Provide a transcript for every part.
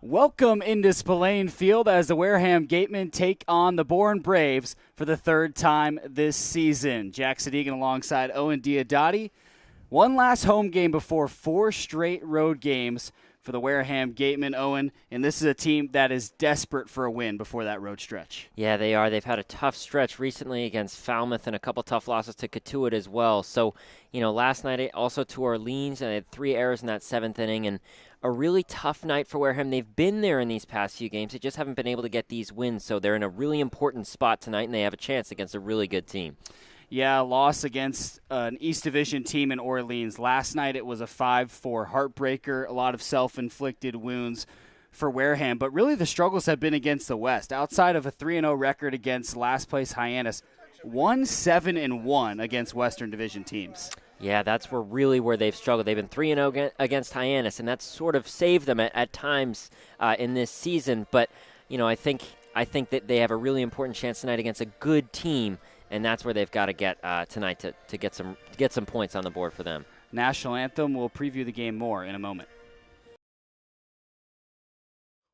Welcome into Spillane Field as the Wareham Gatemen take on the Bourne Braves for the third time this season. Jack Sadighian alongside Owen Diodati. One last home game before 4 straight road games for the Wareham Gatemen, Owen, and this is a team that is desperate for a win before that road stretch. Yeah, they are. They've had a tough stretch recently against Falmouth and a couple tough losses to Cotuit as well. So, last night also to Orleans, and they had 3 errors in that 7th inning, and a really tough night for Wareham. They've been there in these past few games. They just haven't been able to get these wins, so they're in a really important spot tonight, and they have a chance against a really good team. Yeah, loss against an East Division team in Orleans. Last night it was a 5-4 heartbreaker, a lot of self-inflicted wounds for Wareham. But really the struggles have been against the West. Outside of a 3-0 record against last-place Hyannis, 1-7-1 against Western Division teams. Yeah, that's where they've struggled. They've been 3-0 against Hyannis, and that's sort of saved them at times in this season. But, I think that they have a really important chance tonight against a good team, and that's where they've got to get tonight to get some points on the board for them. National Anthem, we'll preview the game more in a moment.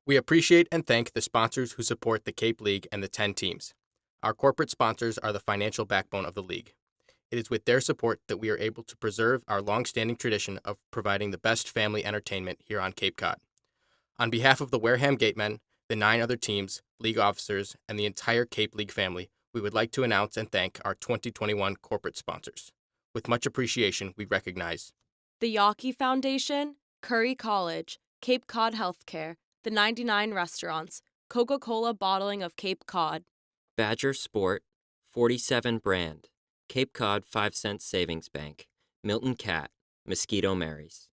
We appreciate and thank the sponsors who support the Cape League and the 10 teams. Our corporate sponsors are the financial backbone of the league. It is with their support that we are able to preserve our long-standing tradition of providing the best family entertainment here on Cape Cod. On behalf of the Wareham Gatemen, the 9 other teams, league officers, and the entire Cape League family, we would like to announce and thank our 2021 corporate sponsors. With much appreciation, we recognize the Yawkey Foundation, Curry College, Cape Cod Healthcare, the 99 Restaurants, Coca-Cola Bottling of Cape Cod, Badger Sport, 47 Brand, Cape Cod 5 Cent Savings Bank, Milton Cat, Mosquito Marys,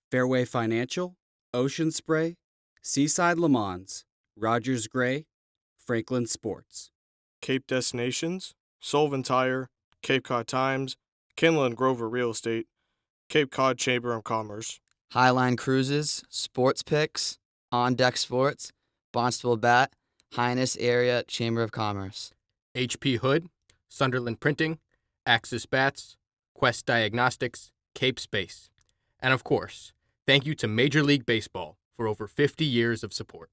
Fairway Financial, Ocean Spray, Seaside Le Mans, Rogers Gray, Franklin Sports, Cape Destinations, Sullivan Tire, Cape Cod Times, Kinlan Grover Real Estate, Cape Cod Chamber of Commerce, Highline Cruises, Sports Picks, On Deck Sports, Barnstable Bat, Hyannis Area Chamber of Commerce, HP Hood, Sunderland Printing, Axis Bats, Quest Diagnostics, Cape Space. And of course, thank you to Major League Baseball for over 50 years of support.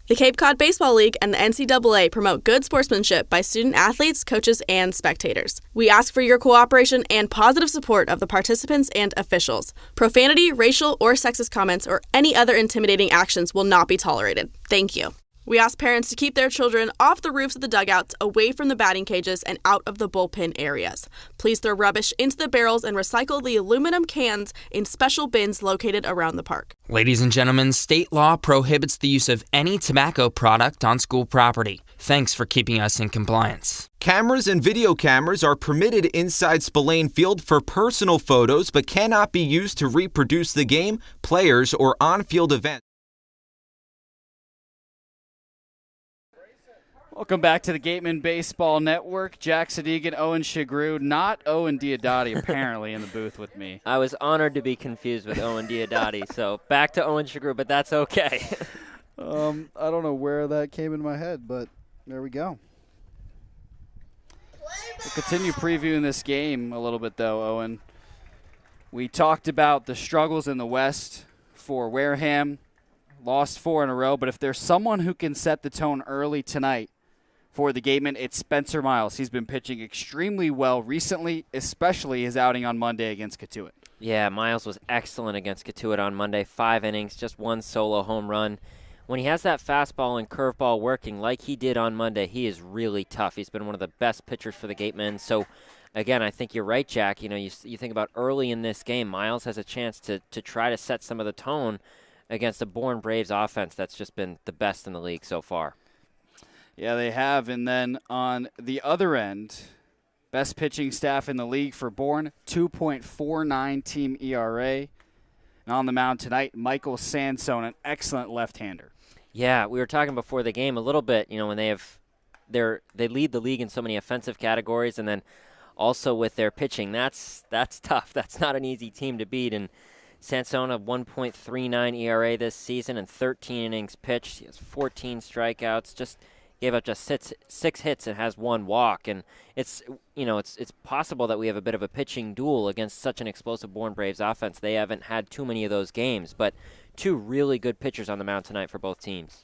The Cape Cod Baseball League and the NCAA promote good sportsmanship by student athletes, coaches, and spectators. We ask for your cooperation and positive support of the participants and officials. Profanity, racial, or sexist comments or any other intimidating actions will not be tolerated. Thank you. We ask parents to keep their children off the roofs of the dugouts, away from the batting cages, and out of the bullpen areas. Please throw rubbish into the barrels and recycle the aluminum cans in special bins located around the park. Ladies and gentlemen, state law prohibits the use of any tobacco product on school property. Thanks for keeping us in compliance. Cameras and video cameras are permitted inside Spillane Field for personal photos, but cannot be used to reproduce the game, players, or on-field events. Welcome back to the Gatemen Baseball Network. Jack Sadighian, Owen Sughrue, not Owen Diodati apparently in the booth with me. I was honored to be confused with Owen Diodati, so back to Owen Sughrue, but that's okay. I don't know where that came in my head, but there we go. We'll continue previewing this game a little bit, though, Owen. We talked about the struggles in the West for Wareham. Lost 4 in a row, but if there's someone who can set the tone early tonight for the Gatemen, it's Spencer Miles. He's been pitching extremely well recently, especially his outing on Monday against Cotuit. Yeah, Miles was excellent against Cotuit on Monday. 5 innings, just 1 solo home run. When he has that fastball and curveball working like he did on Monday, he is really tough. He's been one of the best pitchers for the Gatemen. So, again, I think you're right, Jack. You think about early in this game, Miles has a chance to try to set some of the tone against the Bourne Braves offense that's just been the best in the league so far. Yeah, they have. And then on the other end, best pitching staff in the league for Bourne, 2.49 team ERA. And on the mound tonight, Michael Sansone, an excellent left-hander. Yeah, we were talking before the game a little bit, when they lead the league in so many offensive categories, and then also with their pitching. That's tough. That's not an easy team to beat. And Sansone, 1.39 ERA this season and 13 innings pitched. He has 14 strikeouts. Just gave up just six hits and has 1 walk. And it's possible that we have a bit of a pitching duel against such an explosive Bourne Braves offense. They haven't had too many of those games, but two really good pitchers on the mound tonight for both teams.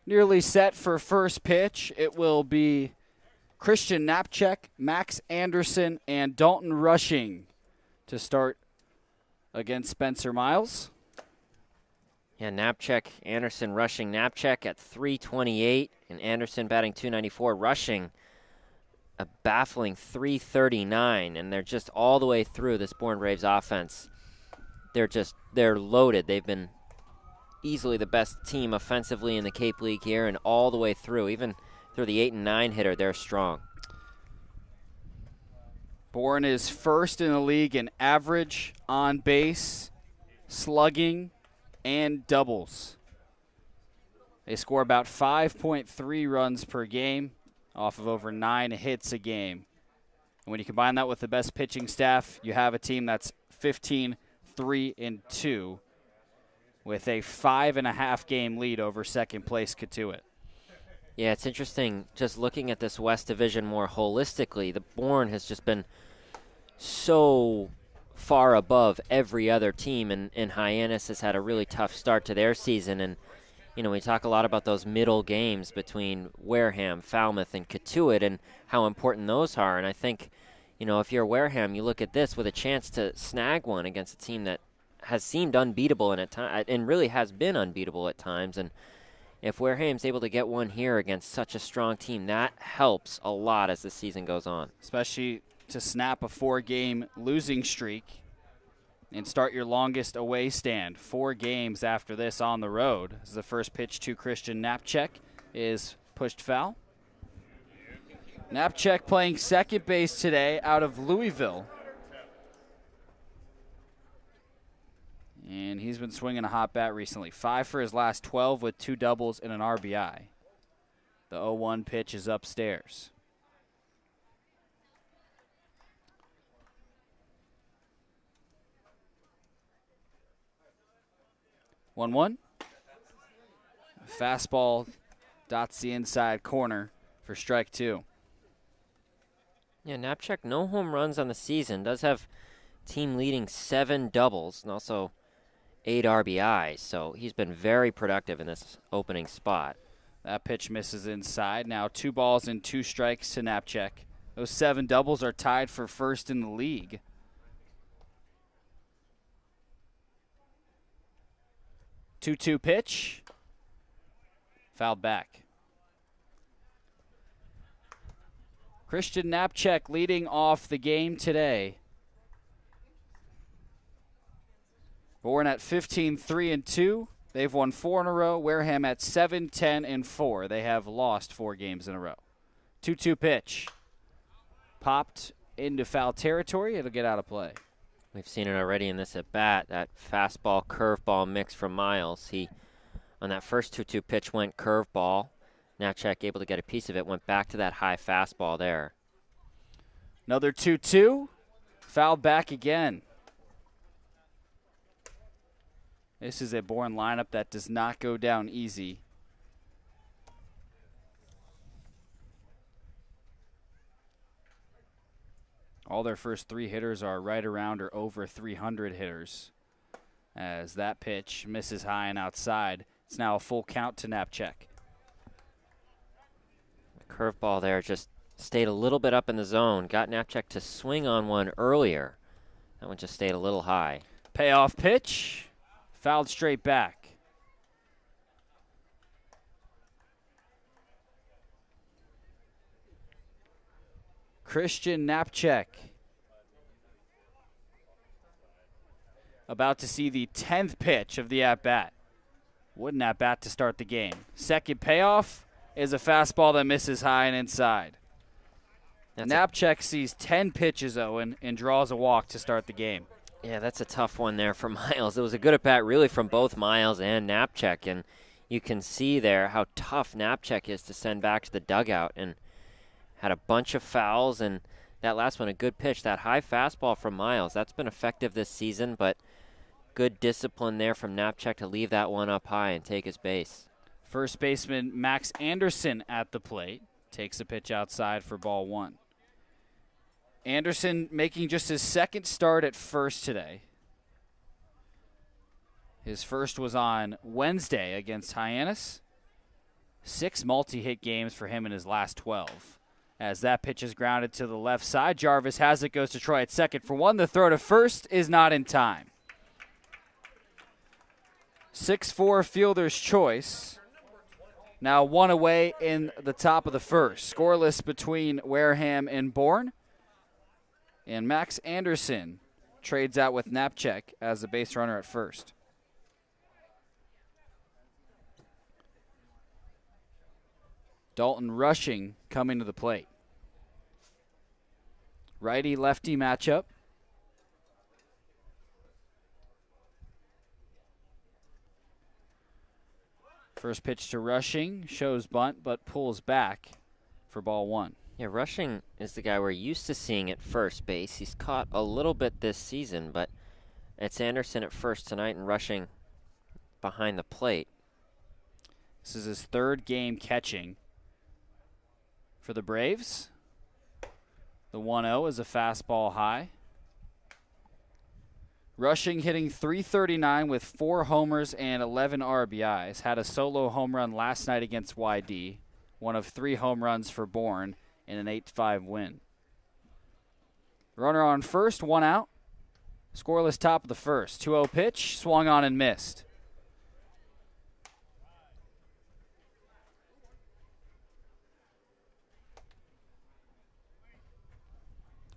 Nearly set for first pitch. It will be Christian Knapczyk, Max Anderson, and Dalton Rushing to start against Spencer Miles. Yeah, Knapczyk, Anderson, Rushing. Knapczyk at 328 and Anderson batting 294. Rushing a baffling 339, and they're just all the way through this Bourne Braves offense. They're loaded. They've been easily the best team offensively in the Cape League here, and all the way through, even through the 8 and 9 hitter, they're strong. Bourne is first in the league in average, on base, slugging, and doubles. They score about 5.3 runs per game off of over 9 hits a game. And when you combine that with the best pitching staff, you have a team that's 15-3-2 with a 5.5 game lead over second place Katuitt. Yeah, it's interesting just looking at this West Division more holistically. The Bourne has just been so far above every other team, and Hyannis has had a really tough start to their season. And, you know, we talk a lot about those middle games between Wareham, Falmouth, and Katuitt and how important those are. And I think, you know, if you're Wareham, you look at this with a chance to snag one against a team that has seemed unbeatable and really has been unbeatable at times. And if Wareham's able to get one here against such a strong team, that helps a lot as the season goes on. Especially to snap a 4-game losing streak and start your longest away stand. 4 games after this on the road. This is the first pitch to Christian Knapczyk is pushed foul. Knapczyk playing second base today out of Louisville. And he's been swinging a hot bat recently. 5 for his last 12 with 2 doubles and an RBI. The 0-1 pitch is upstairs. One. Fastball dots the inside corner for strike 2. Yeah, Knapczyk, no home runs on the season. Does have team leading 7 doubles and also 8 RBIs, so he's been very productive in this opening spot. That pitch misses inside. Now 2 balls and 2 strikes to Knapczyk. Those 7 doubles are tied for first in the league. Two pitch. Fouled back. Christian Knapczyk leading off the game today. Bourne at 15-3-2. They've won 4 in a row. Wareham at 7-10-4. They have lost 4 games in a row. 2-2 pitch. Popped into foul territory. It'll get out of play. We've seen it already in this at-bat, that fastball curveball mix from Miles. He, on that first 2-2 pitch, went curveball. Knapczyk able to get a piece of it, went back to that high fastball there. Another 2-2. Fouled back again. This is a Bourne lineup that does not go down easy. All their first 3 hitters are right around or over 300 hitters. As that pitch misses high and outside, it's now a full count to Knapczyk. The curveball there just stayed a little bit up in the zone. Got Knapczyk to swing on one earlier. That one just stayed a little high. Payoff pitch. Fouled straight back. Christian Knapczyk about to see the 10th pitch of the at-bat. What an at-bat to start the game. Second payoff is a fastball that misses high and inside. Knapczyk sees 10 pitches, Owen, and draws a walk to start the game. Yeah, that's a tough one there for Miles. It was a good at-bat really from both Miles and Knapczyk, and you can see there how tough Knapczyk is to send back to the dugout, and had a bunch of fouls, and that last one, a good pitch. That high fastball from Miles, that's been effective this season, but good discipline there from Knapczyk to leave that one up high and take his base. First baseman Max Anderson at the plate. Takes a pitch outside for ball 1. Anderson making just his second start at first today. His first was on Wednesday against Hyannis. 6 multi-hit games for him in his last 12. As that pitch is grounded to the left side, Jarvis has it, goes to Troy at second for 1. The throw to first is not in time. 6-4 fielder's choice. Now 1 away in the top of the first. Scoreless between Wareham and Bourne. And Max Anderson trades out with Knapczyk as the base runner at first. Dalton Rushing coming to the plate. Righty-lefty matchup. First pitch to Rushing, shows bunt, but pulls back for ball 1. Yeah, Rushing is the guy we're used to seeing at first base. He's caught a little bit this season, but it's Anderson at first tonight and Rushing behind the plate. This is his 3rd game catching for the Braves. The 1-0 is a fastball high. Rushing hitting .339 with 4 homers and 11 RBIs. Had a solo home run last night against YD. One of 3 home runs for Bourne in an 8-5 win. Runner on first, 1 out. Scoreless top of the first. 2-0 pitch, swung on and missed.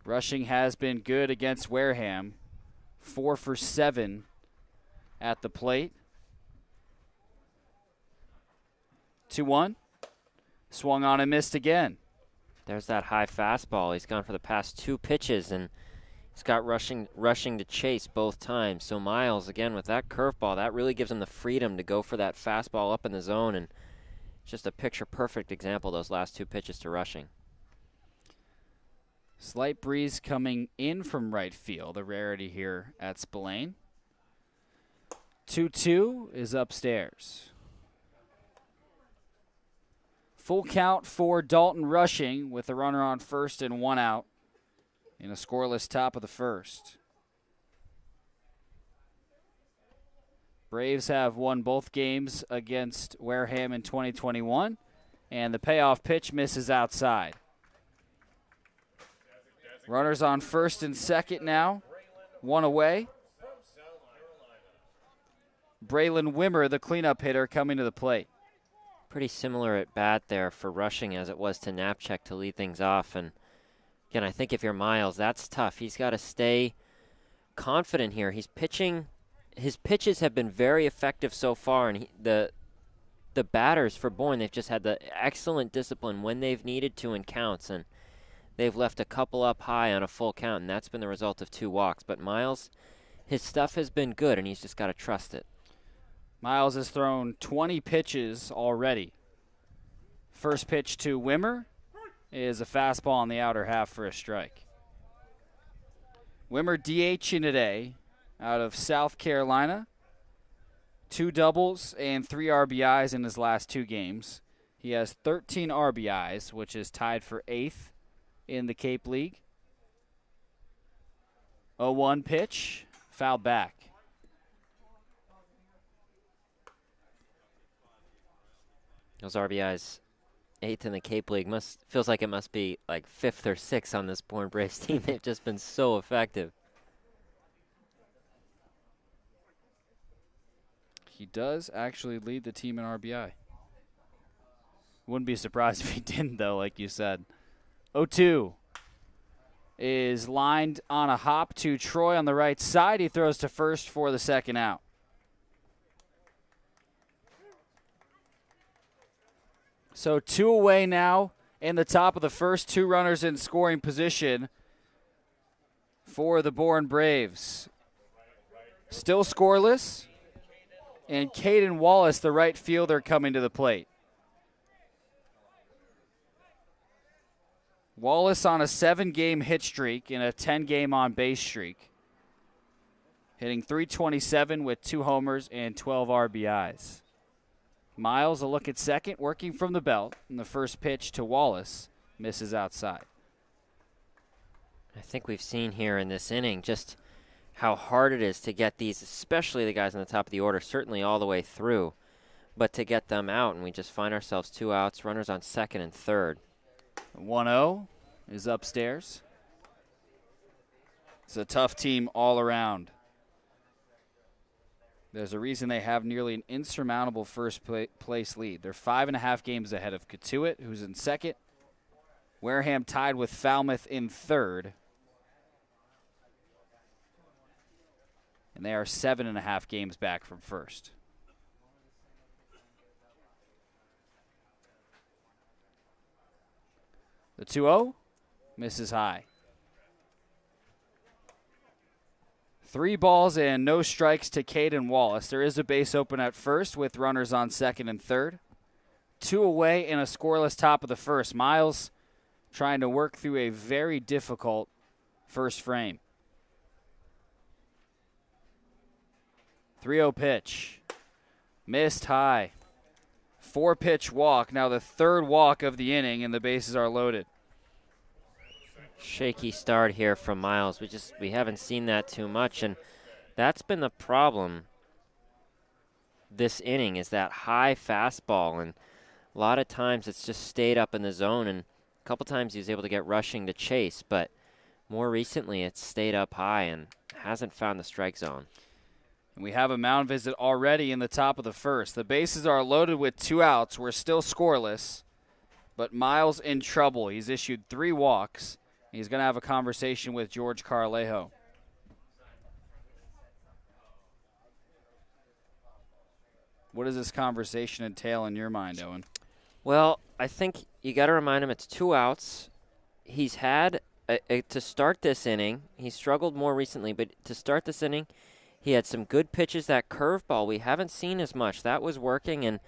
Rushing has been good against Wareham. 4 for 7 at the plate. 2-1. Swung on and missed again. There's that high fastball. He's gone for the past 2 pitches, and he's got rushing to chase both times. So Miles, again, with that curveball, that really gives him the freedom to go for that fastball up in the zone, and just a picture-perfect example, those last 2 pitches to Rushing. Slight breeze coming in from right field, a rarity here at Spillane. 2-2 is upstairs. Full count for Dalton Rushing with a runner on first and 1 out in a scoreless top of the first. Braves have won both games against Wareham in 2021, and the payoff pitch misses outside. Runners on first and second now. 1 away. Braylon Wimmer, the cleanup hitter, coming to the plate. Pretty similar at bat there for Rushing as it was to Knapczyk to lead things off. And again, I think if you're Miles, that's tough. He's got to stay confident here. He's pitching. His pitches have been very effective so far, and the batters for Bourne, they've just had the excellent discipline when they've needed to in counts, and they've left a couple up high on a full count, and that's been the result of 2 walks. But Miles, his stuff has been good, and he's just got to trust it. Miles has thrown 20 pitches already. First pitch to Wimmer is a fastball on the outer half for a strike. Wimmer DHing today out of South Carolina. 2 doubles and 3 RBIs in his last 2 games. He has 13 RBIs, which is tied for 8th in the Cape League. 0-1 pitch, fouled back. Those RBIs, 8th in the Cape League, feels like it must be like 5th or 6th on this Bourne Braves team. They've just been so effective. He does actually lead the team in RBI. Wouldn't be surprised if he didn't, though, like you said. 0-2 is lined on a hop to Troy on the right side. He throws to first for the second out. So 2 away now in the top of the first. 2 runners in scoring position for the Bourne Braves. Still scoreless. And Caden Wallace, the right fielder, coming to the plate. Wallace on a 7-game hit streak and a 10-game on-base streak. Hitting .327 with 2 homers and 12 RBIs. Miles a look at second, working from the belt. And the first pitch to Wallace misses outside. I think we've seen here in this inning just how hard it is to get these, especially the guys on the top of the order, certainly all the way through, but to get them out, and we just find ourselves 2 outs, runners on second and third. 1-0 is upstairs. It's a tough team all around. There's a reason they have nearly an insurmountable first place lead. They're 5.5 games ahead of Katuitt, who's in second. Wareham tied with Falmouth in third. And they are 7.5 games back from first. The 2-0 misses high. 3 balls and no strikes to Caden Wallace. There is a base open at first with runners on second and third. 2 away in a scoreless top of the first. Miles trying to work through a very difficult first frame. 3-0 pitch. Missed high. 4-pitch walk. Now the third walk of the inning, and the bases are loaded. Shaky start here from Miles. We haven't seen that too much, and that's been the problem this inning, is that high fastball, and a lot of times it's just stayed up in the zone, and a couple times he was able to get rushing to chase, but more recently it's stayed up high and hasn't found the strike zone. And we have a mound visit already in the top of the first. The bases are loaded with 2 outs. We're still scoreless, but Miles in trouble. He's issued 3 walks. He's going to have a conversation with George Carlejo. What does this conversation entail in your mind, Owen? Well, I think you got to remind him it's 2 outs. He's had, to start this inning, he struggled more recently, but to start this inning, he had some good pitches. That curveball we haven't seen as much. That was working, and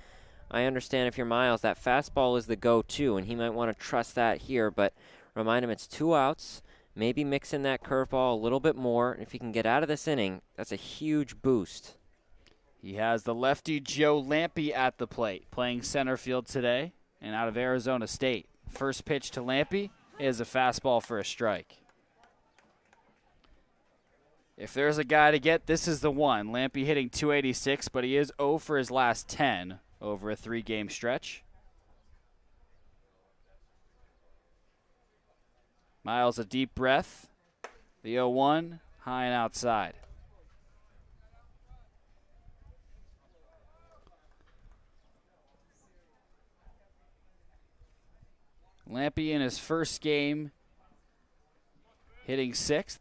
I understand if you're Miles, that fastball is the go-to, and he might want to trust that here, but remind him it's 2 outs, maybe mix in that curveball a little bit more. If he can get out of this inning, that's a huge boost. He has the lefty Joe Lampe at the plate, playing center field today and out of Arizona State. First pitch to Lampe is a fastball for a strike. If there's a guy to get, this is the one. Lampe hitting .286, but he is 0 for his last 10 over a 3-game stretch. Miles a deep breath. The 0-1, high and outside. Lampe in his first game hitting 6th.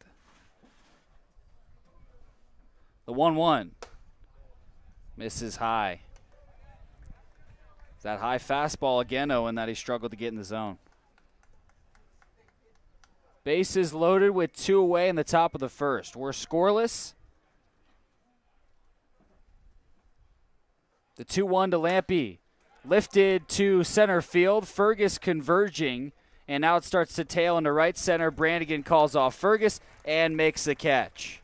The 1-1 misses high. That high fastball again, Owen, that he struggled to get in the zone. Bases loaded with 2 away in the top of the first. We're scoreless. The 2-1 to Lampe. Lifted to center field. Fergus converging. And now it starts to tail into right center. Brannigan calls off Fergus and makes the catch.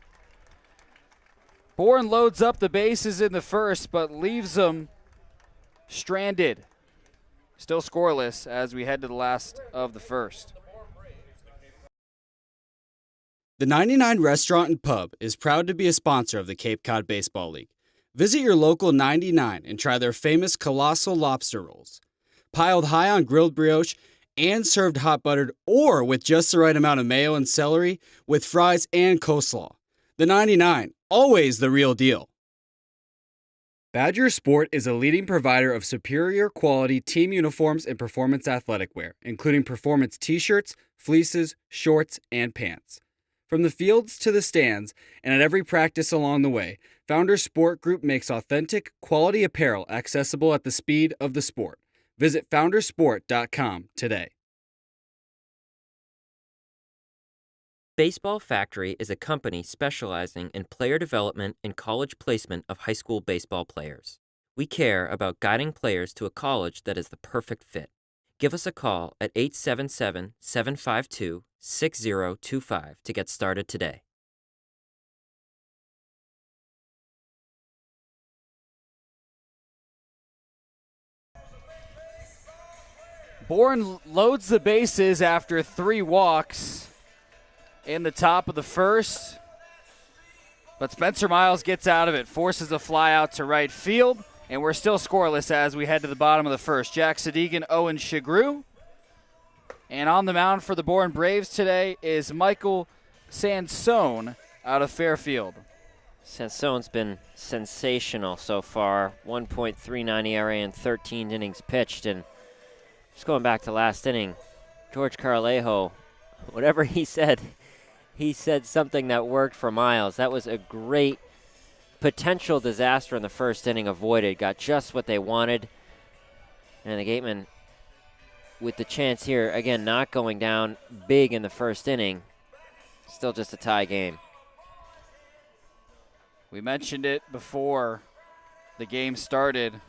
Bourne loads up the bases in the first, but leaves them stranded. Still scoreless as we head to the last of the first. The 99 Restaurant and Pub is proud to be a sponsor of the Cape Cod Baseball League. Visit your local 99 and try their famous colossal lobster rolls. Piled high on grilled brioche and served hot buttered or with just the right amount of mayo and celery with fries and coleslaw. The 99, always the real deal. Badger Sport is a leading provider of superior quality team uniforms and performance athletic wear, including performance t-shirts, fleeces, shorts, and pants. From the fields to the stands and at every practice along the way, Founders Sport Group makes authentic, quality apparel accessible at the speed of the sport. Visit foundersport.com today. Baseball Factory is a company specializing in player development and college placement of high school baseball players. We care about guiding players to a college that is the perfect fit. Give us a call at 877-752-6025 to get started today. Bourne loads the bases after 3 walks in the top of the first. But Spencer Miles gets out of it, forces a fly out to right field, and we're still scoreless as we head to the bottom of the first. Jack Sadighian, Owen Sughrue. And on the mound for the Bourne Braves today is Michael Sansone out of Fairfield. Sansone's been sensational so far. 1.39 ERA in 13 innings pitched. And just going back to last inning, George Carlejo, whatever he said something that worked for Miles. That was a great potential disaster in the first inning avoided. Got just what they wanted. And the Gatemen, with the chance here, again, not going down big in the first inning, still just a tie game. We mentioned it before the game started.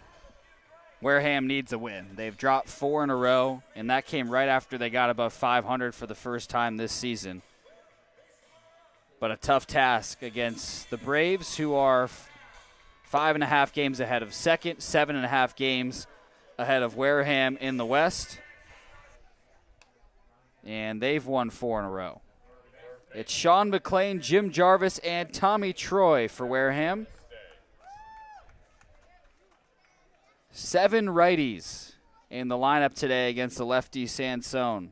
Wareham needs a win. They've dropped 4 in a row, and that came right after they got above 500 for the first time this season. But a tough task against the Braves, who are 5.5 games ahead of second, 7.5 games ahead of Wareham in the West. And they've won 4 in a row. It's Sean McLean, Jim Jarvis, and Tommy Troy for Wareham. 7 righties in the lineup today against the lefty Sansone.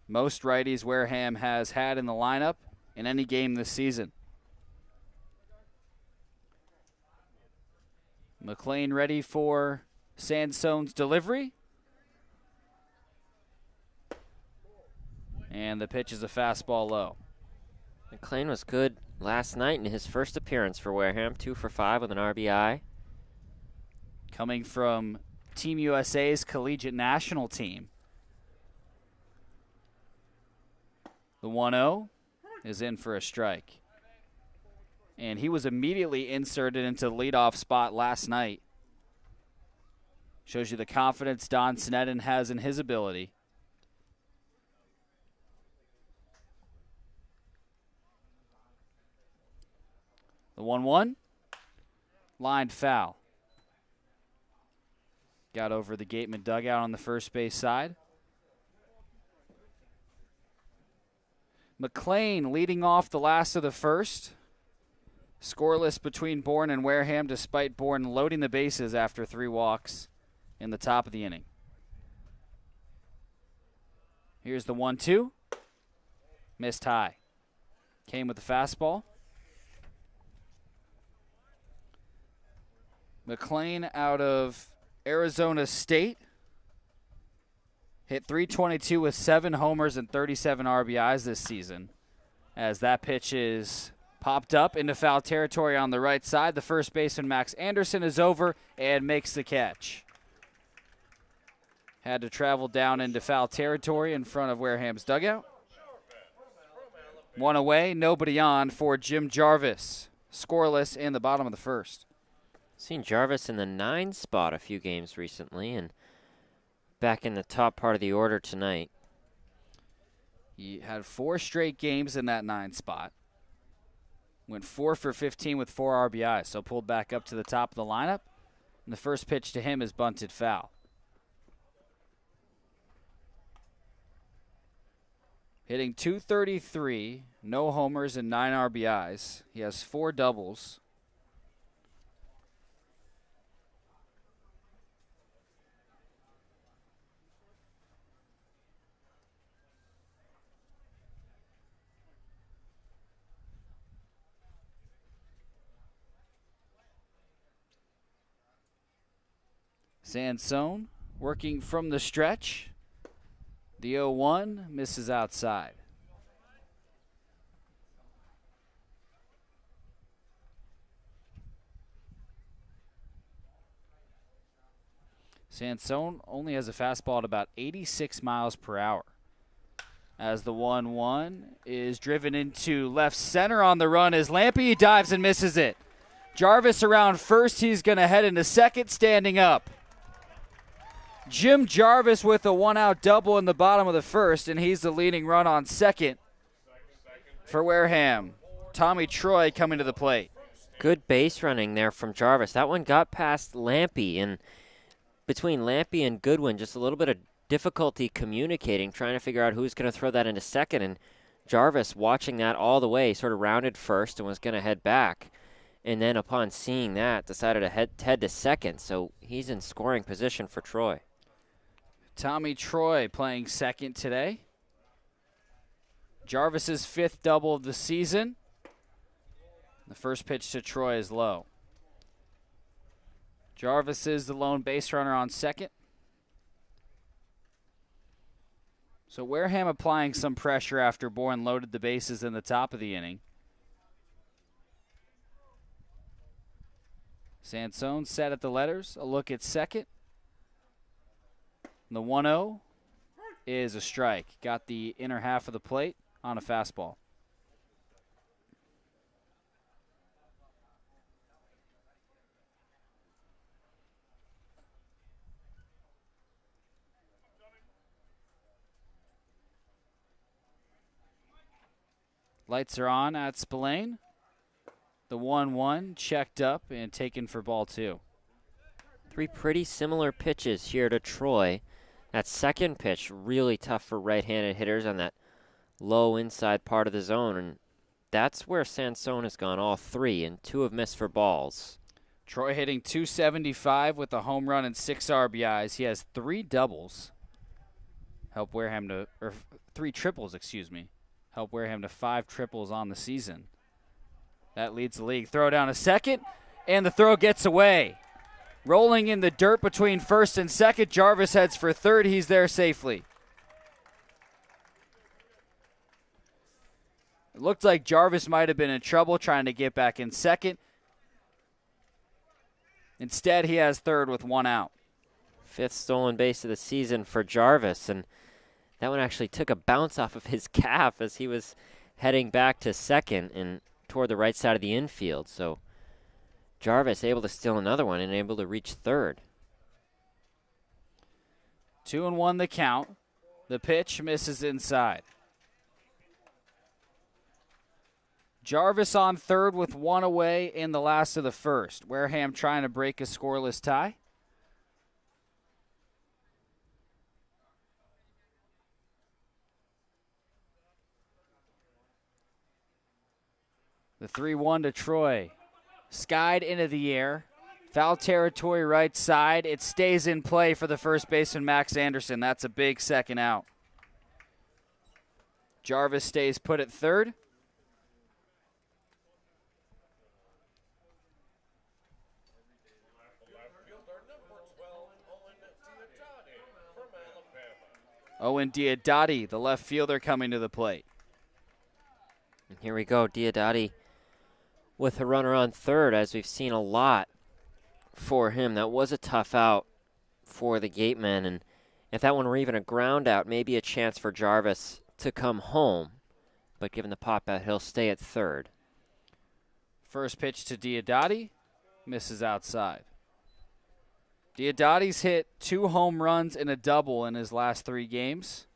Most righties Wareham has had in the lineup in any game this season. McLean ready for Sansone's delivery. And the pitch is a fastball low. McLean was good last night in his first appearance for Wareham, 2 for 5 with an RBI. Coming from Team USA's collegiate national team. The 1-0 is in for a strike. And he was immediately inserted into the leadoff spot last night. Shows you the confidence Don Sneddon has in his ability. The 1-1, lined foul. Got over the Gateman dugout on the first base side. McLean leading off the last of the first. Scoreless between Bourne and Wareham, despite Bourne loading the bases after 3 walks in the top of the inning. Here's the 1-2. Missed high. Came with the fastball. McLean out of Arizona State. Hit .322 with 7 homers and 37 RBIs this season. As that pitch is popped up into foul territory on the right side. The first baseman, Max Anderson, is over and makes the catch. Had to travel down into foul territory in front of Wareham's dugout. 1 away, nobody on for Jim Jarvis. Scoreless in the bottom of the first. Seen Jarvis in the 9 spot a few games recently and back in the top part of the order tonight. He had 4 straight games in that 9 spot. Went 4 for 15 with 4 RBIs, so pulled back up to the top of the lineup. And the first pitch to him is bunted foul. Hitting .233, no homers and 9 RBIs. He has 4 doubles. Sansone working from the stretch. The 0-1 misses outside. Sansone only has a fastball at about 86 miles per hour. As the 1-1 is driven into left center on the run as Lampe dives and misses it. Jarvis around first. He's going to head into second, standing up. Jim Jarvis with a 1-out double in the bottom of the first, and he's the leading run on second for Wareham. Tommy Troy coming to the plate. Good base running there from Jarvis. That one got past Lampe, and between Lampe and Goodwin, just a little bit of difficulty communicating, trying to figure out who's going to throw that into second, and Jarvis watching that all the way, sort of rounded first and was going to head back. And then upon seeing that, decided to head to second. So he's in scoring position for Troy. Tommy Troy playing second today. Jarvis's 5th double of the season. The first pitch to Troy is low. Jarvis is the lone base runner on second. So Wareham applying some pressure after Bourne loaded the bases in the top of the inning. Sansone set at the letters. A look at second. The 1-0 is a strike. Got the inner half of the plate on a fastball. Lights are on at Spillane. The 1-1 checked up and taken for ball 2. 3 pretty similar pitches here to Troy. That second pitch really tough for right-handed hitters on that low inside part of the zone, and that's where Sansone has gone all 3, and 2 have missed for balls. Troy hitting .275 with a home run and 6 RBIs. He has 3 doubles. Help Wareham to, or 3 triples, excuse me. Help Wareham to 5 triples on the season. That leads the league. Throw down a second, and the throw gets away. Rolling in the dirt between first and second. Jarvis heads for third. He's there safely. It looked like Jarvis might have been in trouble trying to get back in second. Instead, he has third with 1 out. 5th stolen base of the season for Jarvis, and that one actually took a bounce off of his calf as he was heading back to second and toward the right side of the infield. So Jarvis able to steal another one and able to reach third. 2-1 the count. The pitch misses inside. Jarvis on third with 1 away in the last of the first. Wareham trying to break a scoreless tie. The 3-1 to Troy. Skied into the air. Foul territory right side. It stays in play for the first baseman, Max Anderson. That's a big second out. Jarvis stays put at third. Owen Diodati, the left fielder, coming to the plate. And here we go, Diodati with a runner on third, as we've seen a lot for him. That was a tough out for the Gatemen, and if that one were even a ground out, maybe a chance for Jarvis to come home. But given the pop out, he'll stay at third. First pitch to Diodati, misses outside. Diodati's hit 2 home runs and a double in his last 3 games.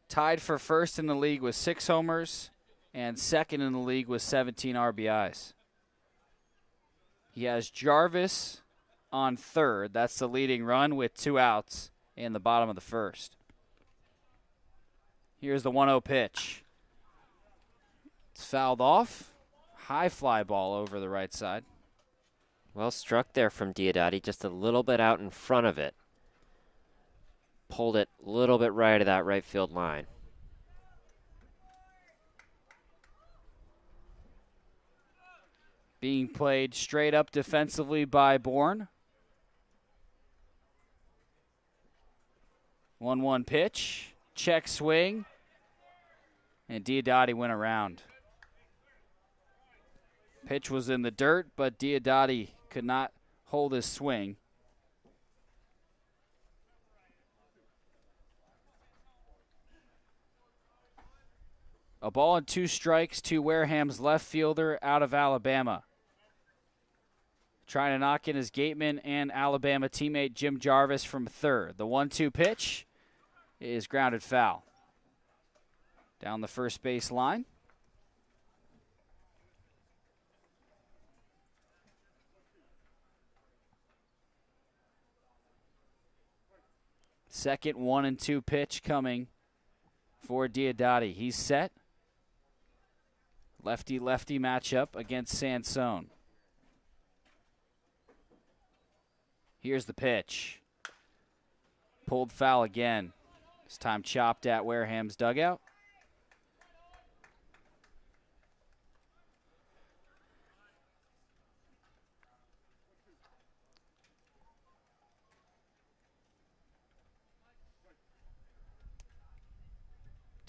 Tied for first in the league with 6 homers and second in the league with 17 RBIs. He has Jarvis on third. That's the leading run with 2 outs in the bottom of the first. Here's the 1-0 pitch. It's fouled off. High fly ball over the right side. Well struck there from Diodati, just a little bit out in front of it. Pulled it a little bit right of that right field line. Being played straight up defensively by Bourne. 1-1 pitch, check swing, and Diodati went around. Pitch was in the dirt, but Diodati could not hold his swing. A ball and 2 strikes to Wareham's left fielder out of Alabama. Trying to knock in his Gateman and Alabama teammate Jim Jarvis from third. The 1-2 pitch is grounded foul. Down the first base line. Second 1-2 pitch coming for Diodati. He's set. Lefty-lefty matchup against Sansone. Here's the pitch. Pulled foul again. This time chopped at Wareham's dugout.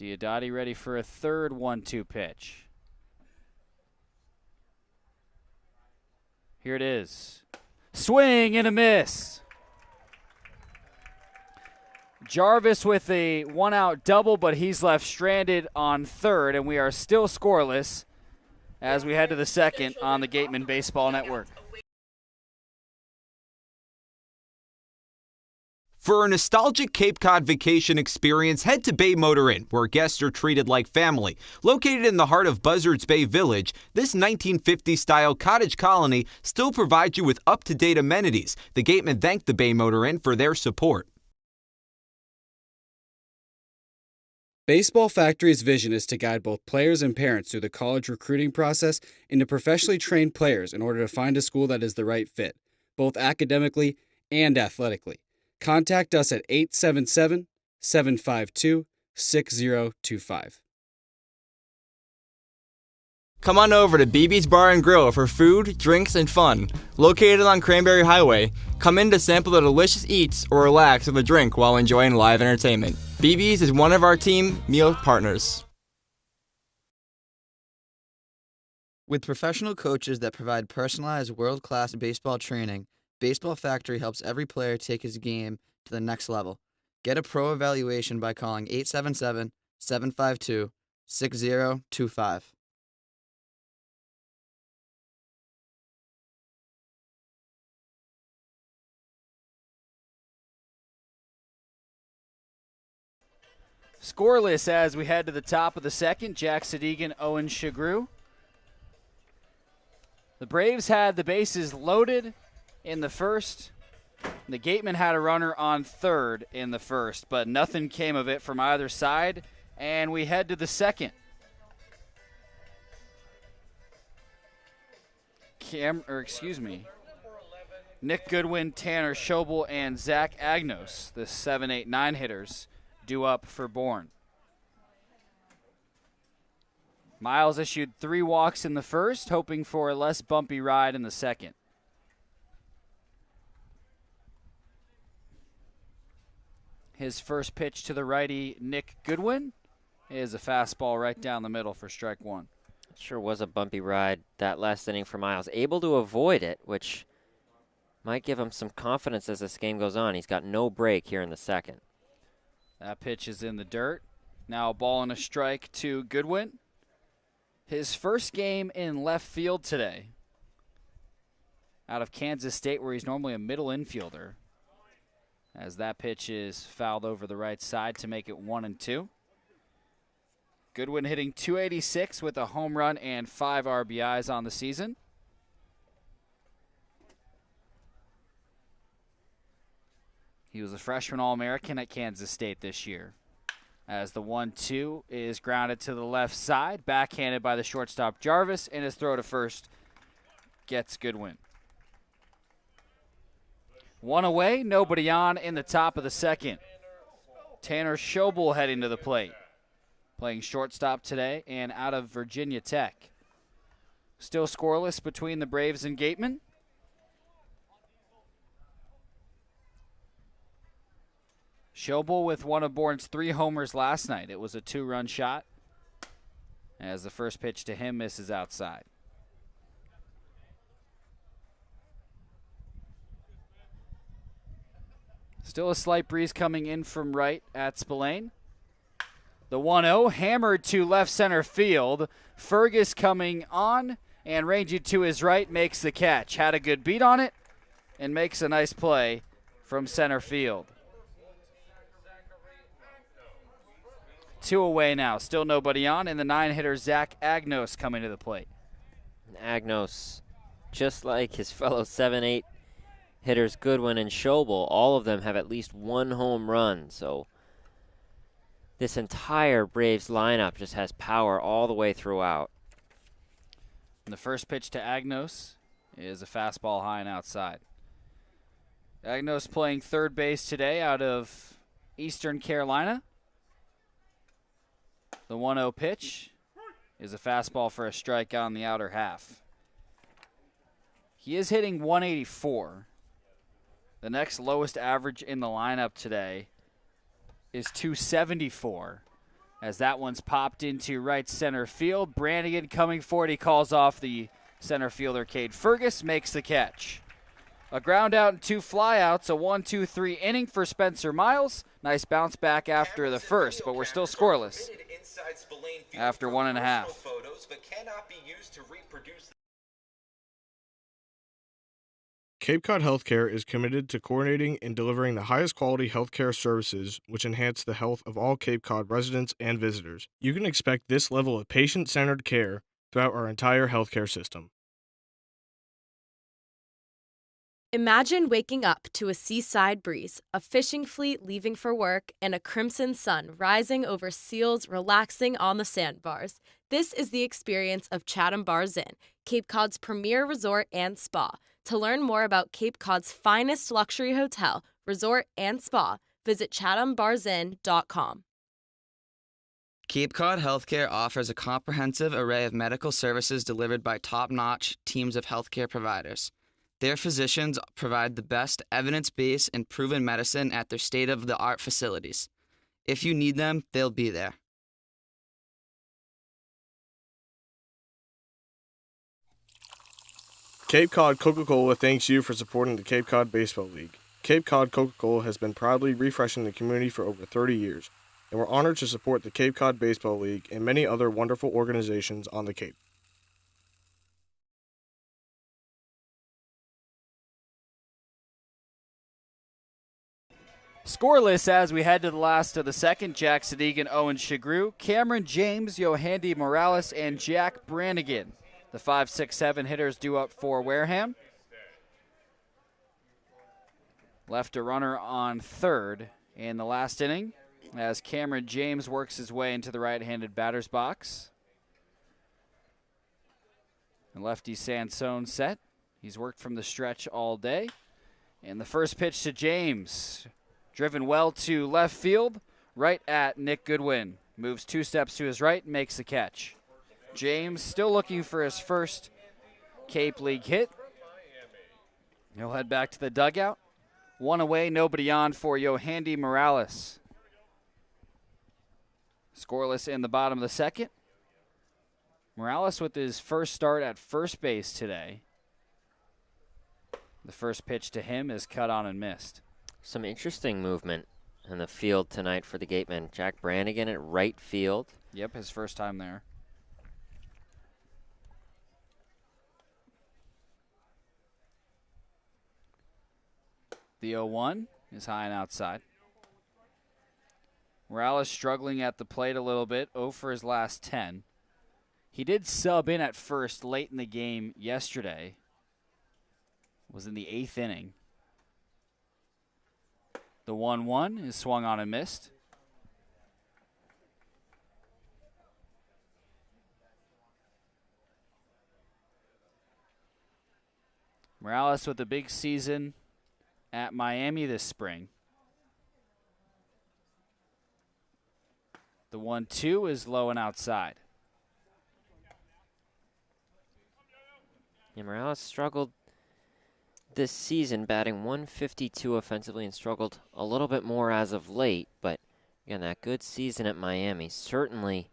Diodati ready for a third 1-2 pitch. Here it is. Swing and a miss. Jarvis with a one-out double, but he's left stranded on third, and we are still scoreless as we head to the second on the Gatemen Baseball Network. For a nostalgic Cape Cod vacation experience, head to Bay Motor Inn, where guests are treated like family. Located in the heart of Buzzards Bay Village, this 1950s-style cottage colony still provides you with up-to-date amenities. The Gatemen thank the Bay Motor Inn for their support. Baseball Factory's vision is to guide both players and parents through the college recruiting process into professionally trained players in order to find a school that is the right fit, both academically and athletically. Contact us at 877-752-6025. Come on over to BB's Bar and Grill for food, drinks, and fun. Located on Cranberry Highway, come in to sample the delicious eats or relax with a drink while enjoying live entertainment. BB's is one of our team meal partners. With professional coaches that provide personalized world-class baseball training, Baseball Factory helps every player take his game to the next level. Get a pro evaluation by calling 877-752-6025. Scoreless as we head to the top of the second. Jack Sadighian, Owen Sughrue. The Braves had the bases loaded in the first. The Gatemen had a runner on third in the first, but nothing came of it from either side, and we head to the second. Nick Goodwin, Tanner Schobel, and Zach Agnos, the 7, 8, 9 hitters, due up for Bourne. Miles issued 3 walks in the first, hoping for a less bumpy ride in the second. His first pitch to the righty, Nick Goodwin, is a fastball right down the middle for strike one. Sure was a bumpy ride that last inning for Miles. Able to avoid it, which might give him some confidence as this game goes on. He's got no break here in the second. That pitch is in the dirt. Now a ball and a strike to Goodwin. His first game in left field today. Out of Kansas State, where he's normally a middle infielder. As that pitch is fouled over the right side to make it 1-2. Goodwin hitting .286 with a home run and 5 RBIs on the season. He was a freshman All-American at Kansas State this year. As the 1-2 is grounded to the left side, backhanded by the shortstop Jarvis, and his throw to first gets Goodwin. One away, nobody on in the top of the second. Tanner Schobel heading to the plate. Playing shortstop today and out of Virginia Tech. Still scoreless between the Braves and Gatemen. Schobel with one of Bourne's 3 homers last night. It was a 2-run shot as the first pitch to him misses outside. Still a slight breeze coming in from right at Spillane. The 1-0 hammered to left center field. Fergus coming on and ranging to his right makes the catch. Had a good beat on it and makes a nice play from center field. 2 away now. Still nobody on, and the 9-hitter Zach Agnos coming to the plate. Agnos, just like his fellow 7-8 hitters Goodwin and Schobel, all of them have at least 1 home run. So this entire Braves lineup just has power all the way throughout. And the first pitch to Agnos is a fastball high and outside. Agnos playing third base today out of Eastern Carolina. The 1-0 pitch is a fastball for a strike on the outer half. He is hitting 184. The next lowest average in the lineup today is 274. As that one's popped into right center field. Brannigan coming forward. He calls off the center fielder, Cade Fergus, makes the catch. A ground out and 2 flyouts, a 1-2-3 inning for Spencer Miles. Nice bounce back after the first, but we're still scoreless after 1.5. Cape Cod Healthcare is committed to coordinating and delivering the highest quality healthcare services which enhance the health of all Cape Cod residents and visitors. You can expect this level of patient-centered care throughout our entire healthcare system. Imagine waking up to a seaside breeze, a fishing fleet leaving for work, and a crimson sun rising over seals relaxing on the sandbars. This is the experience of Chatham Bars Inn, Cape Cod's premier resort and spa. To learn more about Cape Cod's finest luxury hotel, resort, and spa, visit chathambarsinn.com. Cape Cod Healthcare offers a comprehensive array of medical services delivered by top-notch teams of healthcare providers. Their physicians provide the best evidence-based and proven medicine at their state-of-the-art facilities. If you need them, they'll be there. Cape Cod Coca-Cola thanks you for supporting the Cape Cod Baseball League. Cape Cod Coca-Cola has been proudly refreshing the community for over 30 years, and we're honored to support the Cape Cod Baseball League and many other wonderful organizations on the Cape. Scoreless as we head to the last of the second. Jack Sadighian, Owen Sughrue, Cameron James, Yohandy Morales, and Jack Brannigan. The 5, 6, 7 hitters due up for Wareham. Left a runner on third in the last inning as Cameron James works his way into the right-handed batter's box. And lefty Sansone set. He's worked from the stretch all day. And the first pitch to James, driven well to left field, right at Nick Goodwin. Moves 2 steps to his right and makes the catch. James still looking for his first Cape League hit. He'll head back to the dugout. 1 away, nobody on for Yohandy Morales. Scoreless in the bottom of the second. Morales with his first start at first base today. The first pitch to him is cut on and missed. Some interesting movement in the field tonight for the Gatemen. Jack Brannigan at right field. Yep, his first time there. The 0-1 is high and outside. Morales struggling at the plate a little bit, 0 for his last 10. He did sub in at first late in the game yesterday. Was in the 8th inning. The 1-1 is swung on and missed. Morales with a big season at Miami this spring. The 1-2 is low and outside. Yeah, Morales struggled this season, batting 152 offensively, and struggled a little bit more as of late. But again, that good season at Miami certainly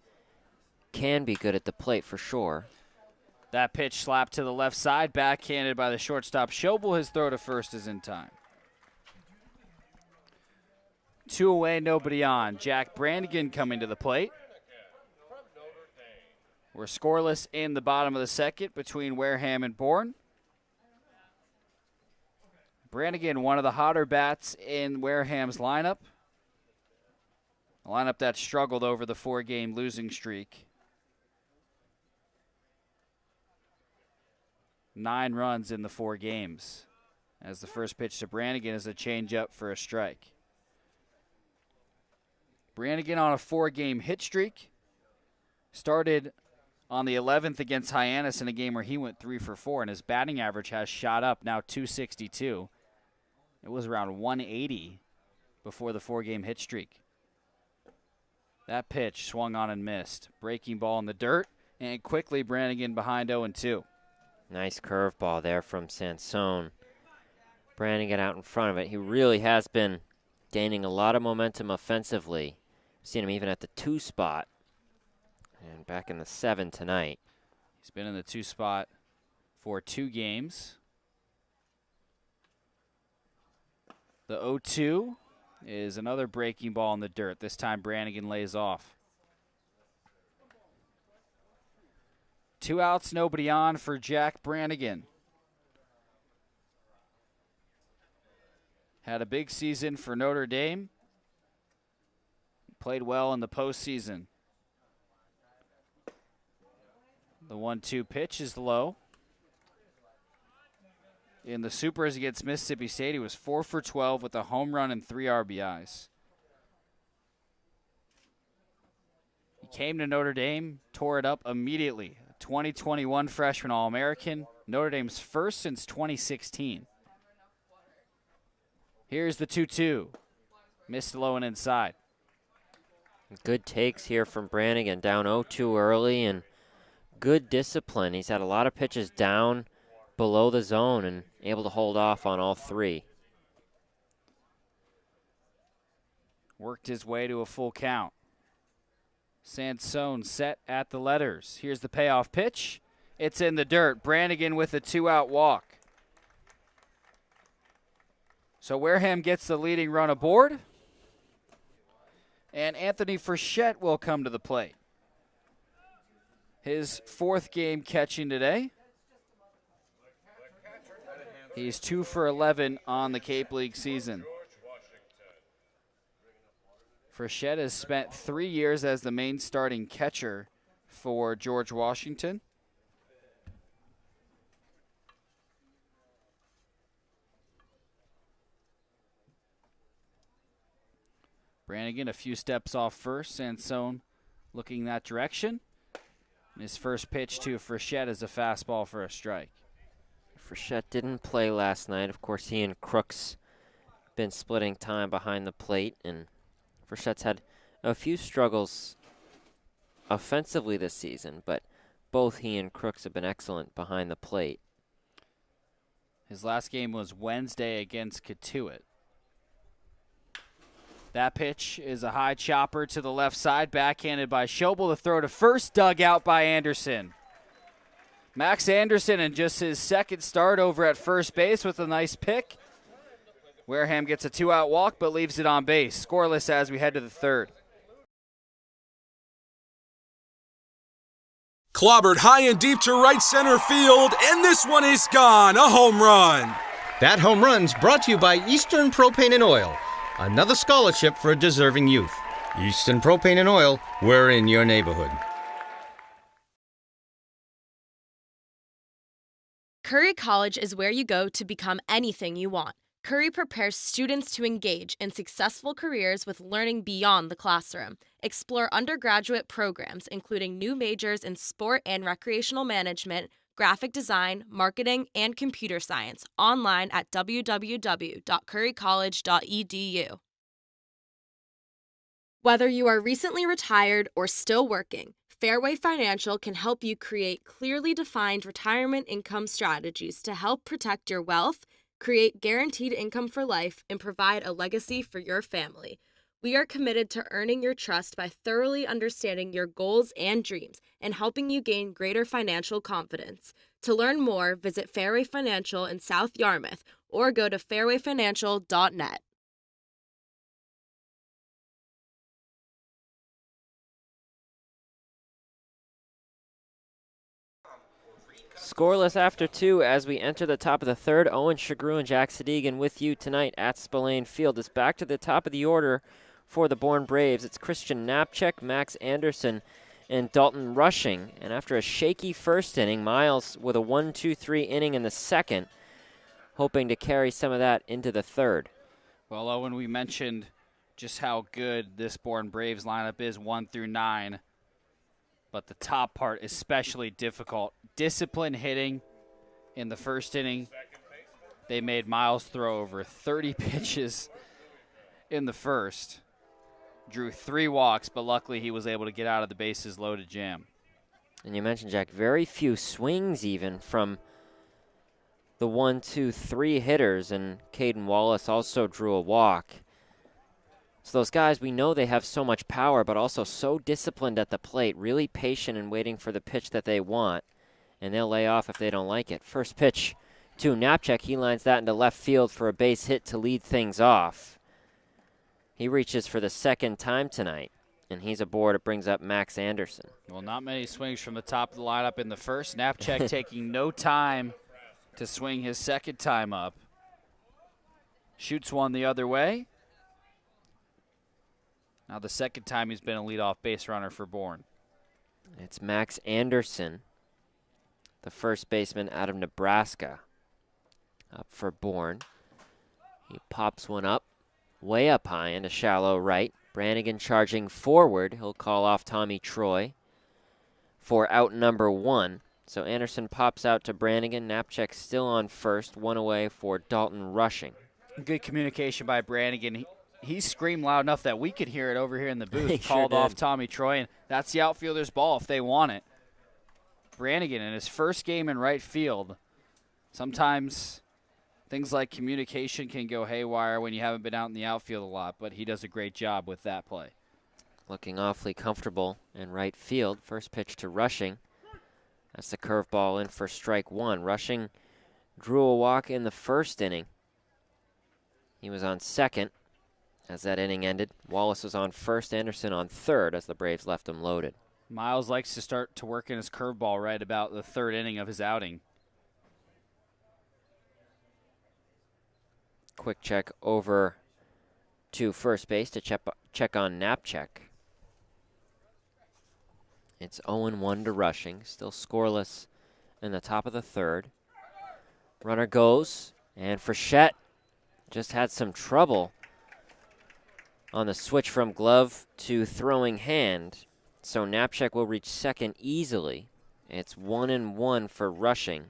can be good at the plate for sure. That pitch slapped to the left side, backhanded by the shortstop Schobel. His throw to first is in time. 2 away, nobody on. Jack Brannigan coming to the plate. We're scoreless in the bottom of the second between Wareham and Bourne. Brannigan, one of the hotter bats in Wareham's lineup. A lineup that struggled over the 4-game losing streak. 9 runs in the 4 games. As the first pitch to Brannigan is a changeup for a strike. Brannigan on a 4-game hit streak. Started on the 11th against Hyannis in a game where he went 3 for 4, and his batting average has shot up, now 262. It was around 180 before the 4-game hit streak. That pitch swung on and missed. Breaking ball in the dirt, and quickly Brannigan behind 0-2. Nice curveball there from Sansone. Brannigan out in front of it. He really has been gaining a lot of momentum offensively. Seen him even at the 2 spot. And back in the 7 tonight. He's been in the 2 spot for 2 games. The 0-2 is another breaking ball in the dirt. This time Brannigan lays off. 2 outs, nobody on for Jack Brannigan. Had a big season for Notre Dame. Played well in the postseason. The 1-2 pitch is low. In the Supers against Mississippi State, he was 4 for 12 with a home run and 3 RBIs. He came to Notre Dame, tore it up immediately. 2021 freshman All-American, Notre Dame's first since 2016. Here's the 2-2. Missed low and inside. Good takes here from Brannigan, down 0-2 early, and good discipline. He's had a lot of pitches down below the zone and able to hold off on all 3. Worked his way to a full count. Sansone set at the letters. Here's the payoff pitch. It's in the dirt. Brannigan with a 2-out walk. So Wareham gets the leading run aboard. And Anthony Frechette will come to the plate. His 4th game catching today. He's 2 for 11 on the Cape League season. Frechette has spent 3 years as the main starting catcher for George Washington. Brannigan a few steps off first. Sansone looking that direction. And his first pitch to Frechette is a fastball for a strike. Frechette didn't play last night. Of course, he and Crooks been splitting time behind the plate, and Frechette's had a few struggles offensively this season, but both he and Crooks have been excellent behind the plate. His last game was Wednesday against Catuit. That pitch is a high chopper to the left side, backhanded by Schobel. The throw to first, dug out by Anderson. Max Anderson in just his 2nd start over at first base with a nice pick. Wareham gets a 2-out walk but leaves it on base. Scoreless as we head to the 3rd. Clobbered high and deep to right center field, and this one is gone. A home run. That home run's brought to you by Eastern Propane and Oil. Another scholarship for a deserving youth. Eastern Propane and Oil, we're in your neighborhood. Curry College is where you go to become anything you want. Curry prepares students to engage in successful careers with learning beyond the classroom. Explore undergraduate programs, including new majors in sport and recreational management, graphic design, marketing, and computer science, online at www.currycollege.edu. Whether you are recently retired or still working, Fairway Financial can help you create clearly defined retirement income strategies to help protect your wealth, create guaranteed income for life, and provide a legacy for your family. We are committed to earning your trust by thoroughly understanding your goals and dreams and helping you gain greater financial confidence. To learn more, visit Fairway Financial in South Yarmouth or go to fairwayfinancial.net. Scoreless after 2 as we enter the top of the 3rd. Owen, Sughrue, and Jack Sadighian with you tonight at Spillane Field. It's back to the top of the order for the Bourne Braves. It's Christian Knapczyk, Max Anderson, and Dalton Rushing. And after a shaky first inning, Miles with a 1-2-3 inning in the 2nd, hoping to carry some of that into the 3rd. Well, Owen, we mentioned just how good this Bourne Braves lineup is, 1 through 9. But the top part especially difficult. Disciplined hitting in the first inning. They made Miles throw over 30 pitches in the first. Drew 3 walks, but luckily he was able to get out of the bases loaded jam. And you mentioned, Jack, very few swings even from the 1, 2, 3 hitters, and Caden Wallace also drew a walk. So those guys, we know they have so much power, but also so disciplined at the plate, really patient and waiting for the pitch that they want, and they'll lay off if they don't like it. First pitch to Knapczyk. He lines that into left field for a base hit to lead things off. He reaches for the second time tonight, and he's aboard. It brings up Max Anderson. Well, not many swings from the top of the lineup in the first. Knapczyk taking no time to swing his second time up. Shoots one the other way. Now the second time he's been a leadoff base runner for Bourne. It's Max Anderson, the first baseman out of Nebraska, up for Bourne. He pops one up, way up high into shallow right. Brannigan charging forward. He'll call off Tommy Troy for out number 1. So Anderson pops out to Brannigan. Knapczyk still on first, 1 away for Dalton Rushing. Good communication by Brannigan. He screamed loud enough that we could hear it over here in the booth. He Called sure off did. Tommy Troy, and that's the outfielder's ball if they want it. Brannigan in his first game in right field. Sometimes things like communication can go haywire when you haven't been out in the outfield a lot, but he does a great job with that play. Looking awfully comfortable in right field. First pitch to Rushing. That's the curveball in for strike 1. Rushing drew a walk in the first inning. He was on second as that inning ended. Wallace was on first, Anderson on third as the Braves left him loaded. Miles likes to start to work in his curveball right about the third inning of his outing. Quick check over to first base to check on Knapczyk. It's 0-1 to Rushing, still scoreless in the top of the third. Runner goes, and Frechette just had some trouble on the switch from glove to throwing hand. So Knapczyk will reach second easily. It's 1-1 for Rushing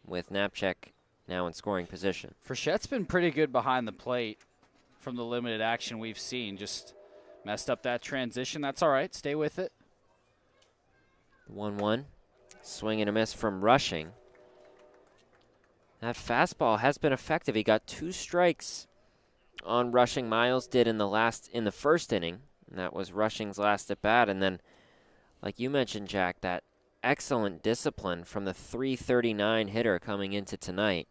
with Knapczyk now in scoring position. Frechette's been pretty good behind the plate from the limited action we've seen. Just messed up that transition. That's all right. Stay with it. 1-1. Swing and a miss from Rushing. That fastball has been effective. He got 2 strikes on Rushing. Miles did in the first inning. And that was Rushing's last at bat. And then, like you mentioned, Jack, that excellent discipline from the .339 hitter coming into tonight.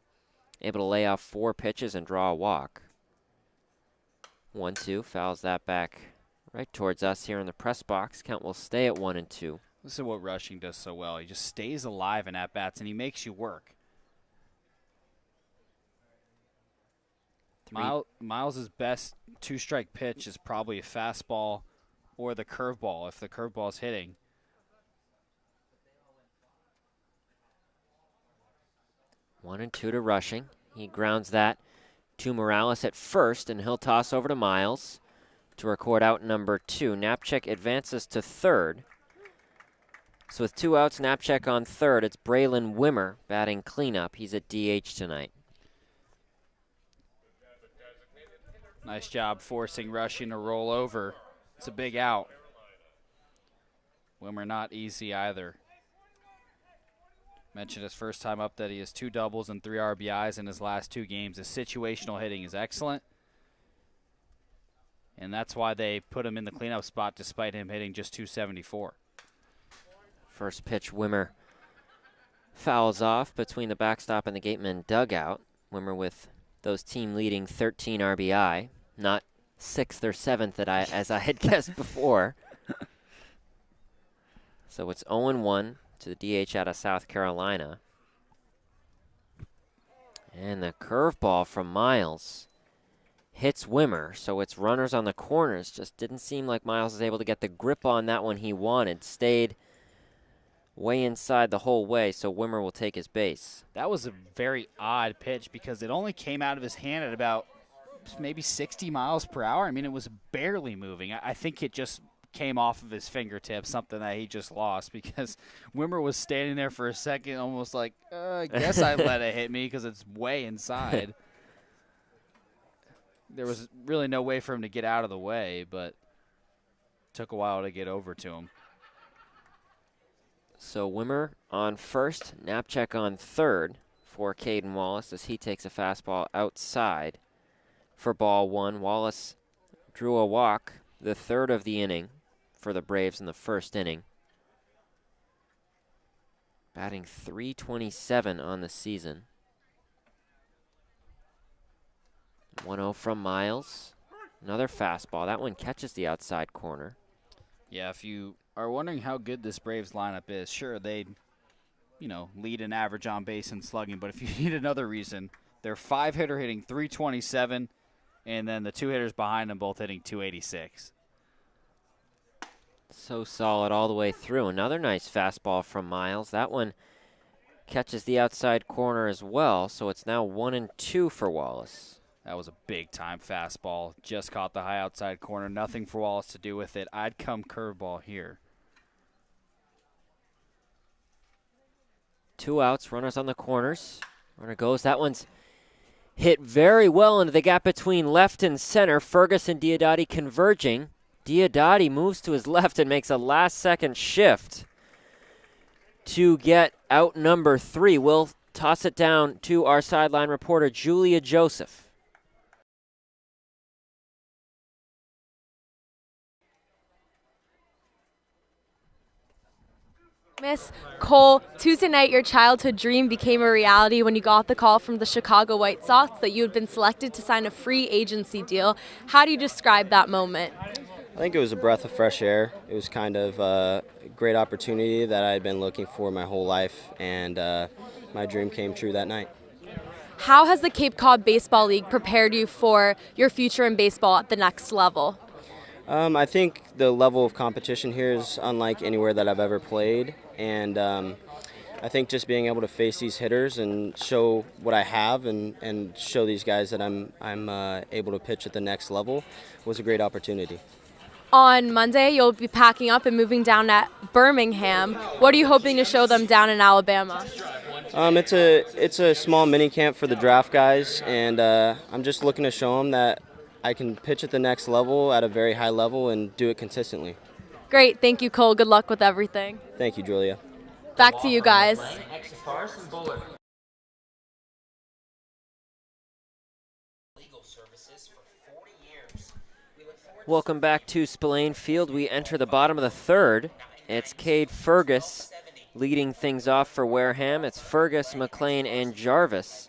Able to lay off 4 pitches and draw a walk. 1-2, fouls that back right towards us here in the press box. Count will stay at 1-2. This is what Rushing does so well. He just stays alive in at-bats, and he makes you work. Miles' best 2-strike pitch is probably a fastball or the curveball if the curveball's hitting. 1-2 to Rushing. He grounds that to Morales at first, and he'll toss over to Miles to record out number 2. Knapczyk advances to third. So with 2 outs, Knapczyk on third. It's Braylon Wimmer batting cleanup. He's at DH tonight. Nice job forcing Rushing to roll over. It's a big out. Wimmer not easy either. Mentioned his first time up that he has 2 doubles and 3 RBIs in his last 2 games. His situational hitting is excellent. And that's why they put him in the cleanup spot despite him hitting just .274. First pitch, Wimmer fouls off between the backstop and the Gatemen dugout. Wimmer with those team-leading 13 RBI, not 6th or 7th as I had guessed before. So it's 0-1 to the DH out of South Carolina. And the curveball from Miles hits Wimmer, so it's runners on the corners. Just didn't seem like Miles was able to get the grip on that one he wanted. Stayed way inside the whole way, so Wimmer will take his base. That was a very odd pitch because it only came out of his hand at about maybe 60 miles per hour. I mean, it was barely moving. I think it just came off of his fingertips, something that he just lost, because Wimmer was standing there for a second almost like, I guess I let it hit me because it's way inside. There was really no way for him to get out of the way, but it took a while to get over to him. So Wimmer on first, Knapczyk on third for Caden Wallace as he takes a fastball outside for ball one. Wallace drew a walk, the third of the inning for the Braves in the first inning. Batting .327 on the season. 1-0 from Miles. Another fastball. That one catches the outside corner. Yeah, if you are wondering how good this Braves lineup is, sure, they, lead an average on base and slugging, but if you need another reason, they're 5-hitter hitting .327, and then the 2 hitters behind them both hitting .286. So solid all the way through. Another nice fastball from Miles. That one catches the outside corner as well, so it's now 1-2 for Wallace. That was a big-time fastball. Just caught the high outside corner. Nothing for Wallace to do with it. I'd come curveball here. 2 outs, runners on the corners. Runner goes. That one's hit very well into the gap between left and center. Fergus and Diodati converging. Diodati moves to his left and makes a last-second shift to get out number 3. We'll toss it down to our sideline reporter, Julia Joseph. Miss Cole, Tuesday night your childhood dream became a reality when you got the call from the Chicago White Sox that you had been selected to sign a free agency deal. How do you describe that moment? I think it was a breath of fresh air. It was kind of a great opportunity that I had been looking for my whole life, and my dream came true that night. How has the Cape Cod Baseball League prepared you for your future in baseball at the next level? I think the level of competition here is unlike anywhere that I've ever played, and I think just being able to face these hitters and show what I have and show these guys that I'm able to pitch at the next level was a great opportunity. On Monday, you'll be packing up and moving down to Birmingham. What are you hoping to show them down in Alabama? It's a small mini camp for the draft guys, and I'm just looking to show them that I can pitch at the next level at a very high level and do it consistently. Great. Thank you, Cole. Good luck with everything. Thank you, Julia. Back to you guys. Welcome back to Spillane Field. We enter the bottom of the third. It's Cade Fergus leading things off for Wareham. It's Fergus, McLean, and Jarvis.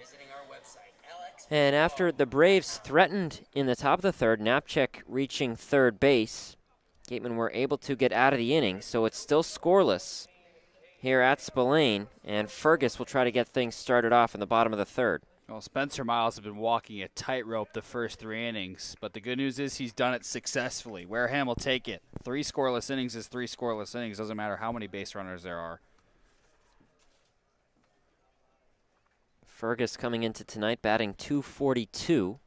And after the Braves threatened in the top of the third, Knapczyk reaching third base, Gatemen were able to get out of the inning, so it's still scoreless here at Spillane, and Fergus will try to get things started off in the bottom of the third. Well, Spencer Miles has been walking a tightrope the first 3 innings, but the good news is he's done it successfully. Wareham will take it. 3 scoreless innings is 3 scoreless innings. Doesn't matter how many base runners there are. Fergus coming into tonight batting .242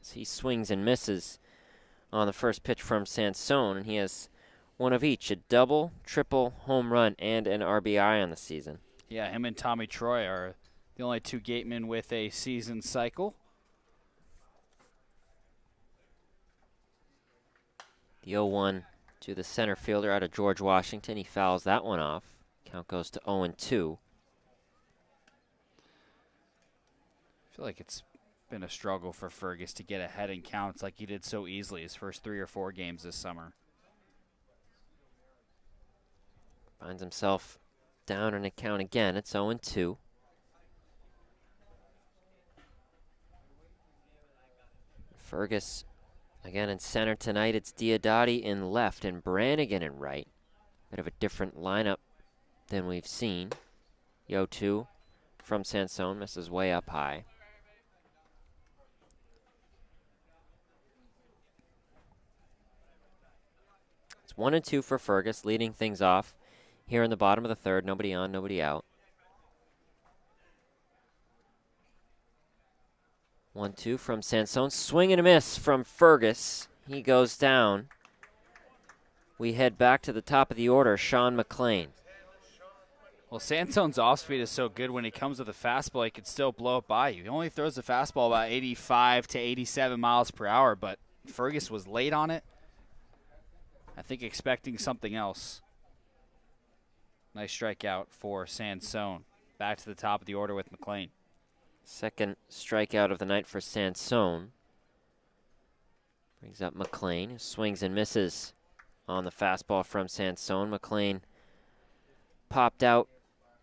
as he swings and misses on the first pitch from Sansone, and he has one of each, a double, triple, home run, and an RBI on the season. Yeah, him and Tommy Troy are the only 2 Gatemen with a season cycle. The 0-1 to the center fielder out of George Washington. He fouls that one off. Count goes to 0-2. I feel like it's been a struggle for Fergus to get ahead in counts like he did so easily his first 3 or 4 games this summer. Finds himself down in a count again. It's 0-2. Fergus again in center tonight. It's Diodati in left and Brannigan in right. Bit of a different lineup than we've seen. The 0-2 from Sansone misses way up high. It's 1-2 for Fergus, leading things off here in the bottom of the third. Nobody on, nobody out. 1-2 from Sansone. Swing and a miss from Fergus. He goes down. We head back to the top of the order, Sean McLean. Well, Sansone's off speed is so good when he comes with a fastball, he could still blow it by you. He only throws the fastball about 85 to 87 miles per hour, but Fergus was late on it. I think expecting something else. Nice strikeout for Sansone. Back to the top of the order with McLean. Second strikeout of the night for Sansone. Brings up McLean, who swings and misses on the fastball from Sansone. McLean popped out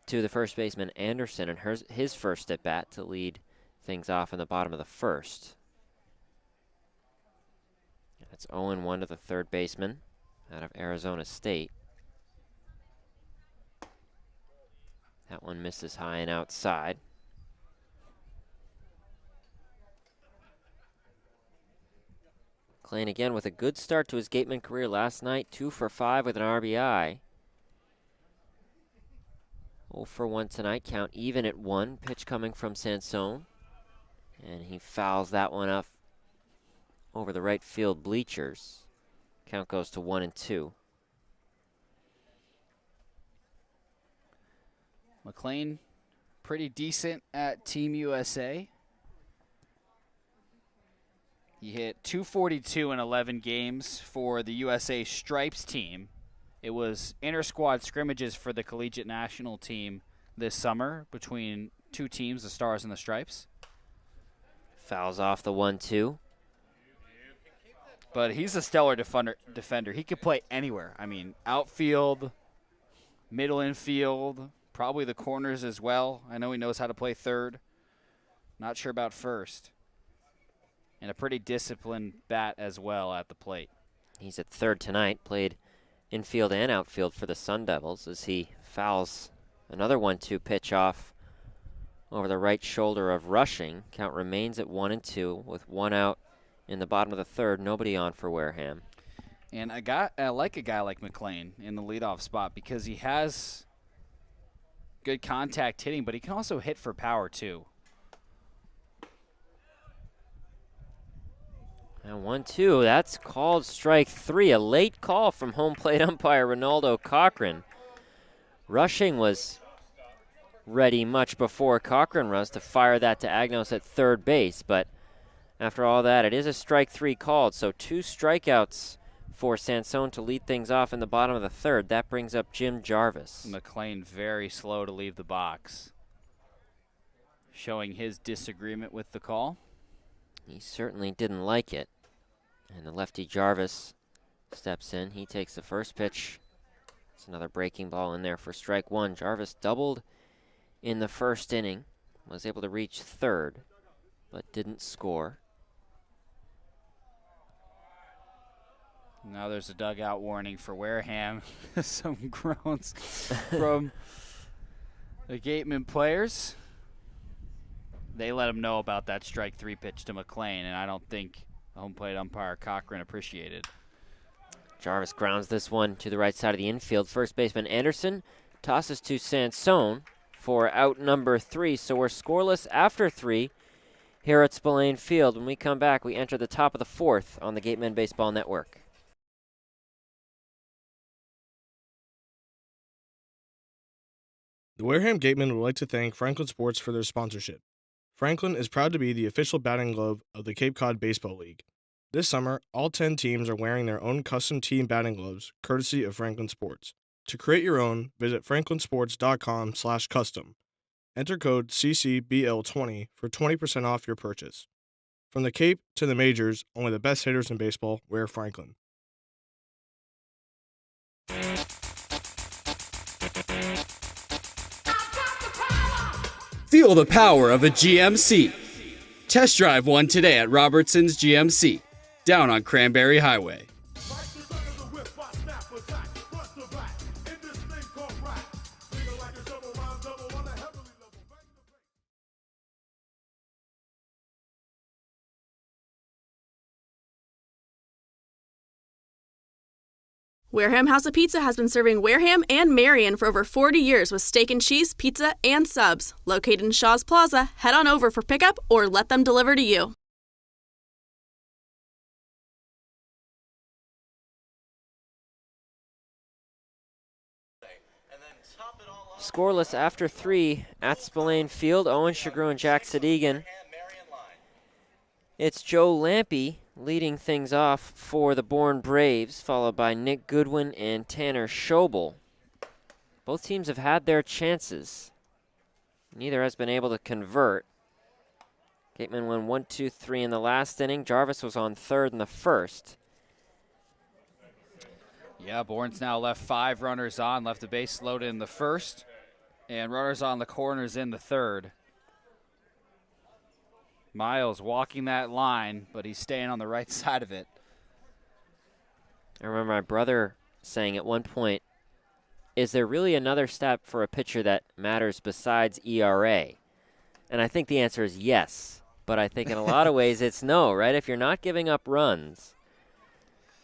to the first baseman Anderson and his first at bat to lead things off in the bottom of the first. That's Owen, 1 to the third baseman out of Arizona State. That one misses high and outside. McLean again with a good start to his Gateman career last night, 2 for 5 with an RBI. 0 for 1 tonight, count even at 1. Pitch coming from Sansone. And he fouls that one up over the right field bleachers. Count goes to 1-2. McLean, pretty decent at Team USA. He hit .242 in 11 games for the USA Stripes team. It was inter-squad scrimmages for the collegiate national team this summer between two teams, the Stars and the Stripes. Fouls off the 1-2. But he's a stellar defender. He could play anywhere. I mean, outfield, middle infield, probably the corners as well. I know he knows how to play third. Not sure about first. And a pretty disciplined bat as well at the plate. He's at third tonight, played infield and outfield for the Sun Devils as he fouls another 1-2 pitch off over the right shoulder of Rushing. Count remains at 1-2 with 1 out in the bottom of the third. Nobody on for Wareham. And I like a guy like McLean in the leadoff spot because he has good contact hitting, but he can also hit for power too. And 1-2, that's called strike 3. A late call from home plate umpire Ronaldo Cochran. Rushing was ready much before Cochran was to fire that to Agnos at third base, but after all that, it is a strike 3 called, so 2 strikeouts for Sansone to lead things off in the bottom of the third. That brings up Jim Jarvis. McLean very slow to leave the box, showing his disagreement with the call. He certainly didn't like it. And the lefty Jarvis steps in. He takes the first pitch. It's another breaking ball in there for strike 1. Jarvis doubled in the first inning, was able to reach third, but didn't score. Now there's a dugout warning for Wareham. Some groans from the Gatemen players. They let him know about that strike 3 pitch to McLean, and I don't think the home plate umpire Cochran appreciated. Jarvis grounds this one to the right side of the infield. First baseman Anderson tosses to Sansone for out number 3. So we're scoreless after 3 here at Spillane Field. When we come back, we enter the top of the 4th on the Gatemen Baseball Network. The Wareham Gatemen would like to thank Franklin Sports for their sponsorship. Franklin is proud to be the official batting glove of the Cape Cod Baseball League. This summer, all 10 teams are wearing their own custom team batting gloves, courtesy of Franklin Sports. To create your own, visit franklinsports.com/custom. Enter code CCBL20 for 20% off your purchase. From the Cape to the majors, only the best hitters in baseball wear Franklin. Feel the power of a GMC. Test drive one today at Robertson's GMC, down on Cranberry Highway. Wareham House of Pizza has been serving Wareham and Marion for over 40 years with steak and cheese, pizza, and subs. Located in Shaw's Plaza, head on over for pickup or let them deliver to you. Scoreless after 3 at Spillane Field. Owen, Sughrue, and Jack Sadighian. It's Joe Lampe leading things off for the Bourne Braves, followed by Nick Goodwin and Tanner Schobel. Both teams have had their chances. Neither has been able to convert. Gatemen won 1-2-3 in the last inning. Jarvis was on third in the first. Yeah, Bourne's now left 5 runners on, left the base loaded in the first, and runners on the corners in the third. Miles walking that line, but he's staying on the right side of it. I remember my brother saying at one point, is there really another stat for a pitcher that matters besides ERA? And I think the answer is yes, but I think in a lot of ways it's no, right? If you're not giving up runs,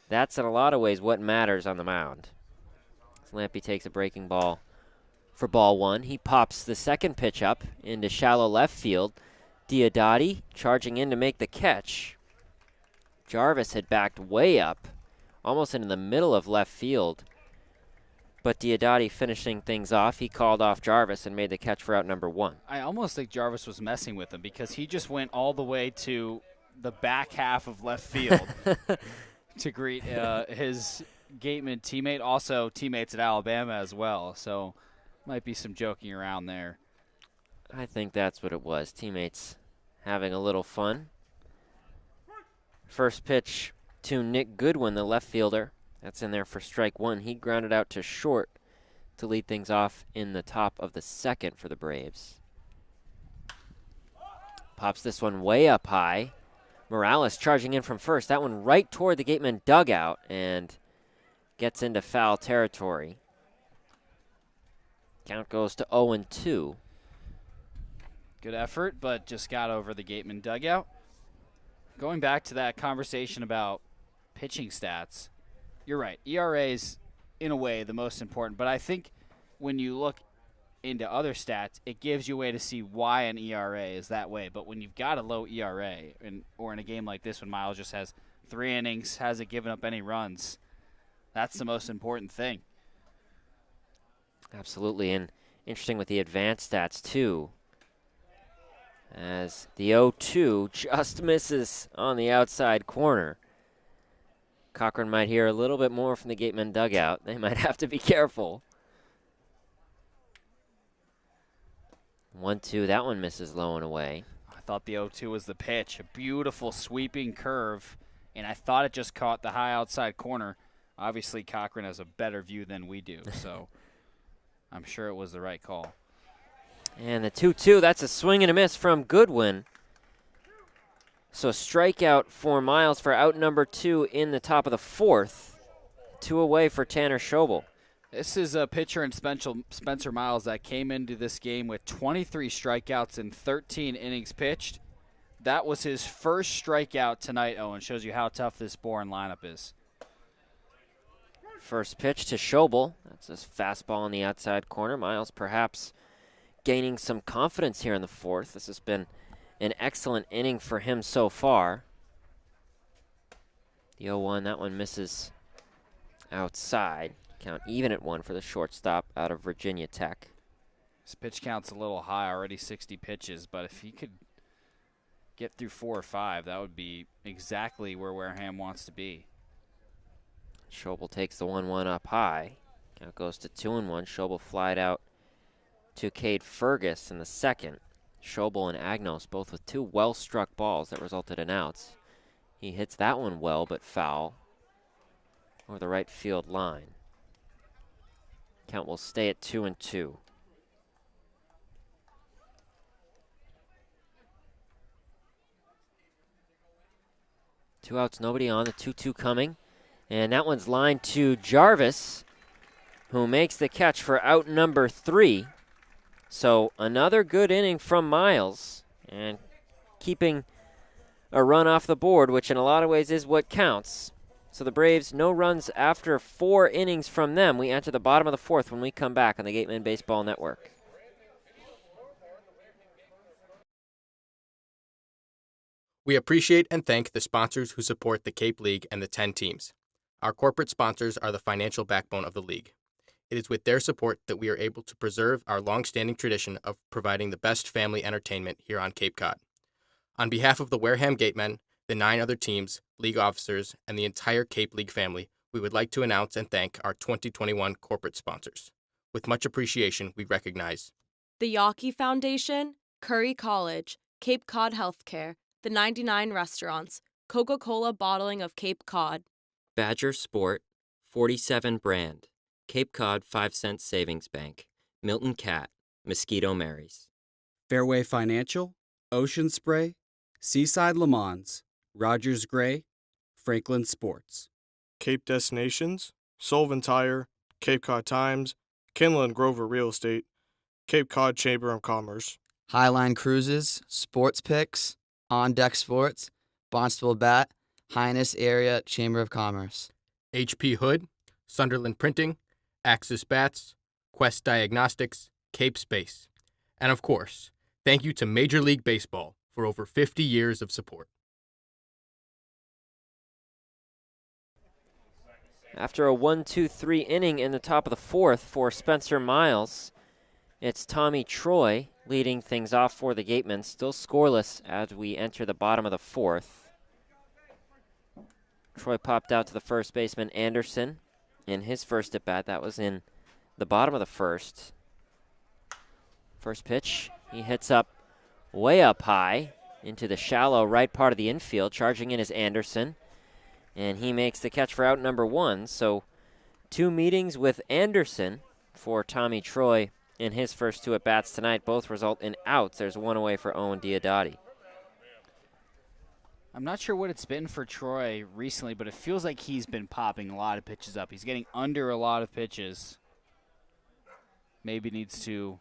that's in a lot of ways what matters on the mound. Lampe takes a breaking ball for ball 1. He pops the second pitch up into shallow left field. Diodati charging in to make the catch. Jarvis had backed way up, almost into the middle of left field. But Diodati finishing things off. He called off Jarvis and made the catch for out number 1. I almost think Jarvis was messing with him because he just went all the way to the back half of left field to greet his Gateman teammate, also teammates at Alabama as well. So might be some joking around there. I think that's what it was. Teammates having a little fun. First pitch to Nick Goodwin, the left fielder. That's in there for strike 1. He grounded out to short to lead things off in the top of the second for the Braves. Pops this one way up high. Morales charging in from first. That one right toward the Gateman dugout and gets into foul territory. Count goes to 0-2. Good effort, but just got over the Gateman dugout. Going back to that conversation about pitching stats, you're right. ERA is, in a way, the most important. But I think when you look into other stats, it gives you a way to see why an ERA is that way. But when you've got a low ERA, or in a game like this when Miles just has 3 innings, hasn't given up any runs, that's the most important thing. Absolutely, and interesting with the advanced stats, too. As the 0-2 just misses on the outside corner. Cochran might hear a little bit more from the Gateman dugout. They might have to be careful. 1-2, that one misses low and away. I thought the 0-2 was the pitch. A beautiful sweeping curve, and I thought it just caught the high outside corner. Obviously, Cochran has a better view than we do, so I'm sure it was the right call. And the 2-2, that's a swing and a miss from Goodwin. So strikeout for Miles for out number 2 in the top of the 4th. 2 away for Tanner Schobel. This is a pitcher in Spencer Miles that came into this game with 23 strikeouts in 13 innings pitched. That was his first strikeout tonight, Owen. Shows you how tough this Bourne lineup is. First pitch to Schobel. That's his fastball on the outside corner. Miles perhaps gaining some confidence here in the 4th. This has been an excellent inning for him so far. The 0-1, that one misses outside. Count even at 1 for the shortstop out of Virginia Tech. His pitch count's a little high, already 60 pitches, but if he could get through 4 or 5, that would be exactly where Wareham wants to be. Schobel takes the 1-1 up high. Count goes to 2-1. Schobel flied out to Cade Fergus in the second. Schobel and Agnos both with 2 well-struck balls that resulted in outs. He hits that one well, but foul over the right field line. Count will stay at 2-2. Two outs, nobody on. The 2-2 coming. And that one's lined to Jarvis, who makes the catch for out number 3. So another good inning from Miles, and keeping a run off the board, which in a lot of ways is what counts. So the Braves, no runs after 4 innings from them. We enter the bottom of the 4th when we come back on the Gatemen Baseball Network. We appreciate and thank the sponsors who support the Cape League and the 10 teams. Our corporate sponsors are the financial backbone of the league. It is with their support that we are able to preserve our long-standing tradition of providing the best family entertainment here on Cape Cod. On behalf of the Wareham Gatemen, the 9 other teams, league officers, and the entire Cape League family, we would like to announce and thank our 2021 corporate sponsors. With much appreciation, we recognize the Yawkey Foundation, Curry College, Cape Cod Healthcare, the 99 Restaurants, Coca-Cola Bottling of Cape Cod, Badger Sport, 47 Brand, Cape Cod 5 Cent Savings Bank, Milton Cat, Mosquito Marys, Fairway Financial, Ocean Spray, Seaside Le Mans, Rogers Gray, Franklin Sports, Cape Destinations, Sullivan Tire, Cape Cod Times, Kinlan and Grover Real Estate, Cape Cod Chamber of Commerce, Highline Cruises, Sports Picks, On Deck Sports, Barnstable Bat, Highness Area Chamber of Commerce, HP Hood, Sunderland Printing, Axis Bats, Quest Diagnostics, Cape Space, and of course, thank you to Major League Baseball for over 50 years of support. After a 1-2-3 inning in the top of the 4th for Spencer Miles, it's Tommy Troy leading things off for the Gatemen, still scoreless as we enter the bottom of the 4th. Troy popped out to the first baseman Anderson in his first at-bat. That was in the bottom of the 1st. First pitch, he hits up way up high into the shallow right part of the infield. Charging in is Anderson, and he makes the catch for out number 1. So 2 meetings with Anderson for Tommy Troy in his first 2 at-bats tonight. Both result in outs. There's 1 away for Owen Diodati. I'm not sure what it's been for Troy recently, but it feels like he's been popping a lot of pitches up. He's getting under a lot of pitches. Maybe needs to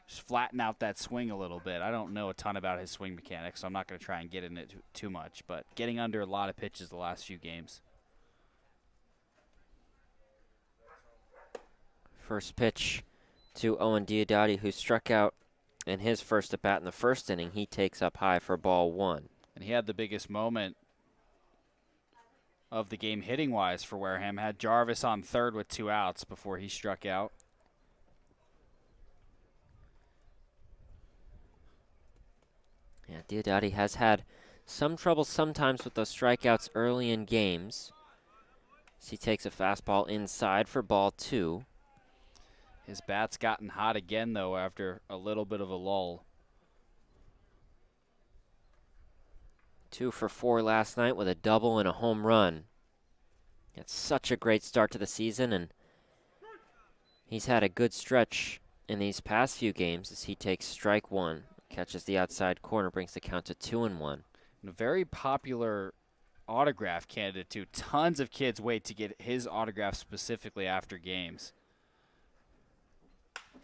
just flatten out that swing a little bit. I don't know a ton about his swing mechanics, so I'm not going to try and get in it too much, but getting under a lot of pitches the last few games. First pitch to Owen Diodati, who struck out in his first at-bat in the first inning. He takes up high for ball 1. And he had the biggest moment of the game hitting-wise for Wareham. Had Jarvis on third with 2 outs before he struck out. Yeah, Diodati has had some trouble sometimes with those strikeouts early in games. As he takes a fastball inside for ball 2. His bat's gotten hot again, though, after a little bit of a lull. 2 for 4 last night with a double and a home run. It's such a great start to the season, and he's had a good stretch in these past few games as he takes strike 1, catches the outside corner, brings the count to 2-1. And a very popular autograph candidate, too. Tons of kids wait to get his autograph specifically after games.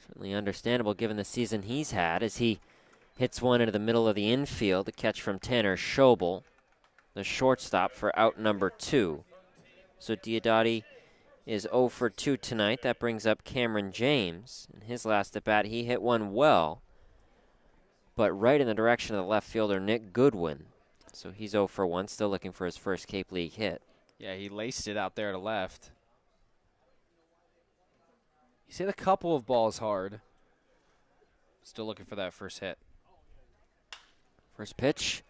Certainly understandable given the season he's had as he hits one into the middle of the infield, a catch from Tanner Schobel, the shortstop, for out number 2. So Diodati is 0 for 2 tonight. That brings up Cameron James. In his last at-bat, he hit one well, but right in the direction of the left fielder, Nick Goodwin. So he's 0 for 1, still looking for his first Cape League hit. Yeah, he laced it out there to left. He's hit a couple of balls hard. Still looking for that first hit. First pitch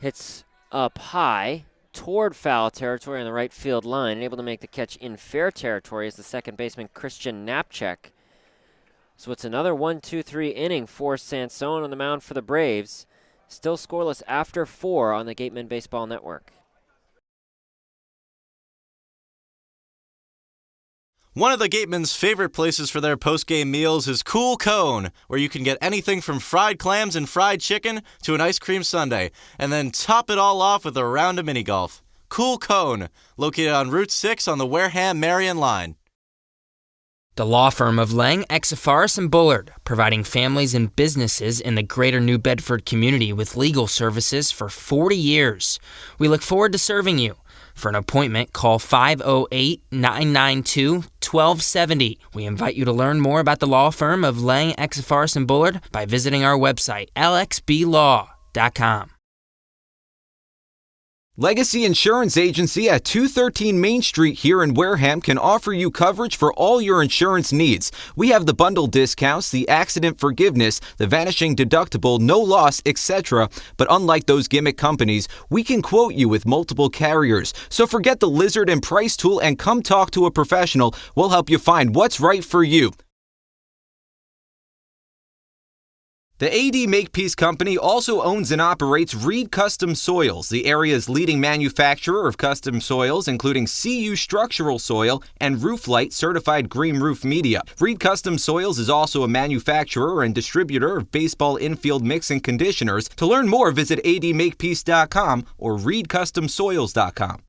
hits up high toward foul territory on the right field line, and able to make the catch in fair territory is the second baseman Christian Knapczyk. So it's another 1-2-3 inning for Sansone on the mound for the Braves. Still scoreless after 4 on the Gatemen Baseball Network. One of the Gatemen's favorite places for their post-game meals is Cool Cone, where you can get anything from fried clams and fried chicken to an ice cream sundae, and then top it all off with a round of mini golf. Cool Cone, located on Route 6 on the Wareham-Marion line. The law firm of Lang, Exafaris & Bullard, providing families and businesses in the greater New Bedford community with legal services for 40 years. We look forward to serving you. For an appointment, call 508-992-1270. We invite you to learn more about the law firm of Lang, Exafarce, and Bullard by visiting our website, lxblaw.com. Legacy Insurance Agency at 213 Main Street here in Wareham can offer you coverage for all your insurance needs. We have the bundle discounts, the accident forgiveness, the vanishing deductible, no loss, etc. But unlike those gimmick companies, we can quote you with multiple carriers. So forget the lizard and price tool and come talk to a professional. We'll help you find what's right for you. The AD Makepeace Company also owns and operates Reed Custom Soils, the area's leading manufacturer of custom soils, including CU structural soil and Rooflight certified green roof media. Reed Custom Soils is also a manufacturer and distributor of baseball infield mix and conditioners. To learn more, visit admakepeace.com or reedcustomsoils.com.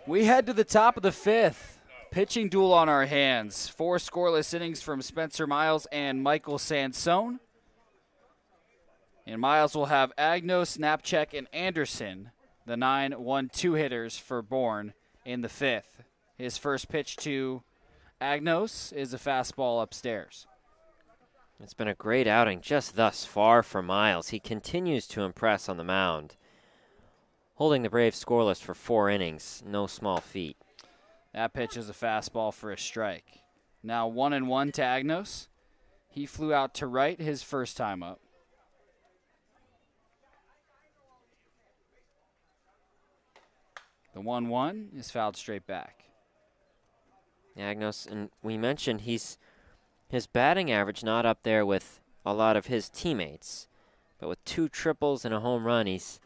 We head to the top of the fifth. Pitching duel on our hands. 4 scoreless innings from Spencer Miles and Michael Sansone. And Miles will have Agnos, Knapczyk, and Anderson, the 9-1-2 hitters for Bourne in the fifth. His first pitch to Agnos is a fastball upstairs. It's been a great outing just thus far for Miles. He continues to impress on the mound, holding the Braves scoreless for 4 innings. No small feat. That pitch is a fastball for a strike. Now 1-1 to Agnos. He flew out to right his first time up. The 1-1 is fouled straight back. Agnos, and we mentioned his batting average not up there with a lot of his teammates, but with 2 triples and a home run, he's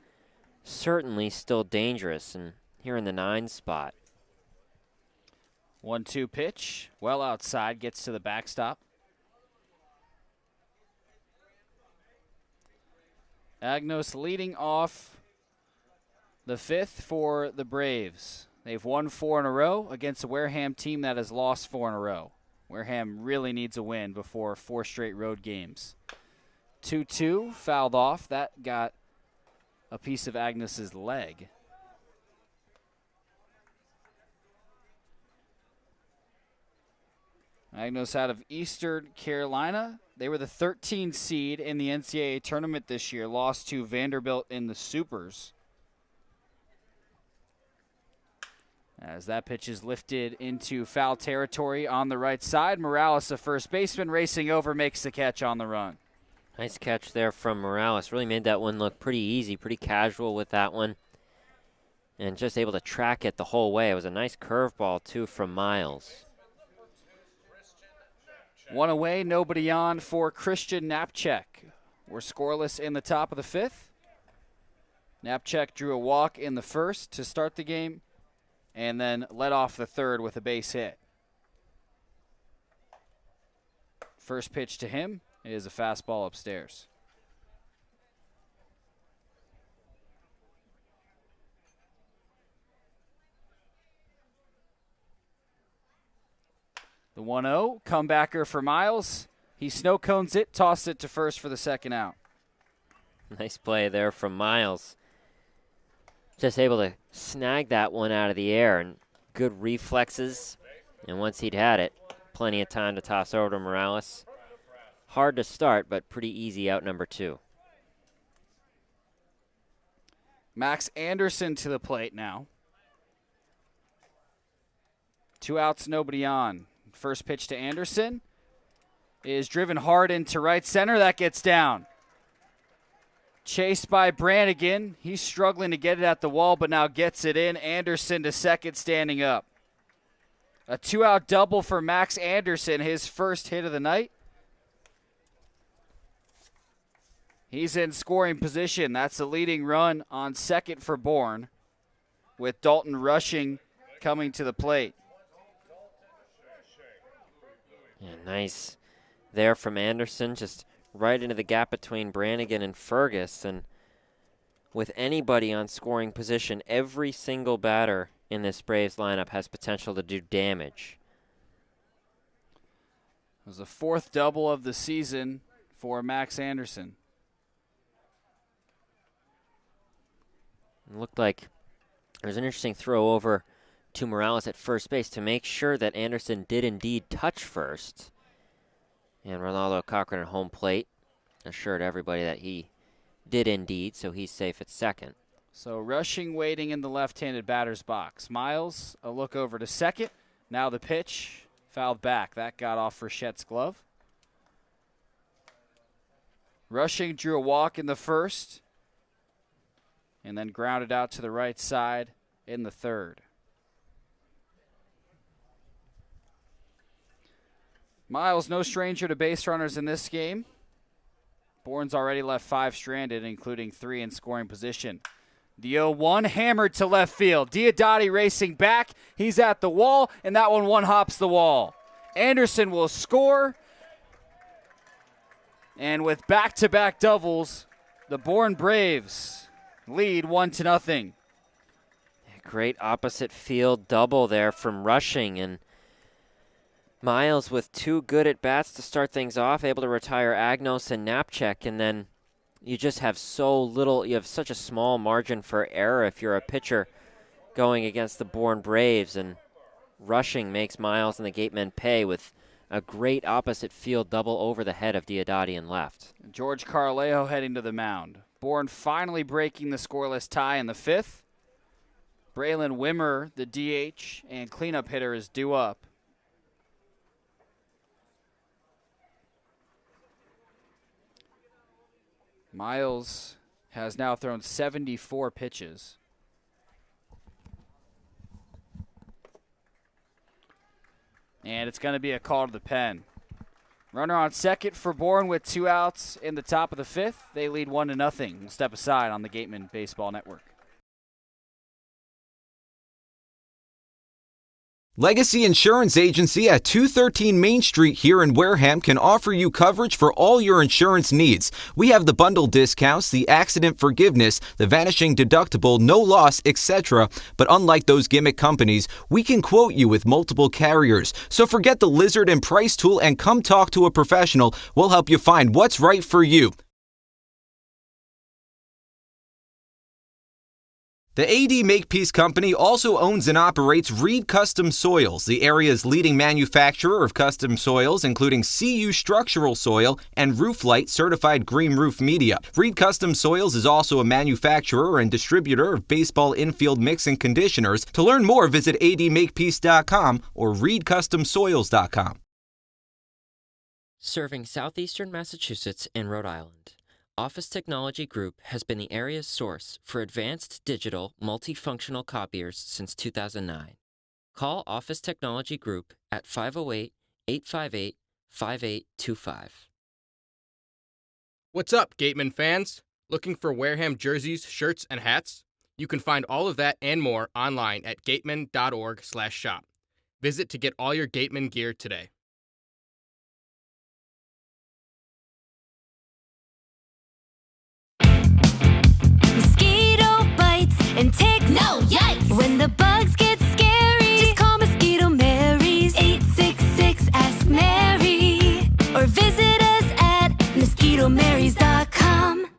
certainly still dangerous, and here in the 9 spot. 1-2 pitch, well outside, gets to the backstop. Agnos leading off the fifth for the Braves. They've won 4 in a row against a Wareham team that has lost 4 in a row. Wareham really needs a win before 4 straight road games. 2-2, fouled off. That got a piece of Agnes's leg. Agnos out of Eastern Carolina. They were the 13th seed in the NCAA tournament this year, lost to Vanderbilt in the Supers. As that pitch is lifted into foul territory on the right side, Morales, a first baseman, racing over, makes the catch on the run. Nice catch there from Morales. Really made that one look pretty easy, pretty casual with that one. And just able to track it the whole way. It was a nice curveball, too, from Miles. 1 away, nobody on for Christian Knapczyk. We're scoreless in the top of the fifth. Knapczyk drew a walk in the first to start the game and then led off the third with a base hit. First pitch to him is a fastball upstairs. The 1-0, comebacker for Miles. He snow cones it, tosses it to first for the second out. Nice play there from Miles. Just able to snag that one out of the air, and good reflexes. And once he'd had it, plenty of time to toss over to Morales. Hard to start, but pretty easy out number 2. Max Anderson to the plate now. 2 outs, nobody on. First pitch to Anderson is driven hard into right center. That gets down. Chased by Brannigan. He's struggling to get it at the wall, but now gets it in. Anderson to second, standing up. A 2-out double for Max Anderson, his first hit of the night. He's in scoring position. That's the leading run on second for Bourne, with Dalton Rushing coming to the plate. Yeah, nice there from Anderson, just right into the gap between Brannigan and Fergus. And with anybody on scoring position, every single batter in this Braves lineup has potential to do damage. was the 4th double of the season for Max Anderson. It looked like there was an interesting throw over to Morales at first base to make sure that Anderson did indeed touch first. And Ronaldo Cochran at home plate assured everybody that he did indeed, so he's safe at second. So Rushing waiting in the left-handed batter's box. Miles, a look over to second. Now the pitch, fouled back. That got off Frichette's glove. Rushing drew a walk in the first and then grounded out to the right side in the third. Miles, no stranger to base runners in this game. Bourne's already left 5 stranded, including 3 in scoring position. The 0-1 hammered to left field. Diodati racing back. He's at the wall, and that one hops the wall. Anderson will score. And with back-to-back doubles, the Bourne Braves lead 1-0. Great opposite field double there from Rushing, and Miles with 2 good at-bats to start things off, able to retire Agnos and Knapczyk, and then you just have so little, you have such a small margin for error if you're a pitcher going against the Bourne Braves, and Rushing makes Miles and the Gatemen pay with a great opposite field double over the head of Diodati in left. George Carlejo heading to the mound. Bourne finally breaking the scoreless tie in the 5th. Braylon Wimmer, the DH and cleanup hitter, is due up. Miles has now thrown 74 pitches. And it's going to be a call to the pen. Runner on second for Bourne with 2 outs in the top of the 5th. They lead 1-0. We'll step aside on the Gatemen Baseball Network. Legacy Insurance Agency at 213 Main Street here in Wareham can offer you coverage for all your insurance needs. We have the bundle discounts, the accident forgiveness, the vanishing deductible, no loss, etc. But unlike those gimmick companies, we can quote you with multiple carriers. So forget the lizard and price tool and come talk to a professional. We'll help you find what's right for you. The AD Makepeace Company also owns and operates Reed Custom Soils, the area's leading manufacturer of custom soils, including CU structural soil and Rooflight certified green roof media. Reed Custom Soils is also a manufacturer and distributor of baseball infield mix and conditioners. To learn more, visit admakepeace.com or reedcustomsoils.com. Serving southeastern Massachusetts and Rhode Island, Office Technology Group has been the area's source for advanced digital multifunctional copiers since 2009. Call Office Technology Group at 508-858-5825. What's up, Gatemen fans? Looking for Wareham jerseys, shirts, and hats? You can find all of that and more online at gatemen.org/shop. Visit to get all your Gatemen gear today. And ticks. No, yikes! When the bugs get scary, just call Mosquito Mary's 866-ASK-MARY or visit us at mosquitomarys.com.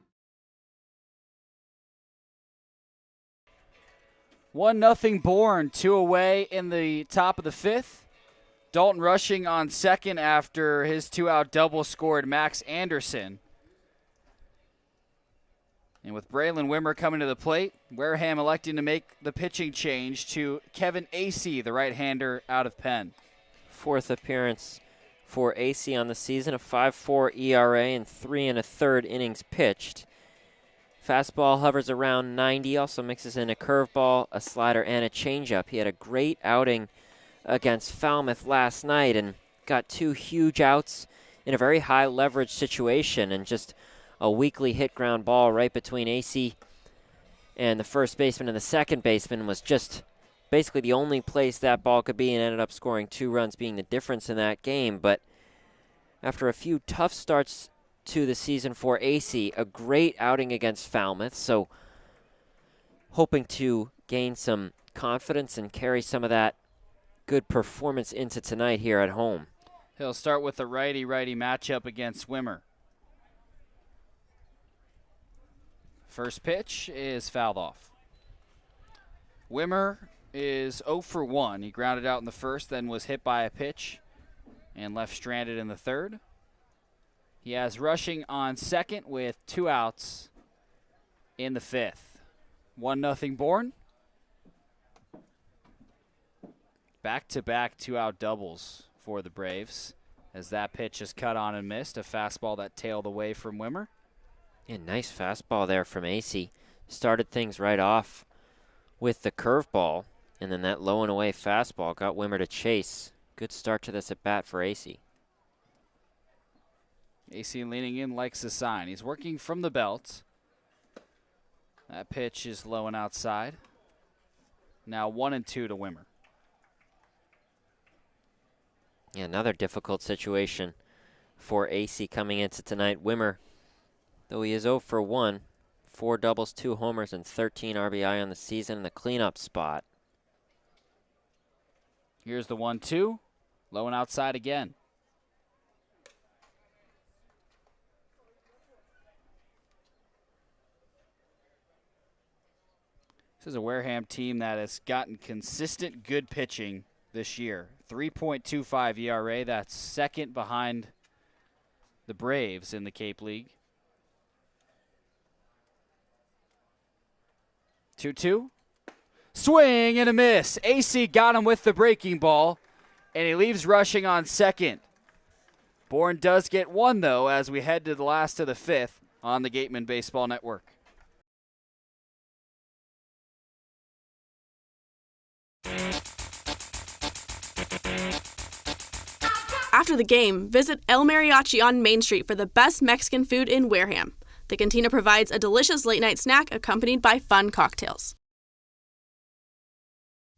1-0 Bourne, 2 away in the top of the 5th. Dalton Rushing on second after his 2-out double scored Max Anderson. And with Braylon Wimmer coming to the plate, Wareham electing to make the pitching change to Kevin Acey, the right-hander out of Penn. 4th appearance for Acey on the season, a 5.4 ERA and 3 1/3 innings pitched. Fastball hovers around 90, also mixes in a curveball, a slider, and a changeup. He had a great outing against Falmouth last night and got 2 huge outs in a very high leverage situation, and just a weakly hit ground ball right between Acey and the first baseman, and the second baseman was just basically the only place that ball could be, and ended up scoring 2 runs, being the difference in that game. But after a few tough starts to the season for Acey, a great outing against Falmouth, so hoping to gain some confidence and carry some of that good performance into tonight here at home. He'll start with a righty-righty matchup against Wimmer. First pitch is fouled off. Wimmer is 0 for 1. He grounded out in the first, then was hit by a pitch and left stranded in the third. He has rushing on second with 2 outs in the fifth. 1-0 Bourne. Back-to-back 2-out doubles for the Braves as that pitch is cut on and missed. A fastball that tailed away from Wimmer. Yeah, nice fastball there from AC. Started things right off with the curveball, and then that low and away fastball got Wimmer to chase. Good start to this at bat for AC. AC leaning in likes the sign. He's working from the belt. That pitch is low and outside. Now 1-2 to Wimmer. Yeah, another difficult situation for AC coming into tonight. Wimmer, though he is 0 for 1, 4 doubles, 2 homers, and 13 RBI on the season in the cleanup spot. Here's the 1-2. Low and outside again. This is a Wareham team that has gotten consistent good pitching this year. 3.25 ERA. That's second behind the Braves in the Cape League. 2-2. Swing and a miss. AC got him with the breaking ball, and he leaves rushing on second. Bourne does get one, though, as we head to the last of the fifth on the Gatemen Baseball Network. After the game, visit El Mariachi on Main Street for the best Mexican food in Wareham. The cantina provides a delicious late-night snack accompanied by fun cocktails.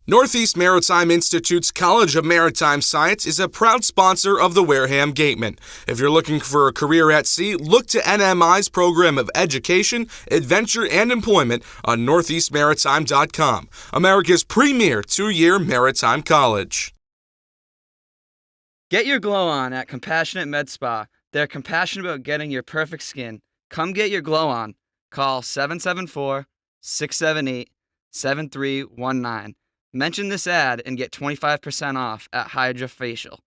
Northeast Maritime Institute's College of Maritime Science is a proud sponsor of the Wareham Gatemen. If you're looking for a career at sea, look to NMI's program of education, adventure, and employment on northeastmaritime.com, America's premier 2-year maritime college. Get your glow on at Compassionate Med Spa. They're compassionate about getting your perfect skin. Come get your glow on. Call 774-678-7319. Mention this ad and get 25% off at Hydra Facial.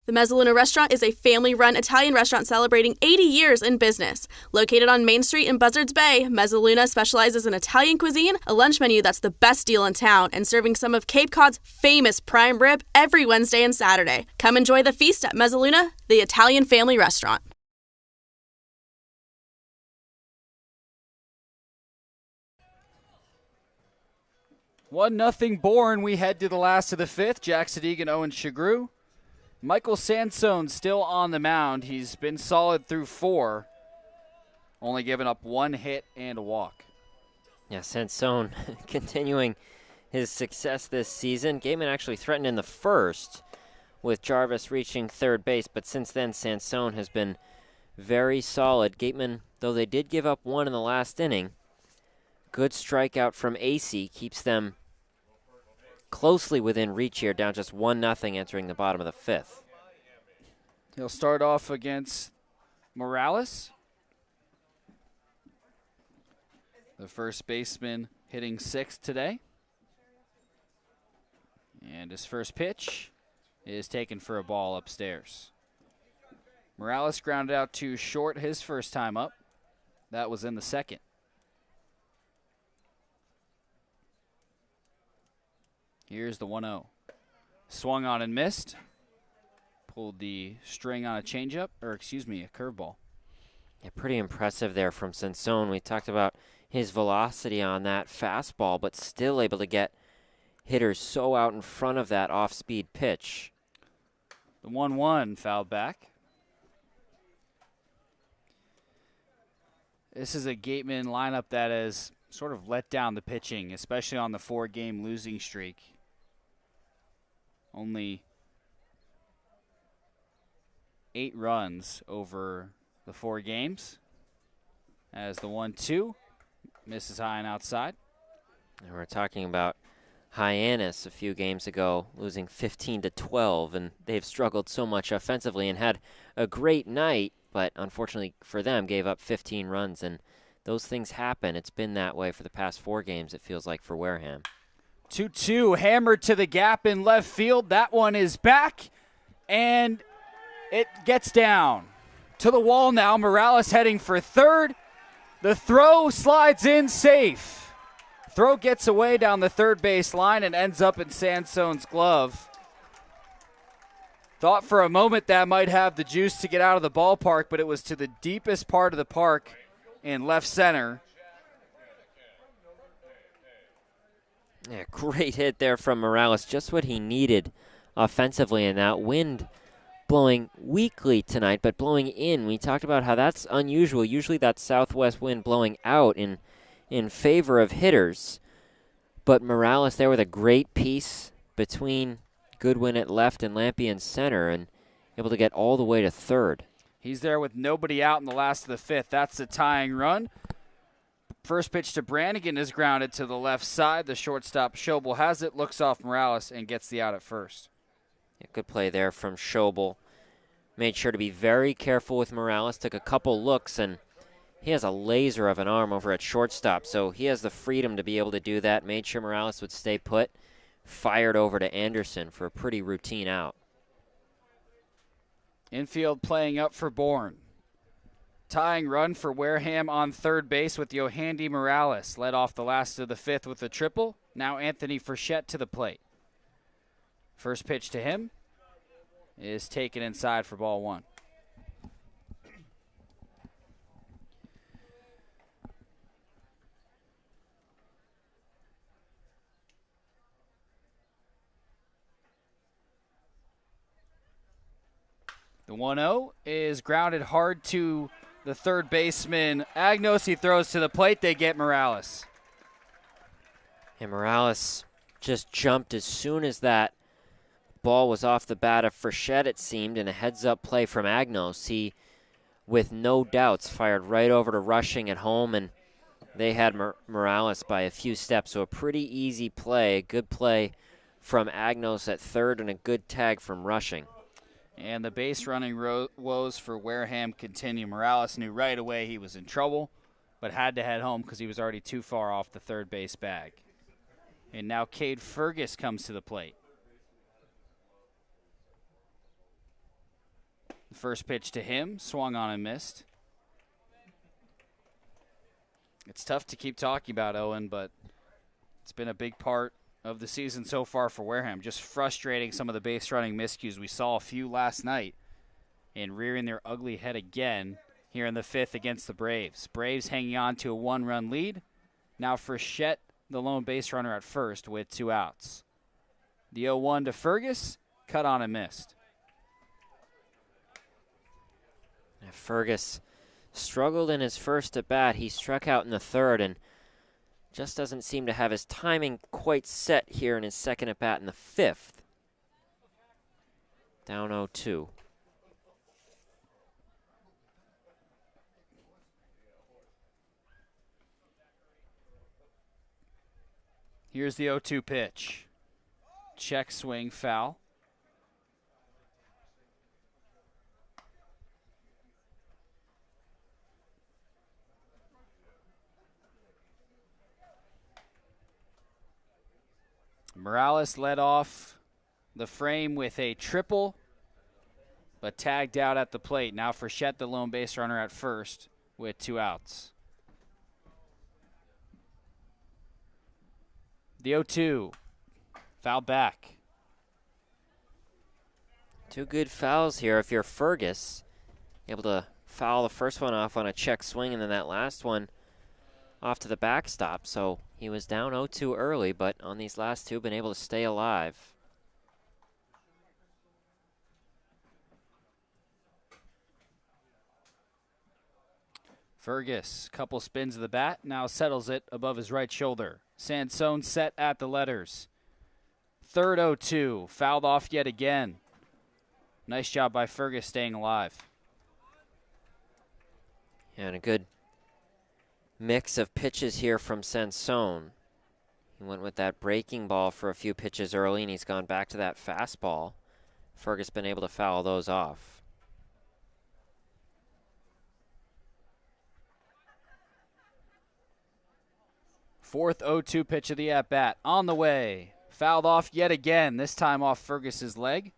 The Mezzaluna Restaurant is a family-run Italian restaurant celebrating 80 years in business. Located on Main Street in Buzzards Bay, Mezzaluna specializes in Italian cuisine, a lunch menu that's the best deal in town, and serving some of Cape Cod's famous prime rib every Wednesday and Saturday. Come enjoy the feast at Mezzaluna, the Italian family restaurant. One nothing Bourne. We head to the last of the fifth. Jack Sadighian, Owen Sughrue. Michael Sansone still on the mound. He's been solid through 4. Only giving up 1 hit and a walk. Yeah, Sansone continuing his success this season. Gateman actually threatened in the first with Jarvis reaching third base, but since then Sansone has been very solid. Gateman, though they did give up 1 in the last inning, good strikeout from AC keeps them closely within reach here, down just 1-0 entering the bottom of the fifth. He'll start off against Morales. The first baseman hitting 6th today. And his first pitch is taken for a ball upstairs. Morales grounded out to short his first time up. That was in the second. Here's the 1-0. Swung on and missed. Pulled the string on a changeup, or excuse me, a curveball. Yeah, pretty impressive there from Sansone. We talked about his velocity on that fastball, but still able to get hitters so out in front of that off-speed pitch. The 1-1 fouled back. This is a Gateman lineup that has sort of let down the pitching, especially on the 4-game losing streak. Only 8 runs over the 4 games. As the 1-2 misses high and outside. And we're talking about Hyannis a few games ago, losing 15-12, and they've struggled so much offensively and had a great night, but unfortunately for them, gave up 15 runs, and those things happen. It's been that way for the past 4 games, it feels like, for Wareham. 2-2, hammered to the gap in left field. That one is back, and it gets down to the wall now. Morales heading for third. The throw slides in safe. Throw gets away down the third base line and ends up in Sansone's glove. Thought for a moment that might have the juice to get out of the ballpark, but it was to the deepest part of the park in left center. Yeah, great hit there from Morales. Just what he needed offensively, and that wind blowing weakly tonight, but blowing in. We talked about how that's unusual. Usually that southwest wind blowing out in favor of hitters. But Morales there with a great piece between Goodwin at left and Lampy in center, and able to get all the way to third. He's there with nobody out in the last of the fifth. That's the tying run. First pitch to Brannigan is grounded to the left side. The shortstop Schobel has it, looks off Morales, and gets the out at first. Yeah, good play there from Schobel. Made sure to be very careful with Morales. Took a couple looks, and he has a laser of an arm over at shortstop, so he has the freedom to be able to do that. Made sure Morales would stay put. Fired over to Anderson for a pretty routine out. Infield playing up for Bourne. Tying run for Wareham on third base with Yohandy Morales. Led off the last of the fifth with a triple. Now Anthony Frechette to the plate. First pitch to him is taken inside for ball 1. The 1-0 is grounded hard to the third baseman Agnos. He throws to the plate. They get Morales. And Morales just jumped as soon as that ball was off the bat of Frechette, it seemed, and a heads-up play from Agnos. He, with no doubts, fired right over to Rushing at home, and they had Morales by a few steps. So a pretty easy play, a good play from Agnos at third, and a good tag from Rushing. And the base running woes for Wareham continue. Morales knew right away he was in trouble, but had to head home because he was already too far off the third base bag. And now Cade Fergus comes to the plate. The first pitch to him, swung on and missed. It's tough to keep talking about Owen, but it's been a big part of the season so far for Wareham. Just frustrating some of the base running miscues. We saw a few last night and rearing their ugly head again here in the fifth against the Braves. Braves hanging on to a 1-run lead. Now Frechette, the lone base runner at first with 2 outs. The 0-1 to Fergus, cut on and missed. Fergus struggled in his first at bat. He struck out in the third and just doesn't seem to have his timing quite set here in his second at bat in the fifth. Down 0-2. Here's the 0-2 pitch. Check swing, foul. Morales led off the frame with a triple, but tagged out at the plate. Now Frechette, the lone base runner at first with 2 outs. The 0-2, foul back. 2 good fouls here if you're Fergus. Able to foul the first one off on a check swing, and then that last one off to the backstop. So he was down 0-2 early, but on these last 2, been able to stay alive. Fergus, couple spins of the bat, now settles it above his right shoulder. Sansone set at the letters. Third 0-2, fouled off yet again. Nice job by Fergus staying alive. And a good mix of pitches here from Sansone. He went with that breaking ball for a few pitches early, and he's gone back to that fastball. Fergus been able to foul those off. Fourth 0-2 pitch of the at-bat on the way. Fouled off yet again, this time off Fergus's leg.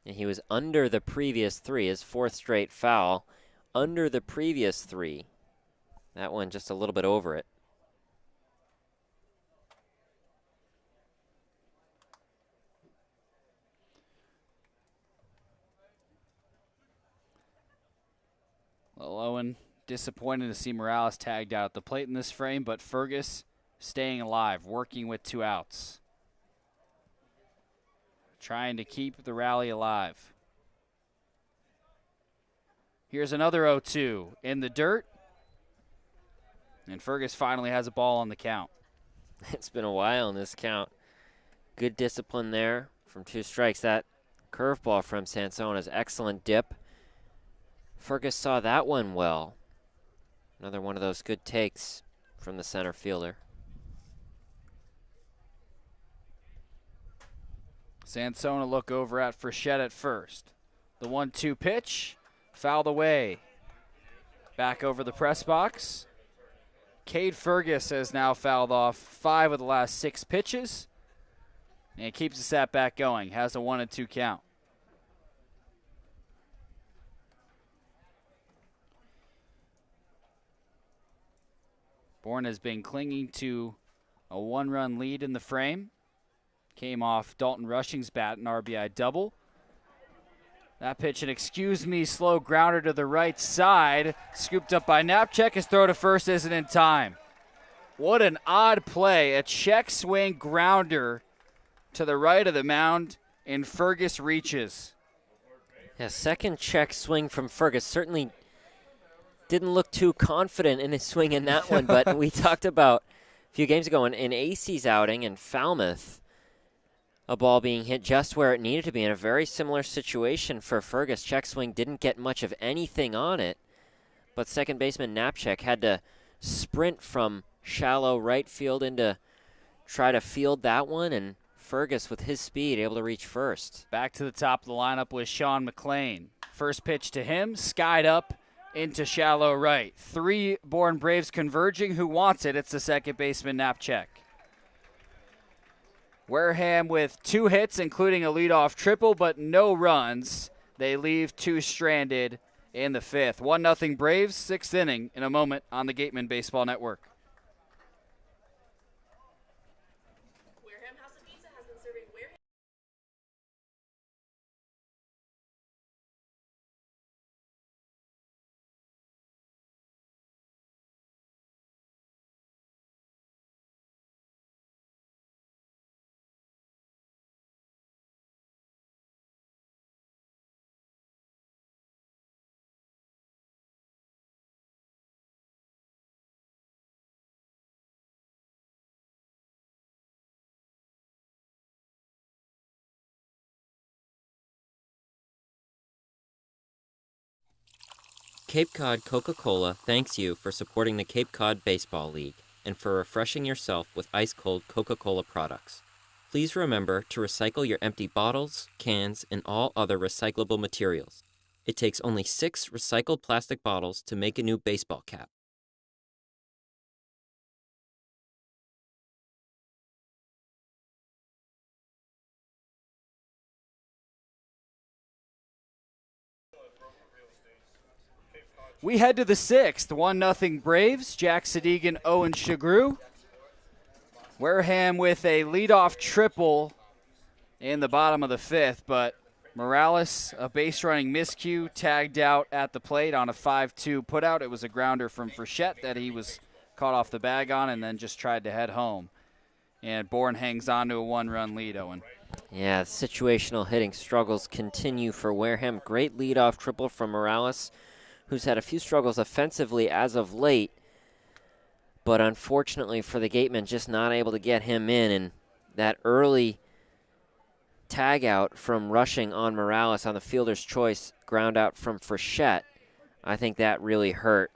And he was under the previous 3, his 4th straight foul. Under the previous 3. That one just a little bit over it. Well, Owen, disappointed to see Morales tagged out at the plate in this frame, but Fergus staying alive, working with 2 outs. Trying to keep the rally alive. Here's another 0-2 in the dirt. And Fergus finally has a ball on the count. It's been a while in this count. Good discipline there from 2 strikes. That curveball from Sansona's excellent dip. Fergus saw that one well. Another one of those good takes from the center fielder. Sansona look over at Frechette at first. The 1-2 pitch, fouled away. Back over the press box. Cade Fergus has now fouled off 5 of the last 6 pitches. And keeps his at bat going, has a 1-2 count. Bourne has been clinging to a 1-run lead in the frame. Came off Dalton Rushing's bat, an RBI double. That pitch, an slow grounder to the right side. Scooped up by Knapczyk. His throw to first isn't in time. What an odd play. A check swing grounder to the right of the mound, and Fergus reaches. Yeah, second check swing from Fergus. Certainly didn't look too confident in his swing in that one, but we talked about a few games ago in AC's outing in Falmouth, a ball being hit just where it needed to be in a very similar situation for Fergus. Check swing didn't get much of anything on it, but second baseman Knapczyk had to sprint from shallow right field into try to field that one, and Fergus with his speed able to reach first. Back to the top of the lineup with Sean McLean. First pitch to him, skied up into shallow right. 3 Bourne Braves converging. Who wants it? It's the second baseman Knapczyk. Wareham with 2 hits, including a leadoff triple, but no runs. They leave 2 stranded in the 5th. 1-0 Braves, 6th inning in a moment on the Gatemen Baseball Network. Cape Cod Coca-Cola thanks you for supporting the Cape Cod Baseball League and for refreshing yourself with ice-cold Coca-Cola products. Please remember to recycle your empty bottles, cans, and all other recyclable materials. It takes only 6 recycled plastic bottles to make a new baseball cap. We head to the 6th. 1-0 Braves. Jack Sadighian, Owen Sughrue. Wareham with a leadoff triple in the bottom of the 5th, but Morales, a base running miscue, tagged out at the plate on a 5-2 putout. It was a grounder from Frechette that he was caught off the bag on and then just tried to head home. And Bourne hangs on to a 1-run lead, Owen. Yeah, situational hitting struggles continue for Wareham. Great leadoff triple from Morales, who's had a few struggles offensively as of late, but unfortunately for the Gatemen, just not able to get him in. And that early tag out from Rushing on Morales on the fielder's choice ground out from Frechette, I think that really hurt.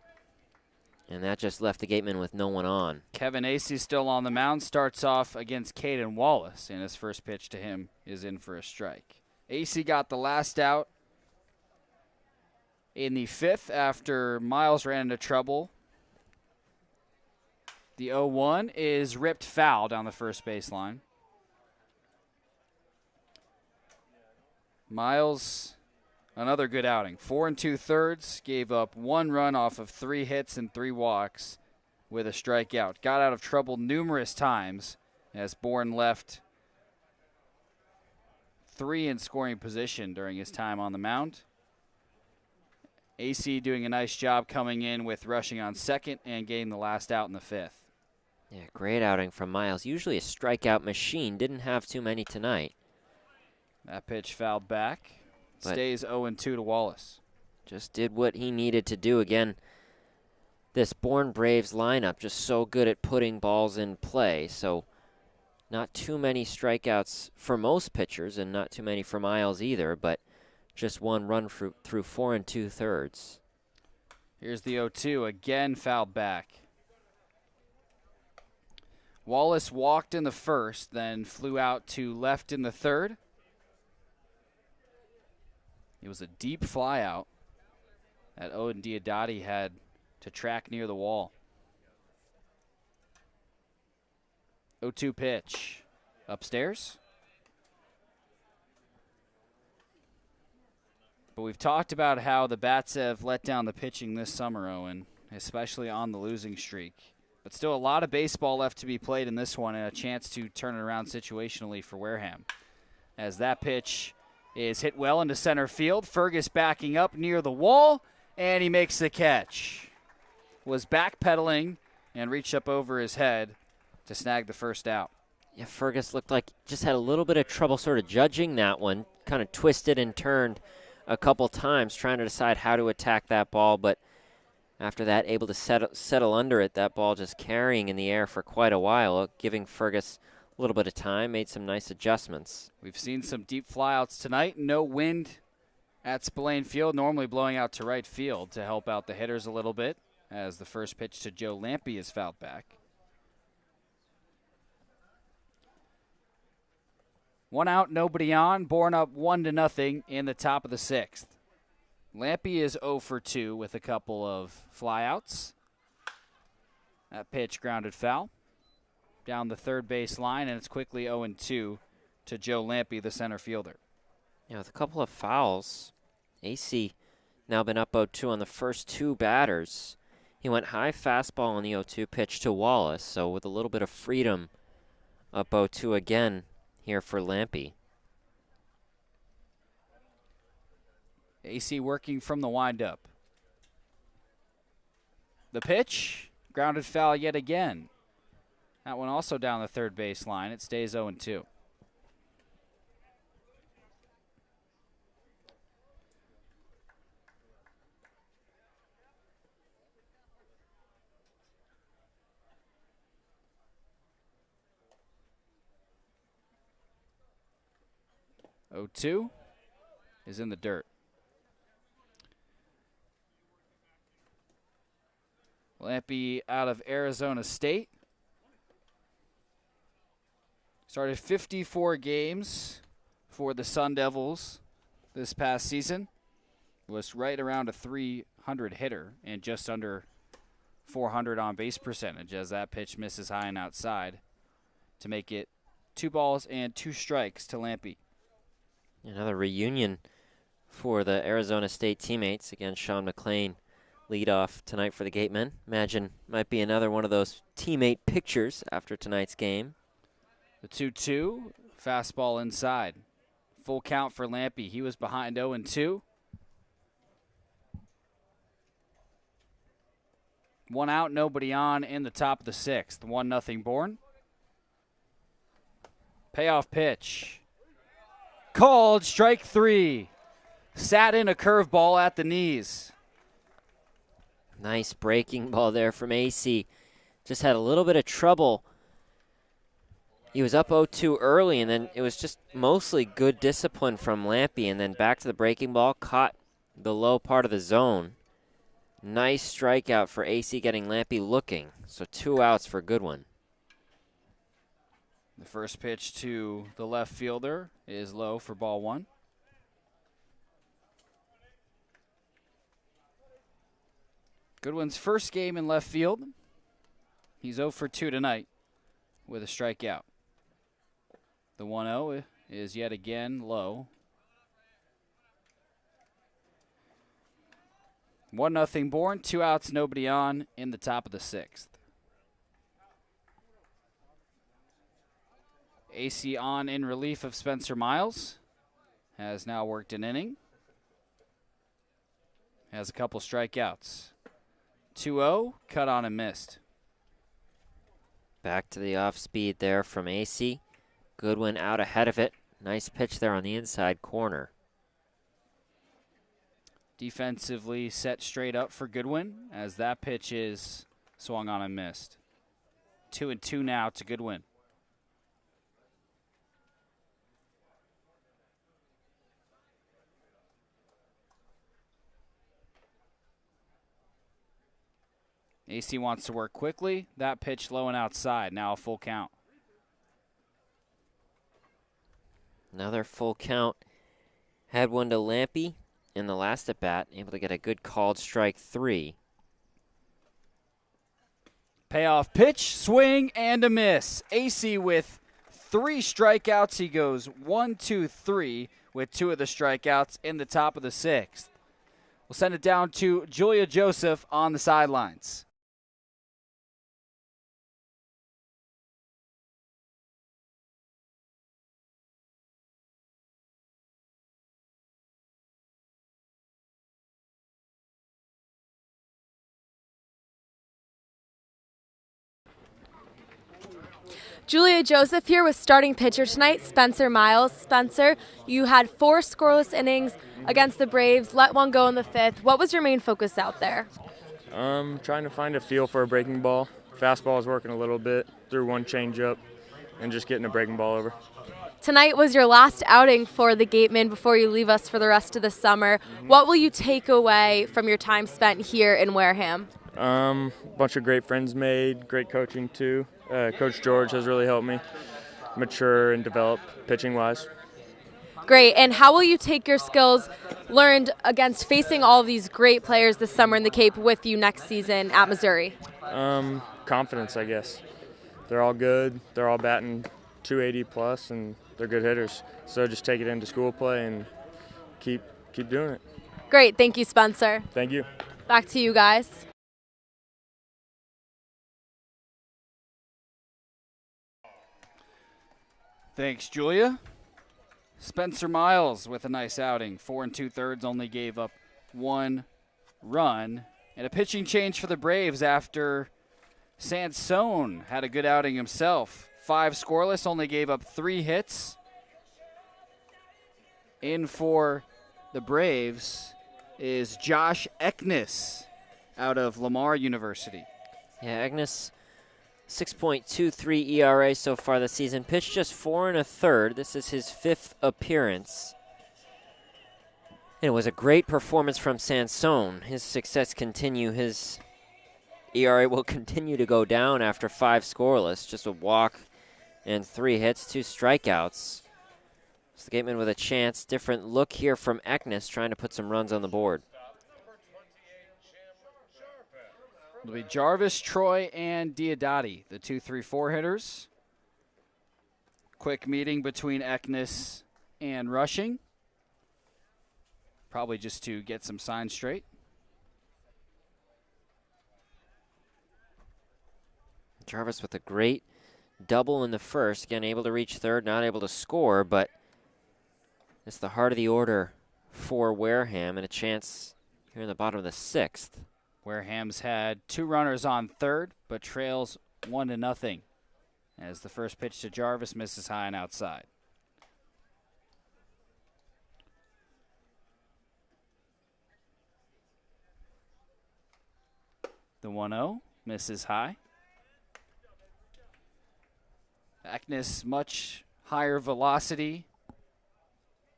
And that just left the Gatemen with no one on. Kevin Acey still on the mound, starts off against Caden Wallace, and his first pitch to him is in for a strike. Acey got the last out in the 5th after Miles ran into trouble. The 0-1 is ripped foul down the first baseline. Miles, another good outing. 4 2/3, gave up 1 run off of 3 hits and 3 walks with a strikeout. Got out of trouble numerous times as Bourne left 3 in scoring position during his time on the mound. AC doing a nice job coming in with rushing on second and getting the last out in the 5th. Yeah, great outing from Miles. Usually a strikeout machine. Didn't have too many tonight. That pitch fouled back. But stays 0-2 to Wallace. Just did what he needed to do. Again, this Bourne Braves lineup just so good at putting balls in play. So not too many strikeouts for most pitchers and not too many for Miles either, but just 1 run through 4 2/3. Here's the 0-2, again fouled back. Wallace walked in the 1st, then flew out to left in the 3rd. It was a deep fly out that Owen Diodati had to track near the wall. 0-2 pitch. Upstairs. But we've talked about how the Bats have let down the pitching this summer, Owen, especially on the losing streak. But still a lot of baseball left to be played in this one and a chance to turn it around situationally for Wareham. As that pitch is hit well into center field. Fergus backing up near the wall, and he makes the catch. Was backpedaling and reached up over his head to snag the first out. Yeah, Fergus looked like just had a little bit of trouble sort of judging that one. Kind of twisted and turned a couple times trying to decide how to attack that ball, but after that, able to settle under it, that ball just carrying in the air for quite a while, giving Fergus a little bit of time, made some nice adjustments. We've seen some deep flyouts tonight. No wind at Spillane Field, normally blowing out to right field to help out the hitters a little bit, as the first pitch to Joe Lampy is fouled back. 1 out, nobody on. Bourne up 1-0 in the top of the 6th. Lampy is 0 for 2 with a couple of flyouts. That pitch grounded foul down the third base line, and it's quickly 0-2 to Joe Lampy, the center fielder. Yeah, with a couple of fouls, AC now been up 0-2 on the first 2 batters. He went high fastball on the 0-2 pitch to Wallace, so with a little bit of freedom, up 0-2 again here for Lampy. AC working from the windup. The pitch, grounded foul yet again. That one also down the third base line. It stays 0-2. (0-2) is in the dirt. Lampy out of Arizona State. Started 54 games for the Sun Devils this past season. Was right around a 300 hitter and just under 400 on base percentage as that pitch misses high and outside to make it 2 balls and 2 strikes to Lampy. Another reunion for the Arizona State teammates. Again, Sean McLean lead off tonight for the Gatemen. Imagine might be another one of those teammate pictures after tonight's game. The 2-2, fastball inside. Full count for Lampy. He was behind 0-2. 1 out, nobody on in the top of the 6th. 1-0 Bourne. Payoff pitch. Called strike 3. Sat in a curveball at the knees. Nice breaking ball there from AC. Just had a little bit of trouble. He was up 0-2 early, and then it was just mostly good discipline from Lampy, and then back to the breaking ball, caught the low part of the zone. Nice strikeout for AC, getting Lampy looking. So 2 outs for Goodwin. The first pitch to the left fielder is low for ball 1. Goodwin's first game in left field. He's 0 for 2 tonight with a strikeout. The 1-0 is yet again low. 1-0 Bourne, 2 outs, nobody on in the top of the 6th. AC on in relief of Spencer Miles. Has now worked an inning. Has a couple strikeouts. 2-0, cut on and missed. Back to the off speed there from AC. Goodwin out ahead of it. Nice pitch there on the inside corner. Defensively set straight up for Goodwin as that pitch is swung on and missed. 2-2 now to Goodwin. AC wants to work quickly. That pitch low and outside. Now a full count. Another full count. Had one to Lampy in the last at bat. Able to get a good called strike 3. Payoff pitch, swing, and a miss. AC with 3 strikeouts. He goes 1, 2, 3 with 2 of the strikeouts in the top of the 6th. We'll send it down to Julia Joseph on the sidelines. Julia Joseph here with starting pitcher tonight, Spencer Miles. Spencer, you had 4 scoreless innings against the Braves, let one go in the 5th. What was your main focus out there? Trying to find a feel for a breaking ball. Fastball is working a little bit, threw one changeup, and just getting a breaking ball over. Tonight was your last outing for the Gatemen before you leave us for the rest of the summer. What will you take away from your time spent here in Wareham? Bunch of great friends made, great coaching too. Coach George has really helped me mature and develop pitching-wise. Great. And how will you take your skills learned against facing all of these great players this summer in the Cape with you next season at Missouri? Confidence, I guess. They're all good. They're all batting 280 plus, and they're good hitters. So just take it into school play and keep doing it. Great. Thank you, Spencer. Thank you. Back to you guys. Thanks, Julia. Spencer Miles with a nice outing. 4 2/3, only gave up 1 run. And a pitching change for the Braves after Sansone had a good outing himself. 5 scoreless, only gave up 3 hits. In for the Braves is Josh Eknes out of Lamar University. Yeah, Eknes, 6.23 ERA so far this season. Pitched just 4 1/3. This is his 5th appearance. And it was a great performance from Sansone. His success continue. His ERA will continue to go down after 5 scoreless. Just a walk and 3 hits, 2 strikeouts. So the Gatemen with a chance. Different look here from Eknes, trying to put some runs on the board. It'll be Jarvis, Troy, and Diodati, the 2-3-4 hitters. Quick meeting between Eknes and Rushing. Probably just to get some signs straight. Jarvis with a great double in the first. Again, able to reach third, not able to score, but it's the heart of the order for Wareham and a chance here in the bottom of the 6th. Wareham's had 2 runners on third, but trails 1-0 as the first pitch to Jarvis misses high and outside. The 1-0 misses high. Eknes much higher velocity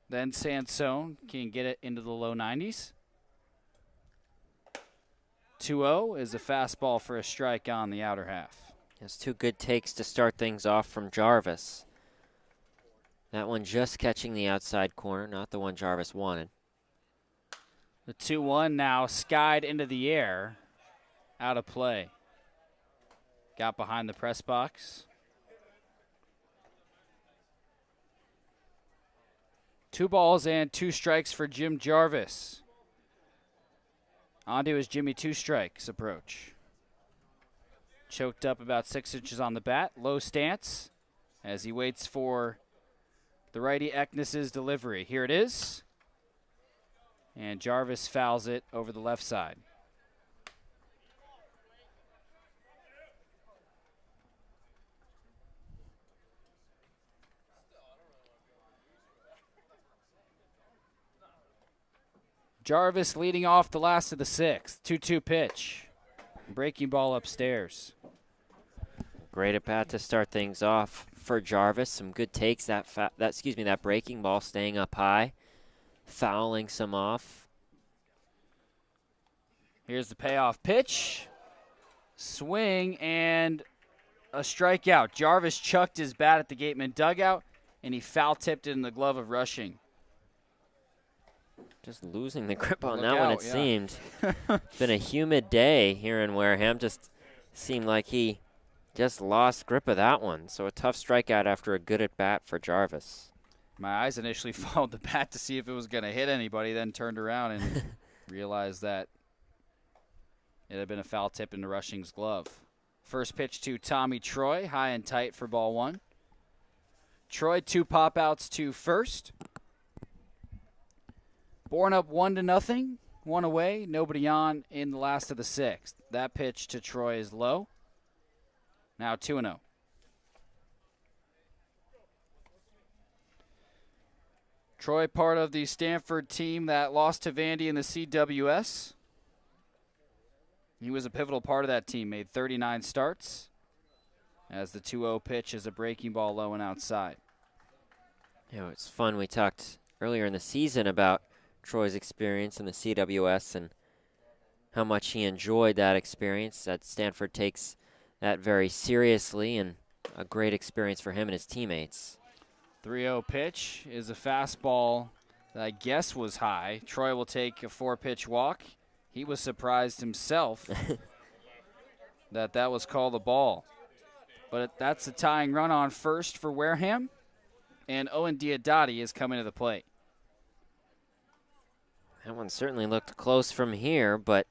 than Sansone, can get it into the low 90s. 2-0 is a fastball for a strike on the outer half. Has 2 good takes to start things off from Jarvis. That one just catching the outside corner, not the one Jarvis wanted. The 2-1 now skied into the air, out of play. Got behind the press box. 2 balls and 2 strikes for Jim Jarvis. On to his Jimmy 2 strikes approach. Choked up about 6 inches on the bat. Low stance as he waits for the righty Eknes's delivery. Here it is. And Jarvis fouls it over the left side. Jarvis leading off the last of the 6th. 2-2 pitch. Breaking ball upstairs. Great at bat to start things off for Jarvis. Some good takes. That breaking ball staying up high, fouling some off. Here's the payoff pitch. Swing and a strikeout. Jarvis chucked his bat at the Gateman dugout, and he foul tipped it in the glove of Rushing. Just losing the grip on Look that one, out, it yeah. seemed. It's been a humid day here in Wareham. Just seemed like he just lost grip of that one. So a tough strikeout after a good at-bat for Jarvis. My eyes initially followed the bat to see if it was going to hit anybody, then turned around and realized that it had been a foul tip into Rushing's glove. First pitch to Tommy Troy, high and tight for ball 1. Troy, 2 pop-outs to first. Bourne up 1-0, 1 away, nobody on in the last of the 6th. That pitch to Troy is low. Now 2-0. Troy, part of the Stanford team that lost to Vandy in the CWS. He was a pivotal part of that team, made 39 starts. As the 2-0 pitch is a breaking ball low and outside. You know, it's fun. We talked earlier in the season about Troy's experience in the CWS and how much he enjoyed that experience. That Stanford takes that very seriously, and a great experience for him and his teammates. 3-0 pitch is a fastball that I guess was high. Troy will take a 4-pitch walk. He was surprised himself that was called a ball. But that's a tying run on first for Wareham, and Owen Diodati is coming to the plate. That one certainly looked close from here, but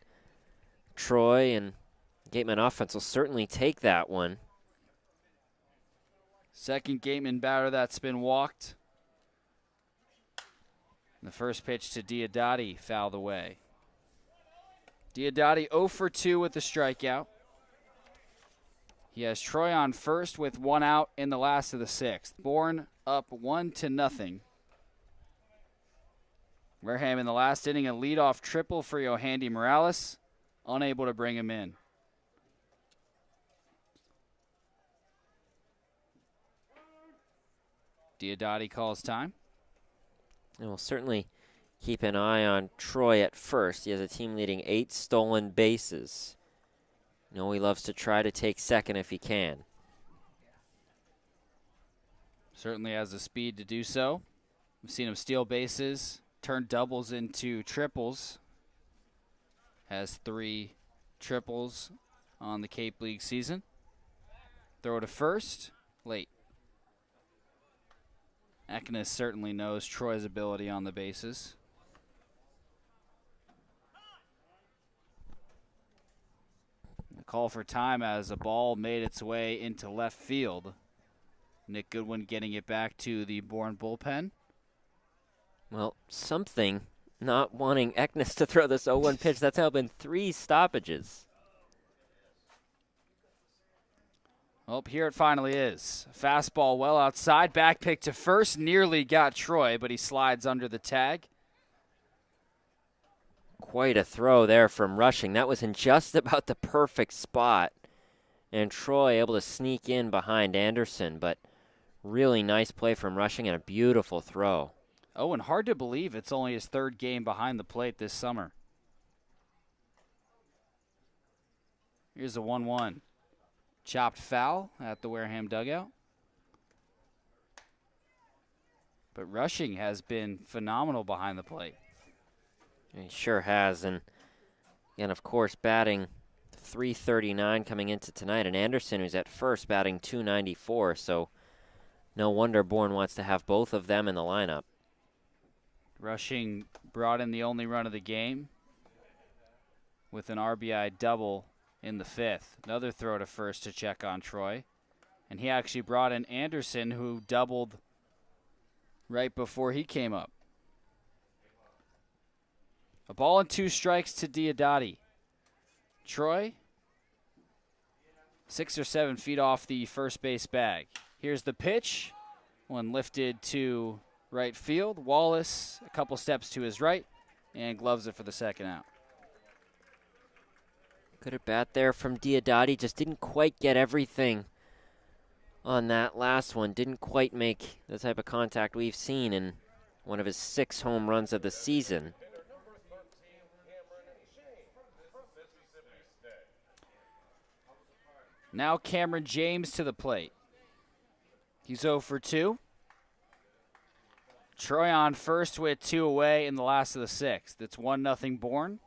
Troy and Gateman offense will certainly take that one. Second Gateman batter that's been walked. The first pitch to Diodati fouled away. Diodati 0 for 2 with the strikeout. He has Troy on first with 1 out in the last of the 6th. Bourne up 1-0. Wareham in the last inning, a leadoff triple for Yohandy Morales, unable to bring him in. Diodati calls time. And we'll certainly keep an eye on Troy at first. He has a team-leading 8 stolen bases. You know, he loves to try to take second if he can. Certainly has the speed to do so. We've seen him steal bases, turn doubles into triples. Has 3 triples on the Cape League season. Throw to first, late. Eknes certainly knows Troy's ability on the bases. The call for time as a ball made its way into left field. Nick Goodwin getting it back to the Bourne bullpen. Well, something not wanting Eknes to throw this 0-1 pitch. That's now been 3 stoppages. Oh, here it finally is. Fastball well outside. Back pick to first. Nearly got Troy, but he slides under the tag. Quite a throw there from Rushing. That was in just about the perfect spot. And Troy able to sneak in behind Anderson, but really nice play from Rushing and a beautiful throw. Oh, and hard to believe it's only his 3rd game behind the plate this summer. Here's a 1-1. Chopped foul at the Wareham dugout. But rushing has been phenomenal behind the plate. He sure has. And of course, batting .339 coming into tonight. And Anderson, who's at first, batting .294. So no wonder Bourne wants to have both of them in the lineup. Rushing brought in the only run of the game with an RBI double in the 5th. Another throw to first to check on Troy. And he actually brought in Anderson, who doubled right before he came up. A ball and 2 strikes to Diodati. Troy, 6 or 7 feet off the first base bag. Here's the pitch. One lifted to right field. Wallace a couple steps to his right and gloves it for the second out. Good at bat there from Diodati. Just didn't quite get everything on that last one. Didn't quite make the type of contact we've seen in one of his 6 home runs of the season. Now Cameron James to the plate. He's 0 for 2. Troy on first with 2 away in the last of the 6th. It's 1-0 Bourne.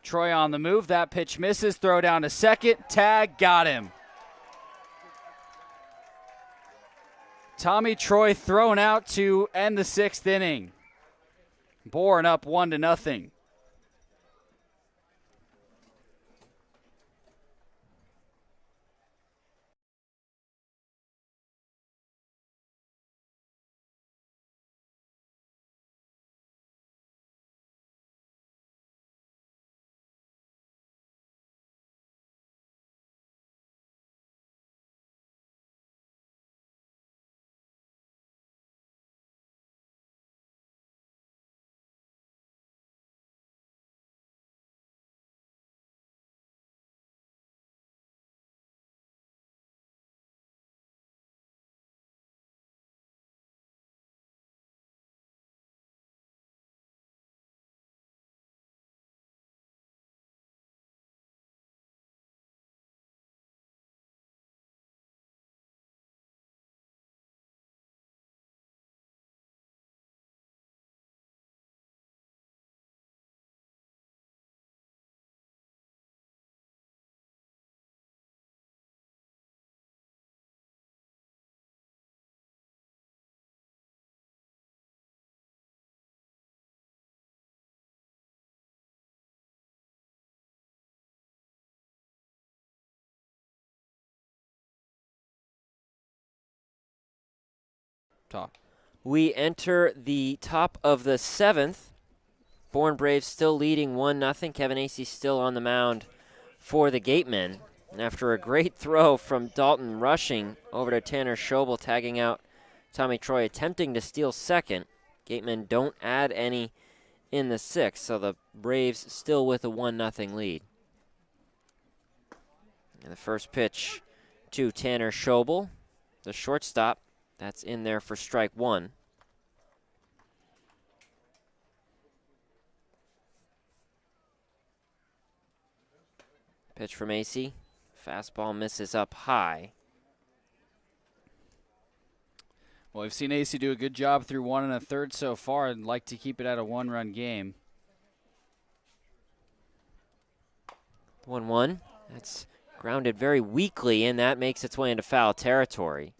Troy on the move. That pitch misses. Throw down to second. Tag. Got him. Tommy Troy thrown out to end the 6th inning. Bourne up 1-0. Talk. We enter the top of the 7th. Bourne Braves still leading 1-0. Kevin Acey still on the mound for the Gatemen. And after a great throw from Dalton Rushing over to Tanner Schobel, tagging out Tommy Troy, attempting to steal second. Gatemen don't add any in the 6th, so the Braves still with a 1-0 lead. And the first pitch to Tanner Schobel, the shortstop. That's in there for strike 1. Pitch from Acey. Fastball misses up high. Well, we've seen Acey do a good job through 1 1/3 so far and like to keep it at a 1-run game. 1-1. That's grounded very weakly, and that makes its way into foul territory.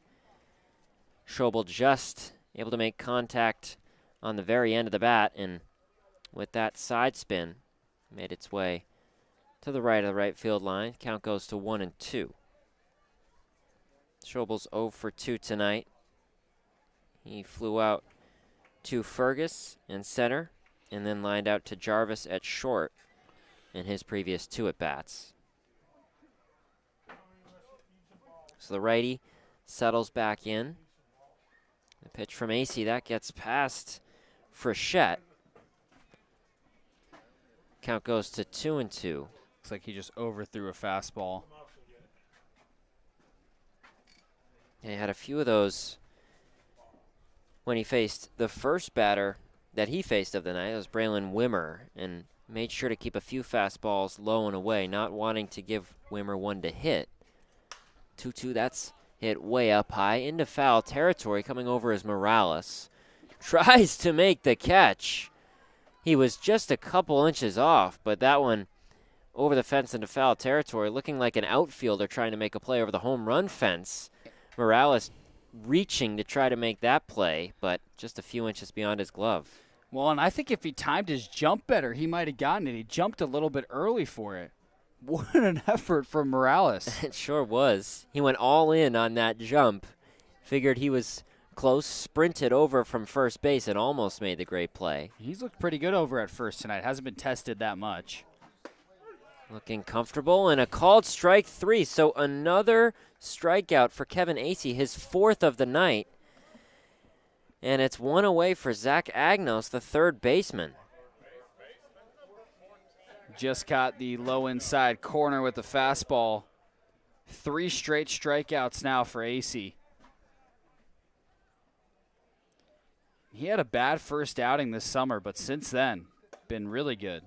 Schobel just able to make contact on the very end of the bat, and with that side spin, made its way to the right of the right field line. Count goes to 1-2. Schobel's 0 for 2 tonight. He flew out to Fergus in center, and then lined out to Jarvis at short in his previous 2 at-bats. So the righty settles back in. The pitch from Acey, that gets past Frechette. Count goes to 2-2. Looks like he just overthrew a fastball. Yeah, he had a few of those when he faced the first batter that he faced of the night. It was Braylon Wimmer, and Made sure to keep a few fastballs low and away, not wanting to give Wimmer one to hit. 2-2, that's hit way up high into foul territory. Coming over is Morales. Tries to make the catch. He was just a couple inches off, but that one over the fence into foul territory, looking like an outfielder trying to make a play over the home run fence. Morales reaching to try to make that play, but just a few inches beyond his glove. Well, and I think if he timed his jump better, he might have gotten it. He jumped a little bit early for it. What an effort from Morales. It sure was. He went all in on that jump. Figured he was close, sprinted over from first base, and almost made the great play. He's looked pretty good over at first tonight. Hasn't been tested that much. Looking comfortable, and a called strike 3. So another strikeout for Kevin Acey, his 4th of the night. And it's one away for Zach Agnos, the third baseman. Just caught the low inside corner with the fastball. 3 straight strikeouts now for Acey. He had a bad first outing this summer, but since then, been really good.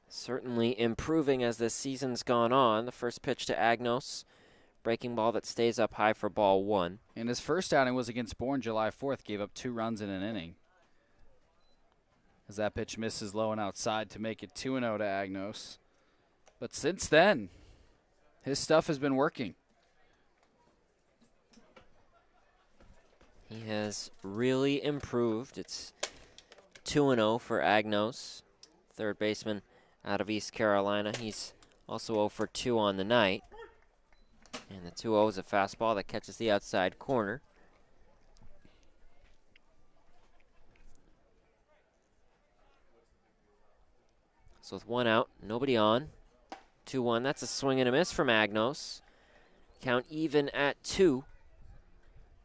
Certainly improving as this season's gone on. The first pitch to Agnos. Breaking ball that stays up high for ball 1. And his first outing was against Bourne July 4th. Gave up 2 runs in an inning. As that pitch misses low and outside to make it 2-0 to Agnos. But since then, his stuff has been working. He has really improved. It's 2-0 for Agnos, third baseman out of East Carolina. He's also 0 for 2 on the night. And the 2-0 is a fastball that catches the outside corner. So with 1 out, nobody on. 2-1, that's a swing and a miss from Agnos. Count even at 2.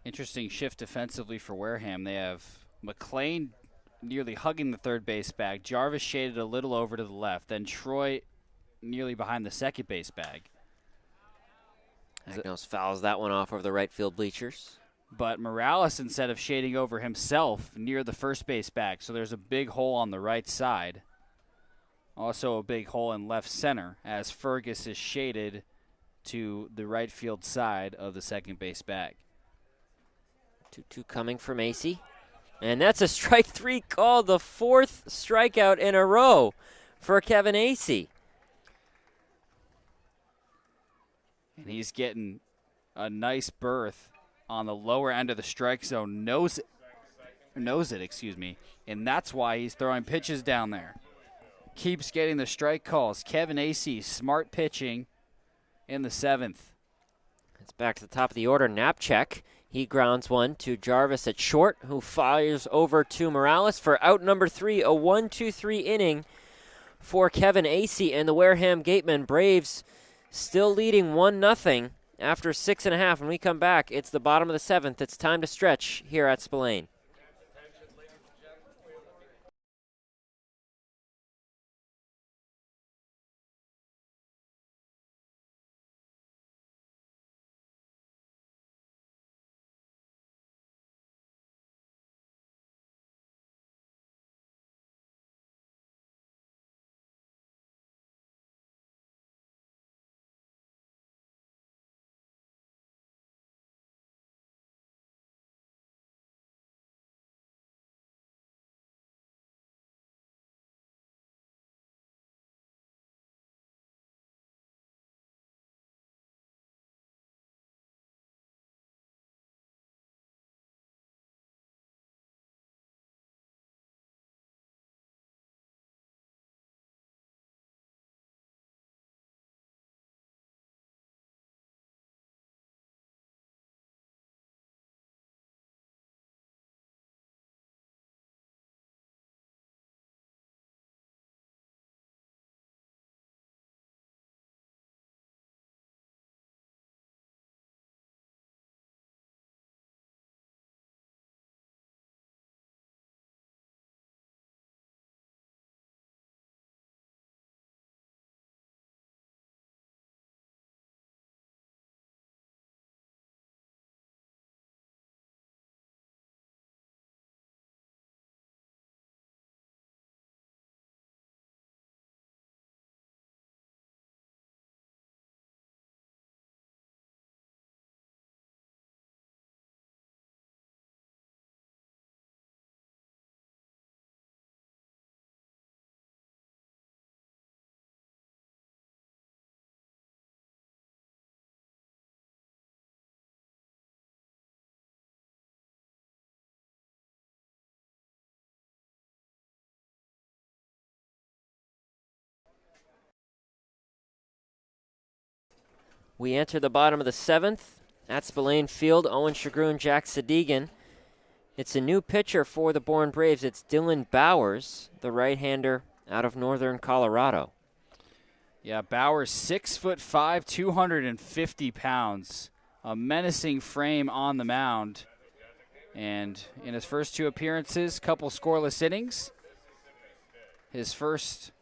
Interesting shift defensively for Wareham. They have McLean nearly hugging the third base bag. Jarvis shaded a little over to the left. Then Troy nearly behind the second base bag. Agnos fouls that one off over the right field bleachers. But Morales, instead of shading over himself, near the first base bag. So there's a big hole on the right side. Also a big hole in left center as Fergus is shaded to the right field side of the second base bag. 2-2 coming from Acey. And that's a strike 3 call, the 4th strikeout in a row for Kevin Acey. And he's getting a nice berth on the lower end of the strike zone. Knows it, excuse me. And that's why he's throwing pitches down there. Keeps getting the strike calls. Kevin Acey, smart pitching in the 7th. It's back to the top of the order. Knapcheck. He grounds one to Jarvis at short, who fires over to Morales for out number 3. A 1-2-3 inning for Kevin Acey and the Wareham Gatemen. Braves still leading 1-0 after 6.5. When we come back, it's the bottom of the 7th. It's time to stretch here at Spillane. We enter the bottom of the 7th at Spillane Field. Owen Sughrue and Jack Sadighian. It's a new pitcher for the Bourne Braves. It's Dylan Bowers, the right-hander out of northern Colorado. Yeah, Bowers, 6'5", 250 pounds. A menacing frame on the mound. And in his first 2 appearances, couple scoreless innings. His first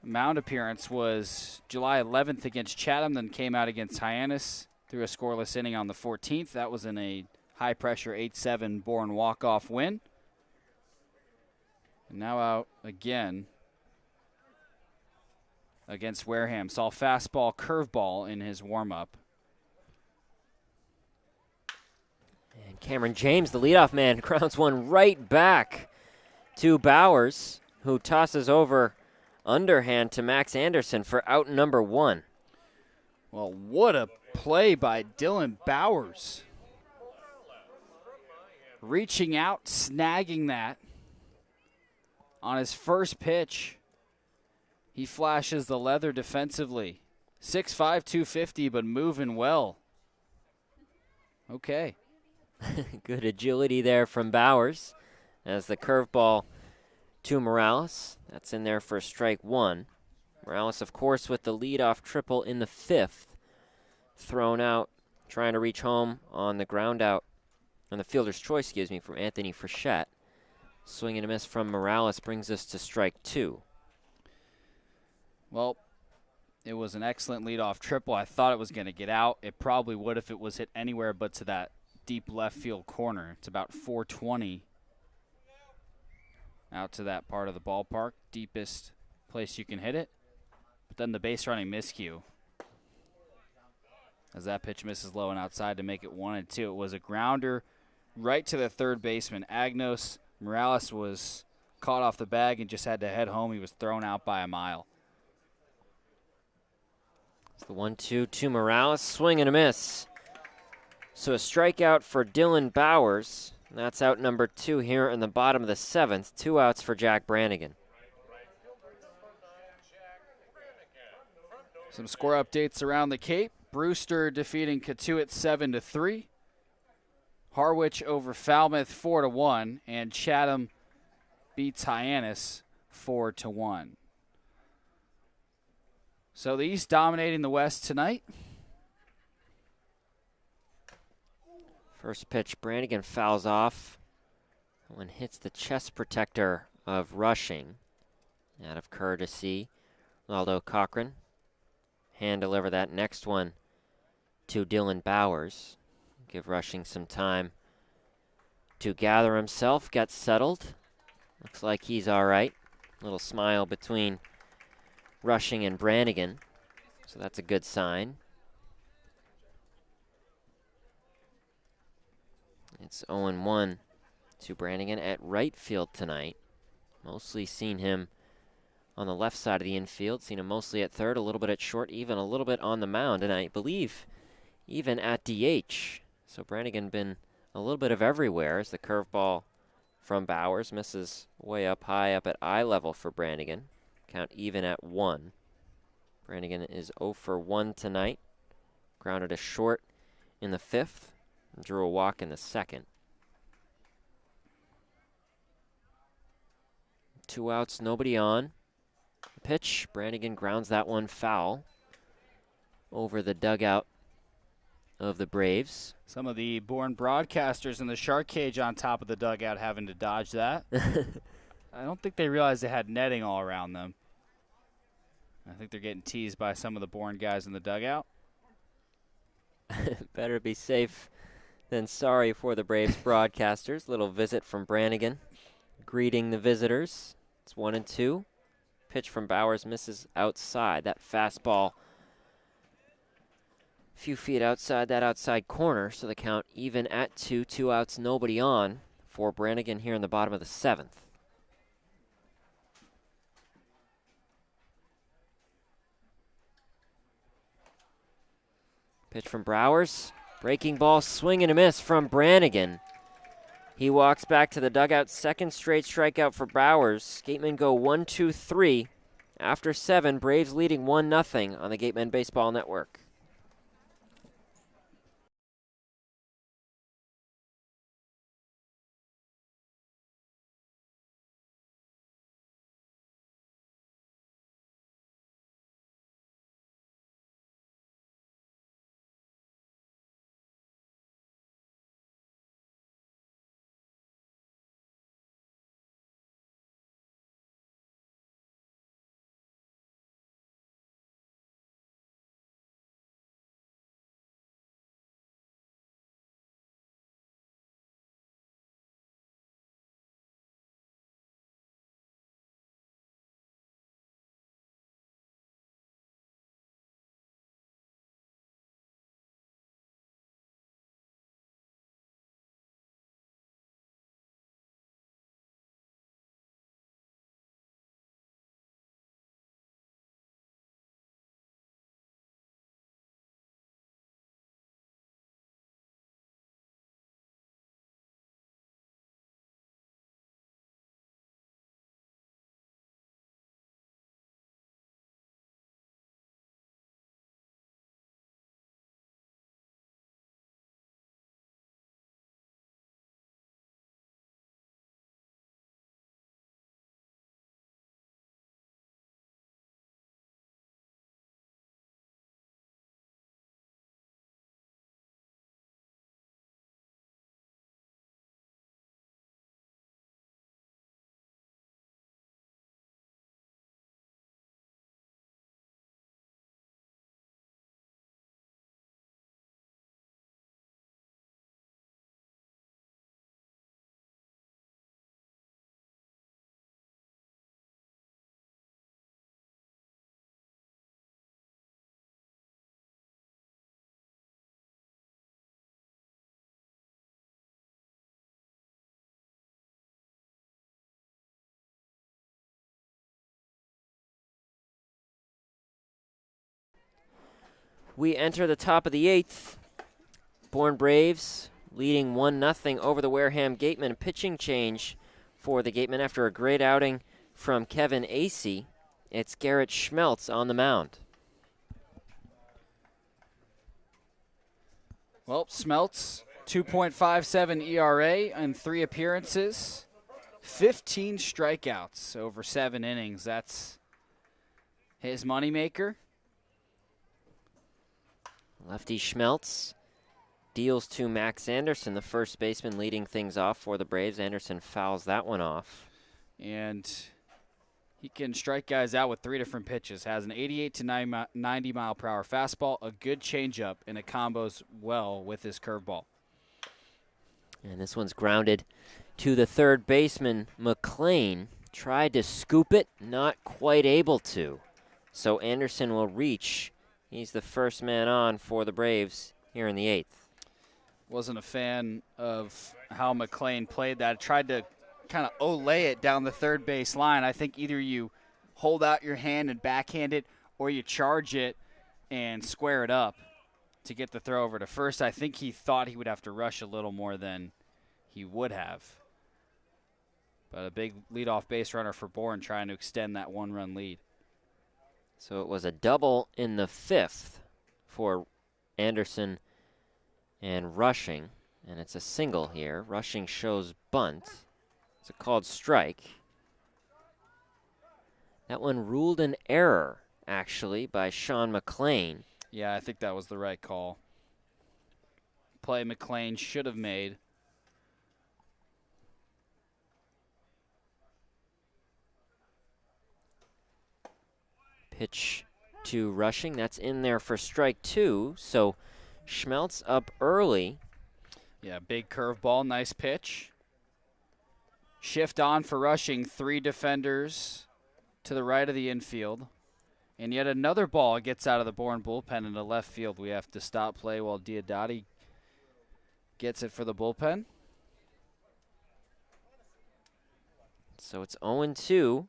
mound appearance was July 11th against Chatham, then came out against Hyannis through a scoreless inning on the 14th. That was in a high-pressure 8-7 Bourne walk-off win. And now out again against Wareham. Saw fastball, curveball in his warm-up. And Cameron James, the leadoff man, grounds one right back to Bowers, who tosses over underhand to Max Anderson for out number 1. Well, what a play by Dylan Bowers. Reaching out, snagging that on his first pitch. He flashes the leather defensively. 6'5", 250, but moving well. Okay. Good agility there from Bowers as the curveball to Morales. That's in there for strike 1. Morales, of course, with the leadoff triple in the 5th. Thrown out, trying to reach home on the ground out, on the fielder's choice, from Anthony Frechette. Swing and a miss from Morales brings us to strike 2. Well, it was an excellent leadoff triple. I thought it was going to get out. It probably would if it was hit anywhere but to that deep left field corner. It's about 420 out to that part of the ballpark, deepest place you can hit it. But then the base running miscue, as that pitch misses low and outside to make it 1-2. It was a grounder right to the third baseman, Agnos. Morales was caught off the bag and just had to head home. He was thrown out by a mile. It's the 1-2 to Morales, swing and a miss. So a strikeout for Dylan Bowers. And that's out number 2 here in the bottom of the 7th. 2 outs for Jack Brannigan. Some score updates around the Cape. Brewster defeating Catuit 7-3. Harwich over Falmouth 4-1. And Chatham beats Hyannis 4-1. So the East dominating the West tonight. First pitch, Brannigan fouls off. One hits the chest protector of Rushing. Out of courtesy, Aldo Cochran. Hand deliver that next one to Dylan Bowers. Give Rushing some time to gather himself, get settled. Looks like he's all right. Little smile between Rushing and Brannigan. So that's a good sign. It's 0-1 to Brannigan at right field tonight. Mostly seen him on the left side of the infield. Seen him mostly at third, a little bit at short, even a little bit on the mound, and I believe even at DH. So Brannigan been a little bit of everywhere as the curveball from Bowers misses way up high up at eye level for Brannigan. Count even at 1. Brannigan is 0 for 1 tonight. Grounded a short in the 5th. Drew a walk in the 2nd. 2 outs, nobody on. Pitch, Brannigan grounds that one foul over the dugout of the Braves. Some of the Bourne broadcasters in the shark cage on top of the dugout having to dodge that. I don't think they realized they had netting all around them. I think they're getting teased by some of the Bourne guys in the dugout. Better be safe than sorry for the Braves broadcasters. Little visit from Brannigan, greeting the visitors. It's 1-2. Pitch from Bowers misses outside. That fastball a few feet outside that outside corner, so the count even at 2. 2 outs, nobody on for Brannigan here in the bottom of the 7th. Pitch from Bowers. Breaking ball, swing and a miss from Brannigan. He walks back to the dugout. Second straight strikeout for Bowers. Gatemen go 1-2-3. After 7, Braves leading 1-0 on the Gatemen Baseball Network. We enter the top of the 8th. Bourne Braves leading 1-0 over the Wareham Gatemen. Pitching change for the Gatemen after a great outing from Kevin Acey. It's Garrett Schmeltz on the mound. Well, Schmeltz, 2.57 ERA in 3 appearances, 15 strikeouts over 7 innings. That's his moneymaker. Lefty Schmeltz deals to Max Anderson, the first baseman, leading things off for the Braves. Anderson fouls that one off. And he can strike guys out with 3 different pitches. Has an 88 to 90 mile per hour fastball, a good changeup, and it combos well with his curveball. And this one's grounded to the third baseman. McLean tried to scoop it, not quite able to. So Anderson will reach. He's the first man on for the Braves here in the 8th. Wasn't a fan of how McLean played that. Tried to kind of olay it down the third base line. I think either you hold out your hand and backhand it, or you charge it and square it up to get the throw over to first. I think he thought he would have to rush a little more than he would have. But a big leadoff base runner for Bourne trying to extend that 1-run lead. So it was a double in the 5th for Anderson and Rushing, and it's a single here. Rushing shows bunt. It's a called strike. That one ruled an error, actually, by Sean McLean. Yeah, I think that was the right call. Play McLean should have made. Pitch to Rushing. That's in there for strike 2. So Schmeltz up early. Yeah, big curveball, nice pitch. Shift on for Rushing, 3 defenders to the right of the infield. And yet another ball gets out of the Bourne bullpen into left field. We have to stop play while Diodati gets it for the bullpen. So it's 0-2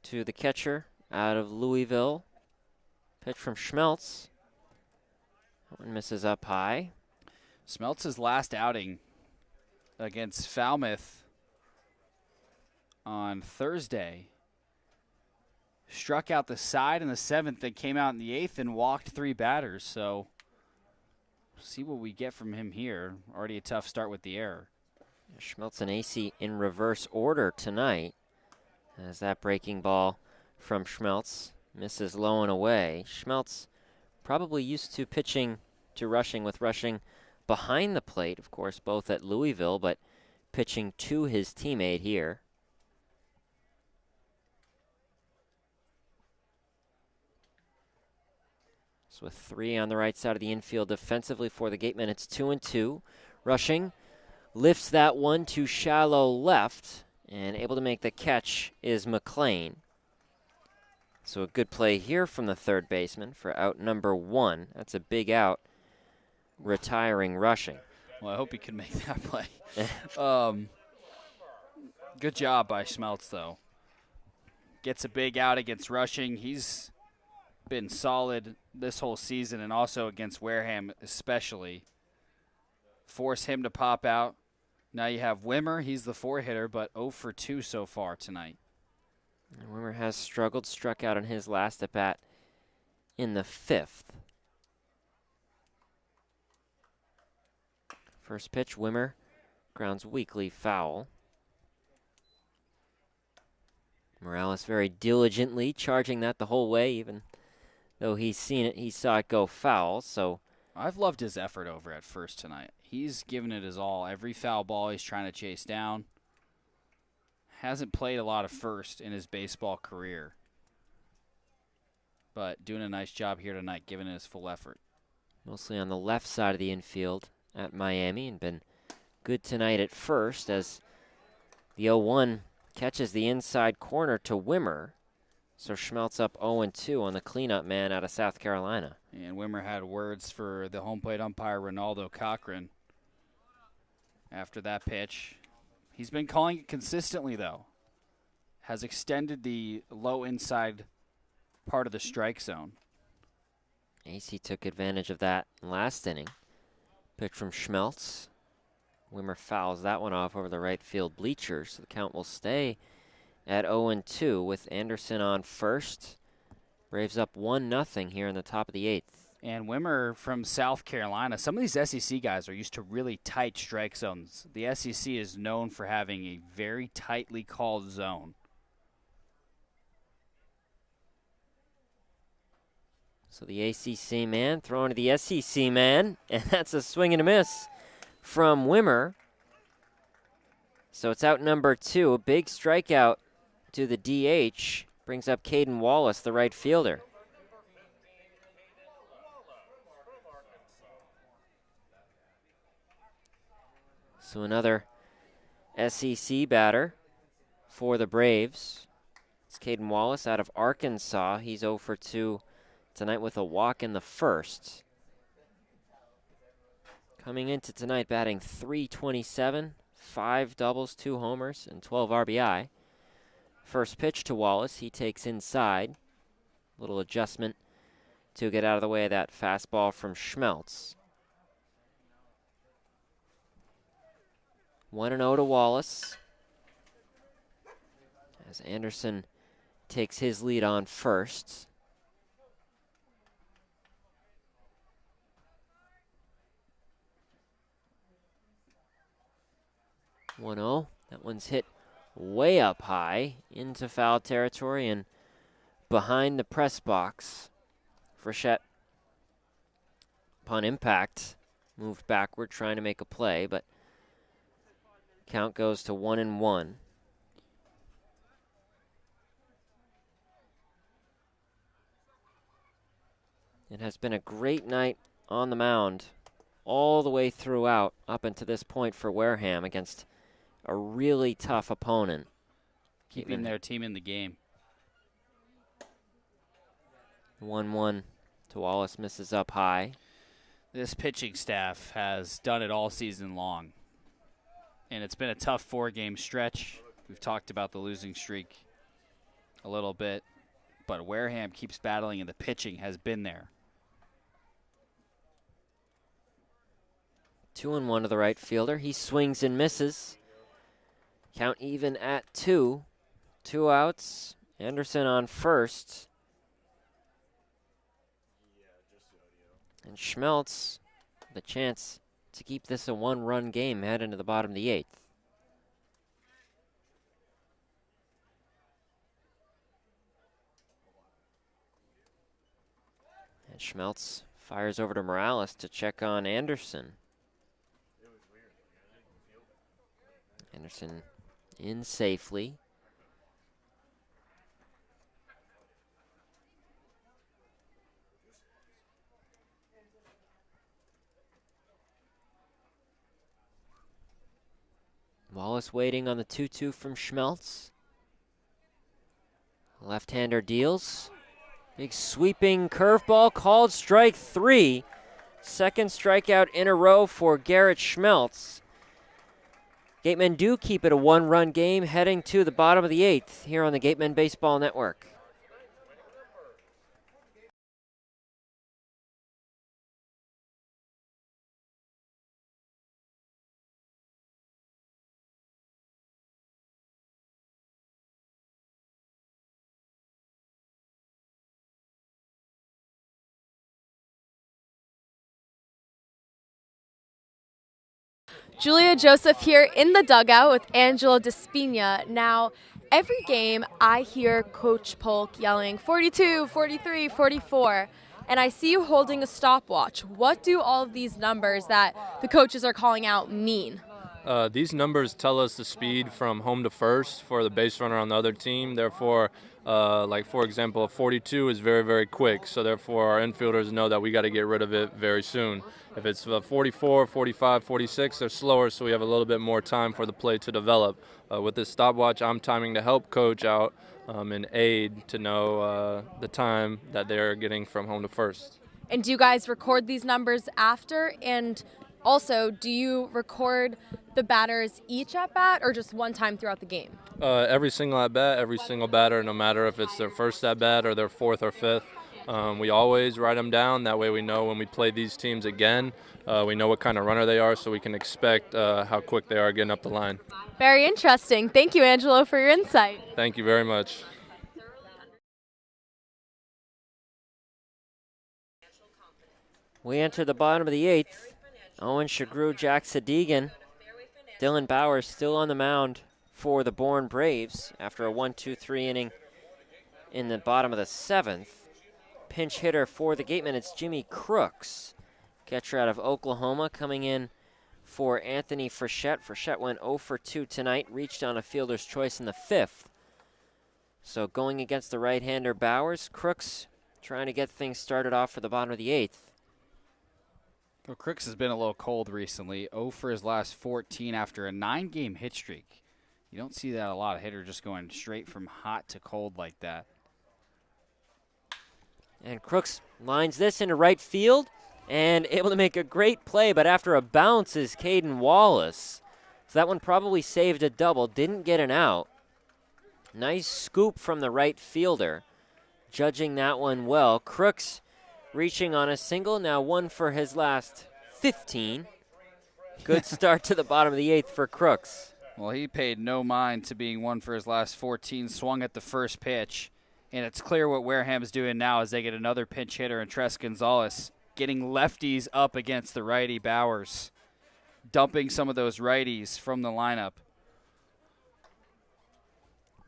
to the catcher out of Louisville. Pitch from Schmeltz. That one misses up high. Schmeltz's last outing against Falmouth on Thursday struck out the side in the 7th and came out in the 8th and walked 3 batters. So see what we get from him here. Already a tough start with the error. Schmeltz and Acey in reverse order tonight, as that breaking ball from Schmeltz misses low and away. Schmeltz probably used to pitching to Rushing, with Rushing behind the plate, of course, both at Louisville, but pitching to his teammate here. So with 3 on the right side of the infield defensively for the Gatemen, it's 2-2. Rushing lifts that one to shallow left, and able to make the catch is McLean. So a good play here from the third baseman for out number 1. That's a big out, retiring Rushing. Well, I hope he can make that play. Good job by Schmeltz, though. Gets a big out against Rushing. He's been solid this whole season, and also against Wareham especially. Force him to pop out. Now you have Wimmer. He's the 4-hitter, but 0 for 2 so far tonight. And Wimmer has struggled, struck out on his last at-bat in the 5th. First pitch, Wimmer grounds weakly foul. Morales very diligently charging that the whole way, even though he saw it go foul. So I've loved his effort over at first tonight. He's given it his all. Every foul ball he's trying to chase down. Hasn't played a lot of first in his baseball career, but doing a nice job here tonight, giving it his full effort. Mostly on the left side of the infield at Miami, and been good tonight at first as the 0-1 catches the inside corner to Wimmer. So Schmeltz up 0-2 on the cleanup man out of South Carolina. And Wimmer had words for the home plate umpire, Ronaldo Cochran, after that pitch. He's been calling it consistently, though. Has extended the low inside part of the strike zone. AC took advantage of that last inning. Pitch from Schmeltz. Wimmer fouls that one off over the right field bleachers. So the count will stay at 0-2 with Anderson on first. Braves up 1-0 here in the top of the 8th. And Wimmer from South Carolina, some of these SEC guys are used to really tight strike zones. The SEC is known for having a very tightly called zone. So the ACC man throwing to the SEC man, and that's a swing and a miss from Wimmer. So it's out number 2, a big strikeout to the DH, brings up Caden Wallace, the right fielder. So another SEC batter for the Braves. It's Caden Wallace out of Arkansas. He's 0 for 2 tonight with a walk in the first. Coming into tonight batting .327, 5 doubles, 2 homers, and 12 RBI. First pitch to Wallace, he takes inside. Little adjustment to get out of the way of that fastball from Schmeltz. 1-0 to Wallace as Anderson takes his lead on first. That one's hit way up high into foul territory and behind the press box. Frechette, upon impact, moved backward trying to make a play, but count goes to 1-1. It has been a great night on the mound all the way throughout up until this point for Wareham against a really tough opponent. Keeping their team in the game. 1-1 to Wallace, misses up high. This pitching staff has done it all season long. And it's been a tough 4-game stretch. We've talked about the losing streak a little bit. But Wareham keeps battling, and the pitching has been there. 2-1 to the right fielder. He swings and misses. Count even at 2. 2 outs. Anderson on first. And Schmeltz, the chance to keep this a 1-run game, head into the bottom of the 8th. And Schmeltz fires over to Morales to check on Anderson. Anderson in safely. Wallace waiting on the 2-2 from Schmeltz. Left-hander deals. Big sweeping curveball called strike 3. Second strikeout in a row for Garrett Schmeltz. Gatemen do keep it a 1-run game heading to the bottom of the 8th here on the Gatemen Baseball Network. Julia Joseph here in the dugout with Angela Despina. Now, every game I hear Coach Polk yelling 42, 43, 44, and I see you holding a stopwatch. What do all of these numbers that the coaches are calling out mean? These numbers tell us the speed from home to first for the base runner on the other team. Therefore, like for example, 42 is very, very quick. So therefore, our infielders know that we got to get rid of it very soon. If it's 44, 45, 46, they're slower, so we have a little bit more time for the play to develop. With this stopwatch, I'm timing to help coach out and aid to know the time that they're getting from home to first. And do you guys record these numbers after? And also, do you record the batters each at bat or just one time throughout the game? Every single at bat, every single batter, no matter if it's their first at bat or their fourth or fifth. We always write them down. That way we know when we play these teams again, we know what kind of runner they are, so we can expect how quick they are getting up the line. Very interesting. Thank you, Angelo, for your insight. Thank you very much. We enter the bottom of the 8th. Owen, Sughrue, Jack Sadighian. Dylan Bowers still on the mound for the Bourne Braves after a 1-2-3 inning in the bottom of the 7th. Pinch hitter for the Gatemen, it's Jimmy Crooks. Catcher out of Oklahoma coming in for Anthony Frechette. Frechette went 0 for 2 tonight, reached on a fielder's choice in the 5th. So going against the right-hander Bowers, Crooks trying to get things started off for the bottom of the 8th. Well, Crooks has been a little cold recently. 0 for his last 14 after a 9-game hit streak. You don't see that a lot of hitters just going straight from hot to cold like that. And Crooks lines this into right field and able to make a great play, but after a bounce is Caden Wallace. So that one probably saved a double, didn't get an out. Nice scoop from the right fielder, judging that one well. Crooks reaching on a single, now 1 for his last 15. Good start to the bottom of the 8th for Crooks. Well, he paid no mind to being 1 for his last 14, swung at the first pitch. And it's clear what Wareham's doing now as they get another pinch hitter in Tres Gonzalez, getting lefties up against the righty Bowers, dumping some of those righties from the lineup.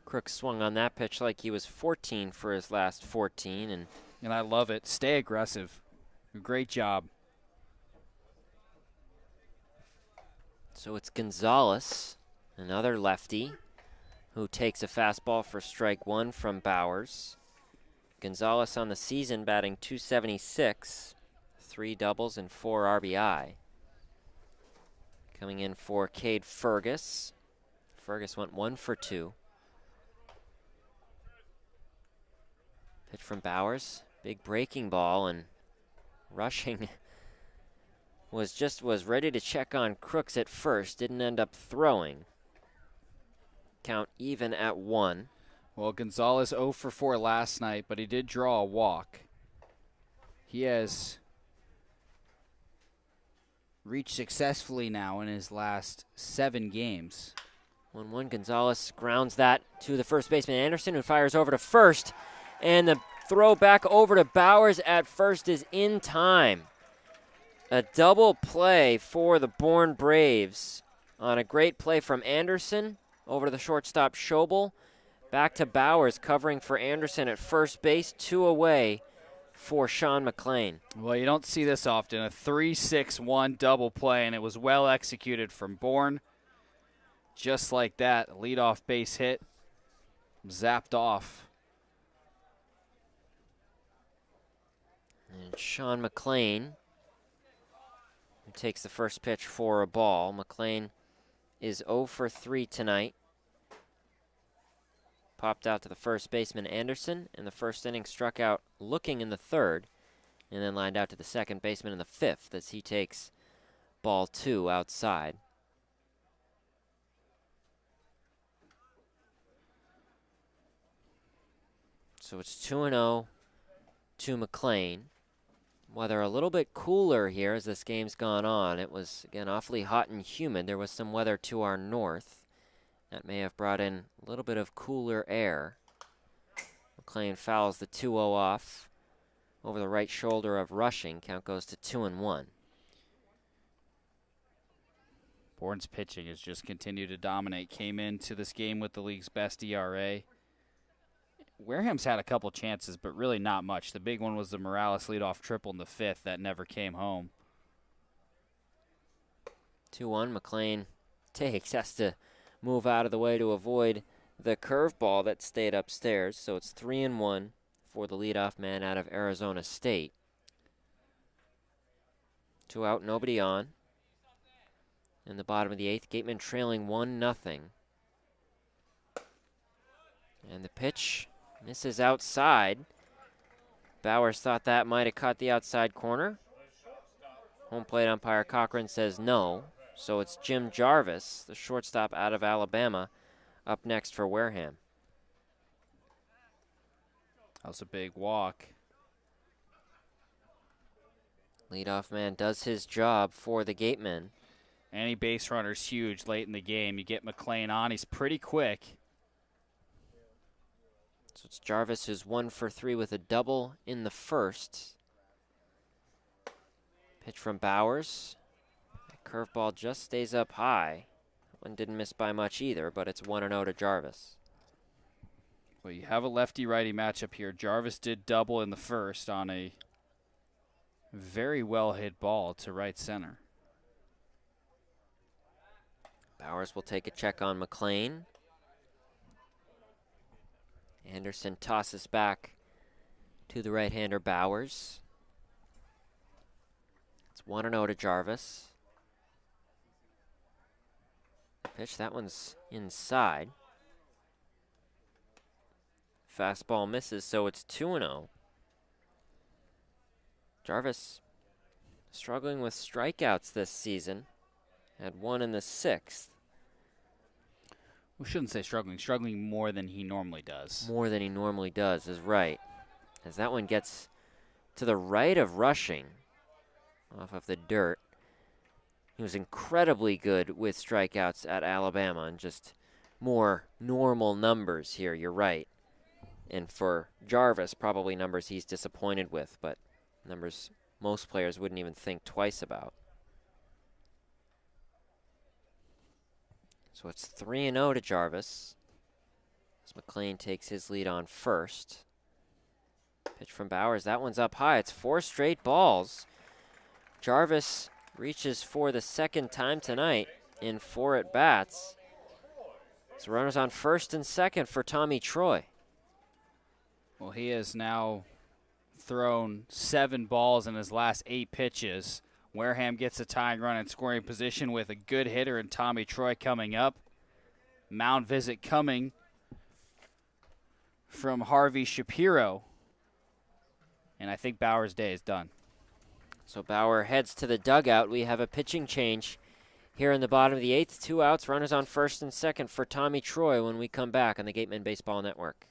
Crooks swung on that pitch like he was 14 for his last 14. And I love it. Stay aggressive. Great job. So it's Gonzalez, another lefty, who takes a fastball for strike 1 from Bowers. Gonzalez on the season batting .276, 3 doubles and 4 RBI. Coming in for Cade Fergus. Fergus went 1 for 2. Pitch from Bowers, big breaking ball, and rushing was ready to check on Crooks at first, didn't end up throwing. Count even at 1. Well, Gonzalez 0 for 4 last night, but he did draw a walk. He has reached successfully now in his last 7 games. 1-1, Gonzalez grounds that to the first baseman Anderson, who fires over to first. And the throw back over to Bowers at first is in time. A double play for the Bourne Braves on a great play from Anderson over to the shortstop Schobel. Back to Bowers covering for Anderson at first base, 2 away for Sean McLean. Well, you don't see this often. A 3-6-1 double play, and it was well executed from Bourne. Just like that, a leadoff base hit, zapped off. And Sean McLean, who takes the first pitch for a ball. McLean is 0 for 3 tonight. Popped out to the first baseman Anderson in the first inning, struck out looking in the 3rd, and then lined out to the second baseman in the 5th as he takes ball 2 outside. So it's 2-0 to McLean. Weather a little bit cooler here as this game's gone on. It was, again, awfully hot and humid. There was some weather to our north that may have brought in a little bit of cooler air. McLean fouls the 2-0 off over the right shoulder of Rushing. Count goes to 2-1. Bourne's pitching has just continued to dominate. Came into this game with the league's best ERA. Wareham's had a couple chances, but really not much. The big one was the Morales leadoff triple in the 5th that never came home. 2-1, McLean takes, has to move out of the way to avoid the curveball that stayed upstairs. So it's 3-1 for the leadoff man out of Arizona State. 2 out, nobody on. In the bottom of the 8th, Gatemen trailing 1-0. And the pitch misses outside. Bowers thought that might have caught the outside corner. Home plate umpire Cochran says no. So it's Jim Jarvis, the shortstop out of Alabama, up next for Wareham. That was a big walk. Leadoff man does his job for the Gatemen. Any base runner's huge late in the game. You get McLean on. He's pretty quick. So it's Jarvis who's 1 for 3 with a double in the first. Pitch from Bowers. That curveball just stays up high. One didn't miss by much either, but it's 1-0 to Jarvis. Well, you have a lefty-righty matchup here. Jarvis did double in the first on a very well-hit ball to right center. Bowers will take a check on McLean. Anderson tosses back to the right-hander Bowers. It's 1-0 to Jarvis. Pitch, that one's inside. Fastball misses, so it's 2-0. Jarvis struggling with strikeouts this season. Had 1 in the 6th. We shouldn't say struggling. Struggling more than he normally does. More than he normally does is right. As that one gets to the right of Rushing off of the dirt. He was incredibly good with strikeouts at Alabama and just more normal numbers here, you're right. And for Jarvis, probably numbers he's disappointed with, but numbers most players wouldn't even think twice about. So it's 3-0 to Jarvis as McLean takes his lead on first. Pitch from Bowers, that one's up high. It's 4 straight balls. Jarvis reaches for the second time tonight in 4 at-bats. So runners on first and second for Tommy Troy. Well, he has now thrown 7 balls in his last 8 pitches. Wareham gets a tying run in scoring position with a good hitter in Tommy Troy coming up. Mound visit coming from Harvey Shapiro. And I think Bauer's day is done. So Bauer heads to the dugout. We have a pitching change here in the bottom of the 8th. 2 outs, runners on first and second for Tommy Troy when we come back on the Gatemen Baseball Network.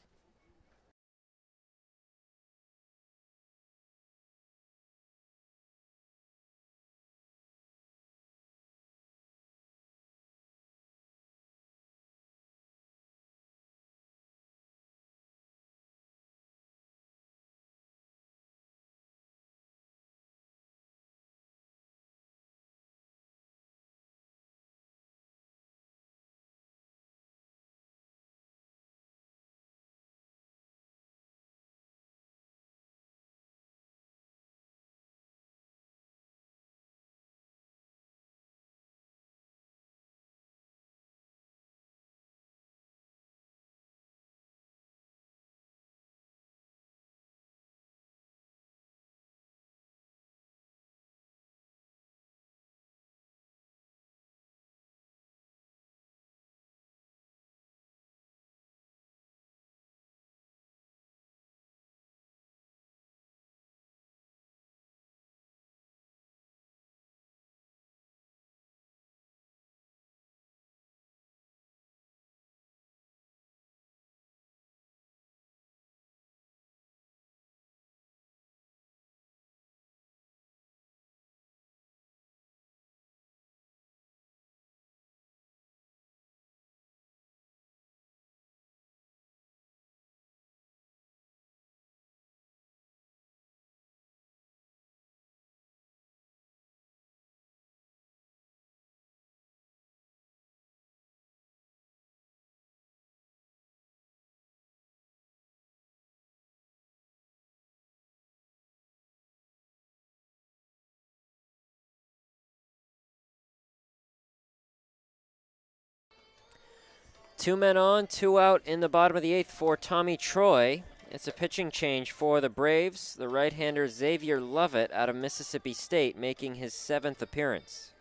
Two men on, 2 out in the bottom of the 8th for Tommy Troy. It's a pitching change for the Braves. The right-hander Xavier Lovett out of Mississippi State making his 7th appearance.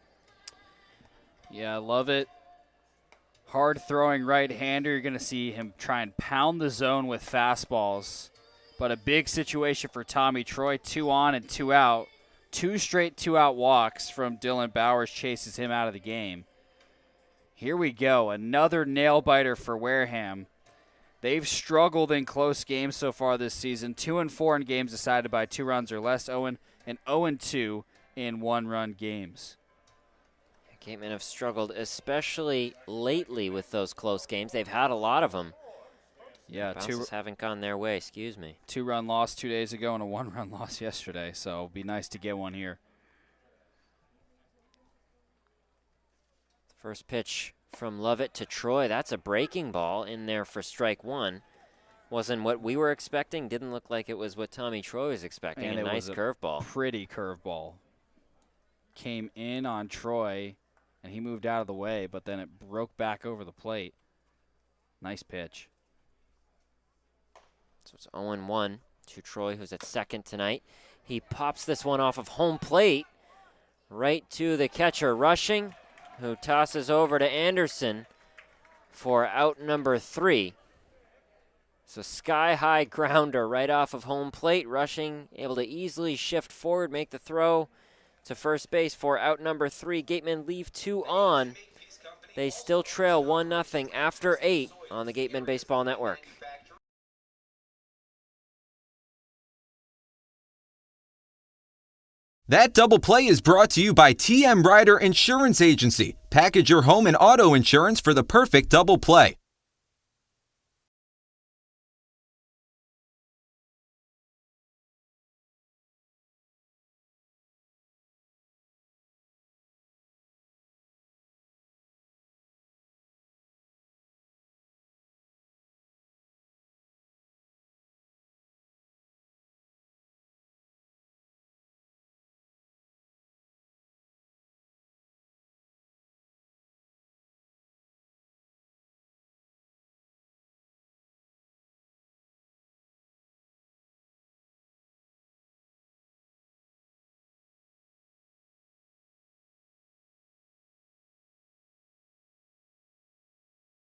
Yeah, Lovett. Hard-throwing right-hander. You're going to see him try and pound the zone with fastballs. But a big situation for Tommy Troy. 2 on and 2 out. 2 straight 2-out walks from Dylan Bowers chases him out of the game. Here we go, another nail-biter for Wareham. They've struggled in close games so far this season. 2-4 in games decided by 2 runs or less, Owen, and 0-2 in 1-run games. Gatemen have struggled, especially lately with those close games. They've had a lot of them. Yeah, bounces haven't gone their way, excuse me. 2-run loss 2 days ago and a 1-run loss yesterday, so it'll be nice to get one here. First pitch from Lovett to Troy. That's a breaking ball in there for strike one. Wasn't what we were expecting. Didn't look like it was what Tommy Troy was expecting. And a nice curveball. Pretty curveball. Came in on Troy, and he moved out of the way, but then it broke back over the plate. Nice pitch. So it's 0-1 to Troy, who's at second tonight. He pops this one off of home plate right to the catcher Rushing, who tosses over to Anderson for out number 3. So sky-high grounder right off of home plate. Rushing able to easily shift forward, make the throw to first base for out number 3. Gatemen leave 2 on. They still trail 1-0 after 8 on the Gatemen Baseball Network. That double play is brought to you by TM Ryder Insurance Agency. Package your home and auto insurance for the perfect double play.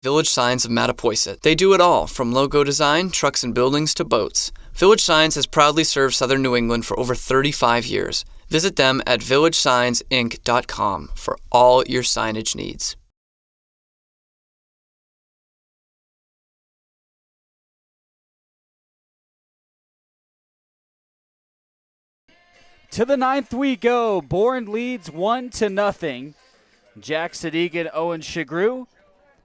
Village Signs of Mattapoisett. They do it all, from logo design, trucks and buildings, to boats. Village Signs has proudly served southern New England for over 35 years. Visit them at villagesigns.inc.com for all your signage needs. To the 9th we go. Bourne leads 1-0. Jack Sadighian, Owen Sughrue.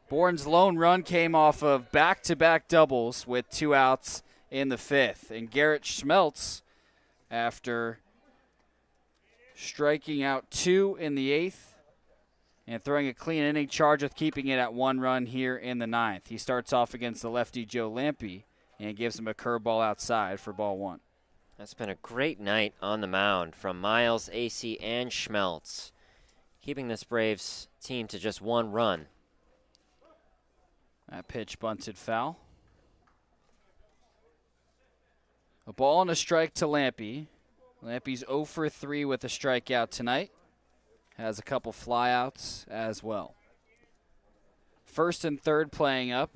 Bourne's lone run came off of back-to-back doubles with 2 outs in the 5th. And Garrett Schmeltz, after striking out 2 in the 8th and throwing a clean inning, charged with keeping it at 1 run here in the 9th. He starts off against the lefty Joe Lampe and gives him a curveball outside for ball 1. That's been a great night on the mound from Miles, AC, and Schmeltz, keeping this Braves team to just 1 run. That pitch bunted foul. A ball and a strike to Lampe. Lampe's 0 for 3 with a strikeout tonight. Has a couple flyouts as well. First and third playing up.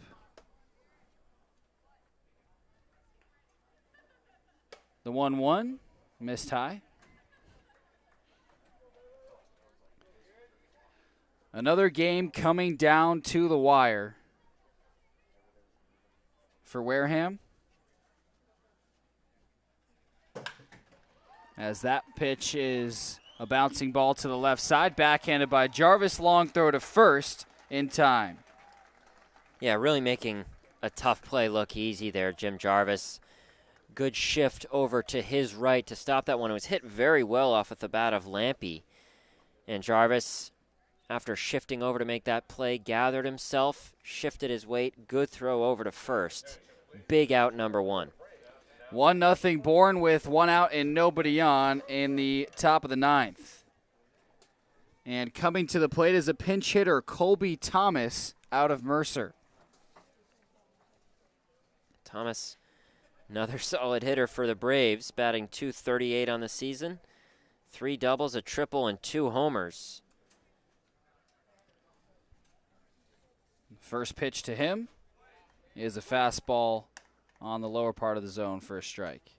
The 1-1, missed high. Another game coming down to the wire for Wareham, as that pitch is a bouncing ball to the left side, backhanded by Jarvis. Long throw to first in time. Yeah, really making a tough play look easy there, Jim Jarvis. Good shift over to his right to stop that one. It was hit very well off at the bat of Lampe. And Jarvis, after shifting over to make that play, gathered himself, shifted his weight. Good throw over to first. Big out number 1. 1-0 Bourne with 1 out and nobody on in the top of the 9th. And coming to the plate is a pinch hitter, Colby Thomas, out of Mercer. Thomas, another solid hitter for the Braves, batting .238 on the season. 3 doubles, a triple, and 2 homers. First pitch to him is a fastball on the lower part of the zone for a strike.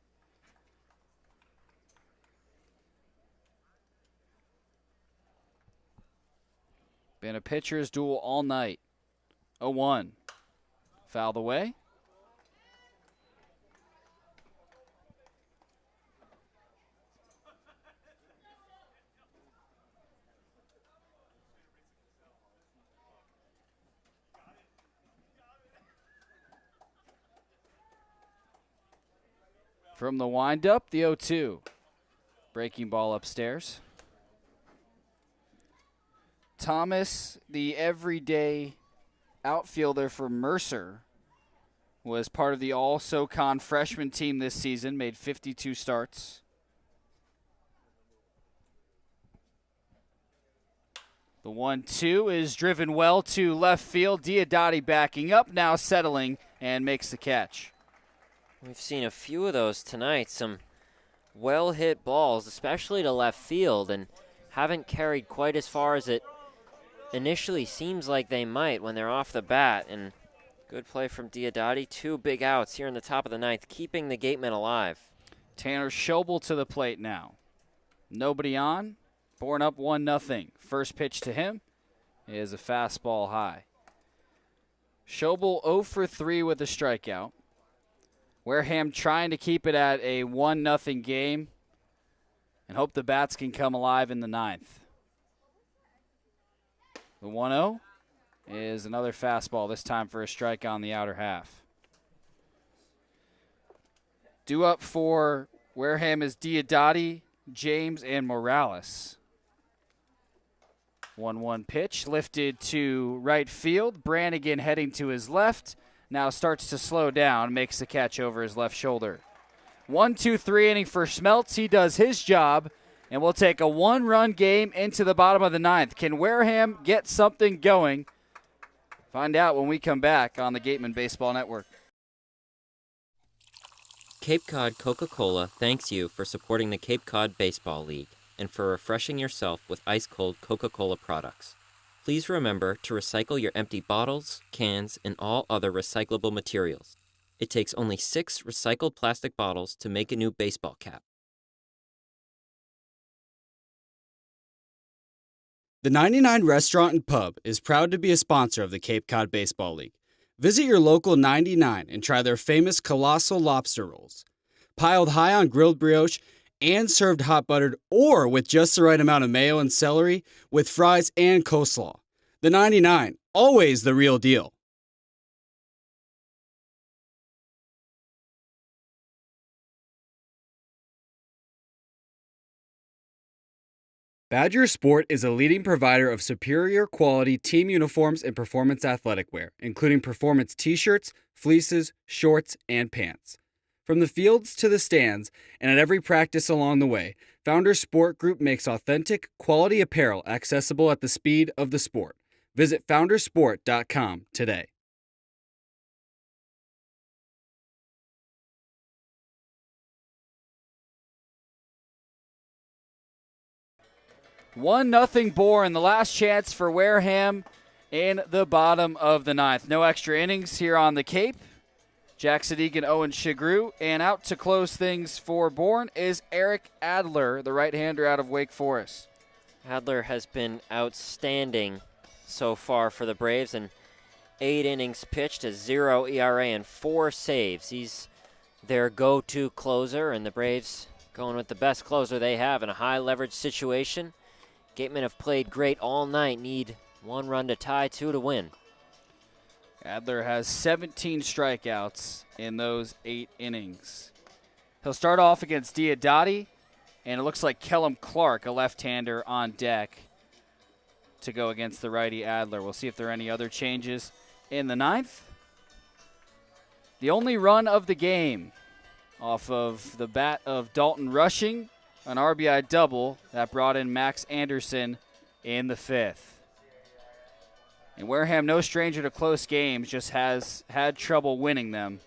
Been a pitcher's duel all night. 0-1. Fouled away. From the windup, the 0-2. Breaking ball upstairs. Thomas, the everyday outfielder for Mercer, was part of the All-SoCon freshman team this season, made 52 starts. The 1-2 is driven well to left field. Diodati backing up, now settling, and makes the catch. We've seen a few of those tonight, some well-hit balls, especially to left field, and haven't carried quite as far as it initially seems like they might when they're off the bat. And good play from Diodati. 2 big outs here in the top of the ninth, keeping the Gatemen alive. Tanner Schobel to the plate now. Nobody on. Bourne up 1-0. First pitch to him is a fastball high. Schobel 0 for 3 with a strikeout. Wareham trying to keep it at a 1-0 game and hope the bats can come alive in the ninth. The 1-0 is another fastball, this time for a strike on the outer half. Due up for Wareham is Diodati, James, and Morales. 1-1 pitch lifted to right field. Brannigan heading to his left. Now starts to slow down, makes the catch over his left shoulder. 1-2-3 inning for Schmeltz. He does his job, and we'll take a 1-run game into the bottom of the ninth. Can Wareham get something going? Find out when we come back on the Gatemen Baseball Network. Cape Cod Coca-Cola thanks you for supporting the Cape Cod Baseball League and for refreshing yourself with ice-cold Coca-Cola products. Please remember to recycle your empty bottles, cans, and all other recyclable materials. It takes only 6 recycled plastic bottles to make a new baseball cap. The 99 Restaurant and Pub is proud to be a sponsor of the Cape Cod Baseball League. Visit your local 99 and try their famous colossal lobster rolls. Piled high on grilled brioche and served hot buttered or with just the right amount of mayo and celery with fries and coleslaw. The 99, always the real deal. Badger Sport is a leading provider of superior quality team uniforms and performance athletic wear, including performance t-shirts, fleeces, shorts, and pants. From the fields to the stands and at every practice along the way, Founders Sport Group makes authentic, quality apparel accessible at the speed of the sport. Visit foundersport.com today. One nothing Bourne, the last chance for Wareham in the bottom of the ninth. No extra innings here on the Cape. Jack Sadighian, Owen, Sughrue, and out to close things for Bourne is Eric Adler, the right-hander out of Wake Forest. Adler has been outstanding so far for the Braves, and 8 innings pitched, a 0 ERA and 4 saves. He's their go-to closer, and the Braves going with the best closer they have in a high-leverage situation. Gatemen have played great all night, need 1 run to tie, 2 to win. Adler has 17 strikeouts in those 8 innings. He'll start off against Diodati, and it looks like Kellum Clark, a left-hander, on deck to go against the righty Adler. We'll see if there are any other changes in the ninth. The only run of the game off of the bat of Dalton Rushing, an RBI double that brought in Max Anderson in the 5th. And Wareham, no stranger to close games, just has had trouble winning them.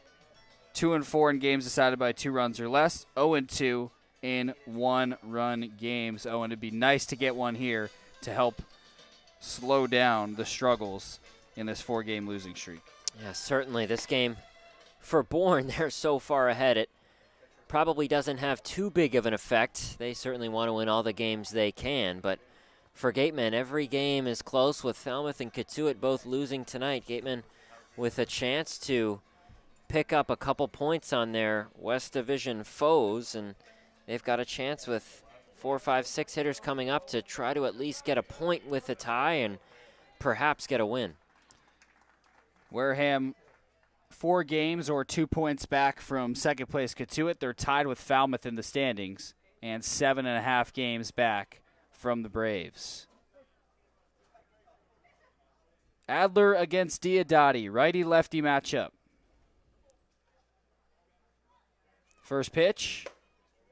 2-4 in games decided by 2 runs or less. 0-2 in 1-run games. Owen, it'd be nice to get one here to help slow down the struggles in this 4-game losing streak. Yeah, certainly. This game, for Bourne, they're so far ahead, it probably doesn't have too big of an effect. They certainly want to win all the games they can, but for Gatemen, every game is close, with Falmouth and Katuitt both losing tonight. Gatemen with a chance to pick up a couple points on their West Division foes, and they've got a chance with 4, 5, 6 hitters coming up to try to at least get a point with a tie and perhaps get a win. Wareham 4 games or 2 points back from second place Katuitt. They're tied with Falmouth in the standings and 7.5 games back from the Braves. Adler against Diodati, righty-lefty matchup. First pitch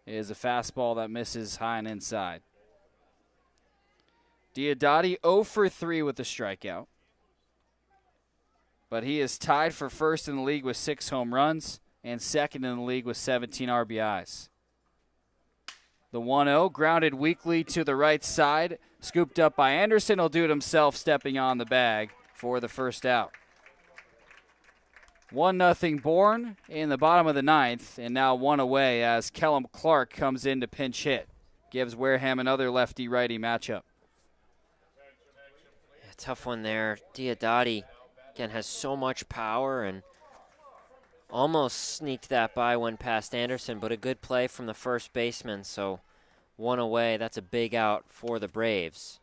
is a fastball that misses high and inside. Diodati 0 for 3 with a strikeout. But he is tied for first in the league with 6 home runs and second in the league with 17 RBIs. The 1-0 grounded weakly to the right side, scooped up by Anderson. He'll do it himself, stepping on the bag for the first out. 1-0 Bourne in the bottom of the 9th, and now 1 away as Kellum Clark comes in to pinch hit. Gives Wareham another lefty-righty matchup. Yeah, tough one there. Diodati, again, has so much power and almost sneaked that by one past Anderson, but a good play from the first baseman, so 1 away. That's a big out for the Braves.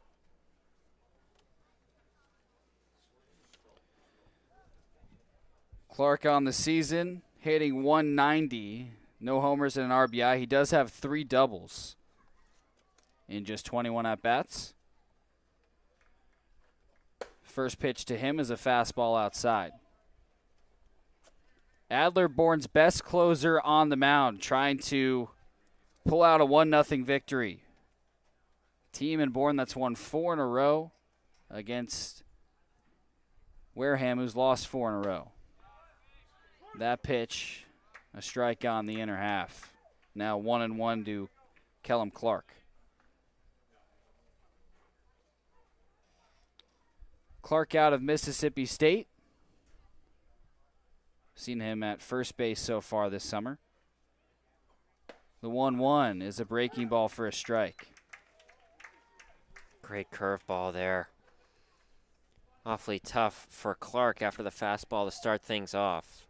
Clark on the season, hitting 190, no homers and an RBI. He does have 3 doubles in just 21 at-bats. First pitch to him is a fastball outside. Adler, Bourne's best closer on the mound, trying to pull out a 1-0 victory. Team in Bourne that's won 4 in a row against Wareham, who's lost 4 in a row. That pitch, a strike on the inner half. Now 1-1 to Kellum Clark. Clark out of Mississippi State. Seen him at first base so far this summer. The 1-1 is a breaking ball for a strike. Great curveball there. Awfully tough for Clark after the fastball to start things off.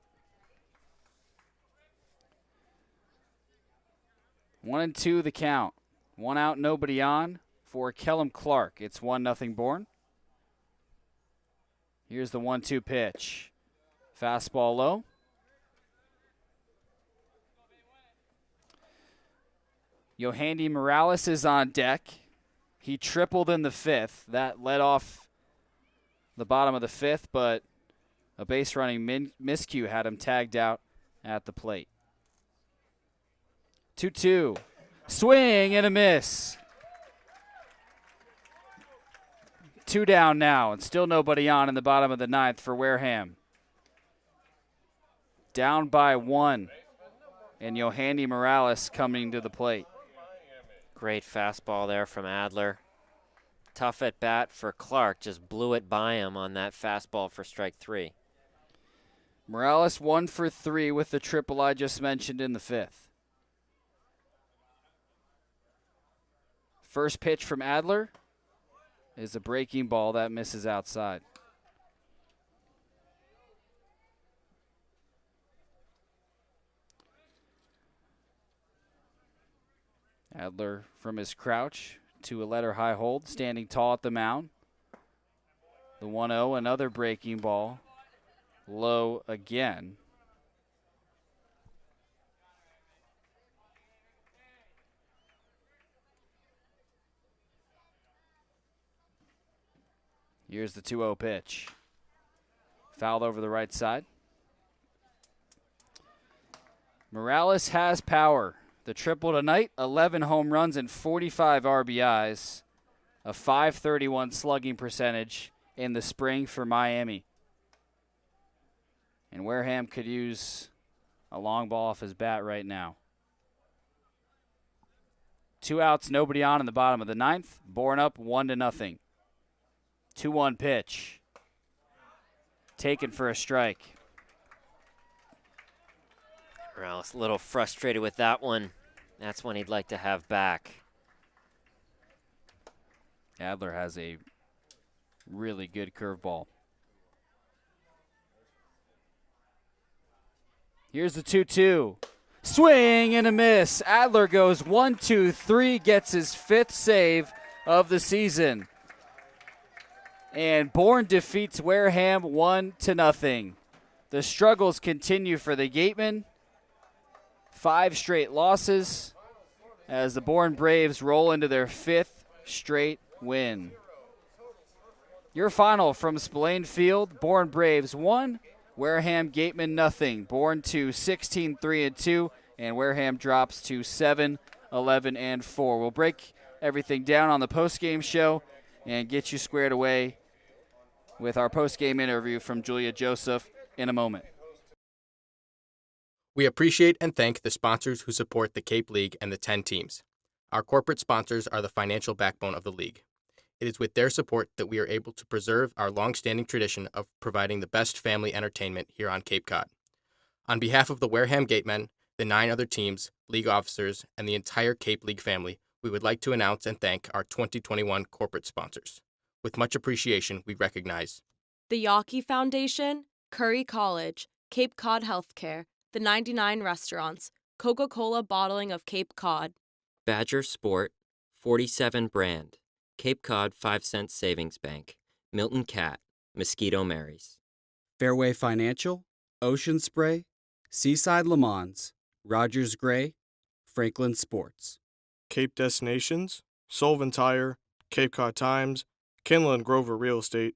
1-2 the count. 1 out, nobody on for Kellum Clark. It's 1-0 Bourne. Here's the 1-2 pitch. Fastball low. Yohandy Morales is on deck. He tripled in the 5th. That led off the bottom of the 5th, but a base running miscue had him tagged out at the plate. 2-2. Swing and a miss. 2 down now, and still nobody on in the bottom of the 9th for Wareham. Down by 1, and Yohandy Morales coming to the plate. Great fastball there from Adler. Tough at bat for Clark, just blew it by him on that fastball for strike 3. Morales 1 for 3 with the triple I just mentioned in the 5th. First pitch from Adler is a breaking ball that misses outside. Adler from his crouch to a letter high hold, standing tall at the mound. The 1-0, another breaking ball, low again. Here's the 2-0 pitch. Fouled over the right side. Morales has power. The triple tonight, 11 home runs and 45 RBIs, a .531 slugging percentage in the spring for Miami. And Wareham could use a long ball off his bat right now. 2 outs, nobody on in the bottom of the 9th. Bourne up 1-0. 2-1 pitch. Taken for a strike. Morales a little frustrated with that one. That's one he'd like to have back. Adler has a really good curveball. Here's the 2-2. Swing and a miss. Adler goes 1-2-3, gets his 5th save of the season. And Bourne defeats Wareham 1-0. The struggles continue for the Gatemen. 5 straight losses as the Bourne Braves roll into their 5th straight win. Your final from Spillane Field, Bourne Braves 1, Wareham Gatemen nothing. Bourne to 16-3-2, and Wareham drops to 7-11-4. We'll break everything down on the postgame show and get you squared away with our postgame interview from Julia Joseph in a moment. We appreciate and thank the sponsors who support the Cape League and the 10 teams. Our corporate sponsors are the financial backbone of the league. It is with their support that we are able to preserve our long-standing tradition of providing the best family entertainment here on Cape Cod. On behalf of the Wareham Gatemen, the 9 other teams, league officers, and the entire Cape League family, we would like to announce and thank our 2021 corporate sponsors. With much appreciation, we recognize The Yawkey Foundation, Curry College, Cape Cod Healthcare, the 99 Restaurants, Coca-Cola Bottling of Cape Cod, Badger Sport, 47 Brand, Cape Cod 5 Cent Savings Bank, Milton Cat, Mosquito Marys. Fairway Financial, Ocean Spray, Seaside Le Mans, Rogers Gray, Franklin Sports. Cape Destinations, Sullivan Tire, Cape Cod Times, Kinlan Grover Real Estate,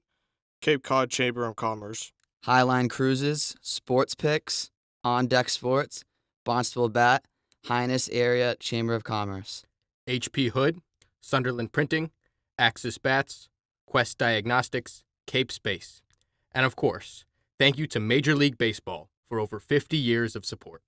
Cape Cod Chamber of Commerce. Highline Cruises, Sports Picks, On Deck Sports, Barnstable Bat, Highness Area Chamber of Commerce. HP Hood, Sunderland Printing, Axis Bats, Quest Diagnostics, Cape Space. And of course, thank you to Major League Baseball for over 50 years of support.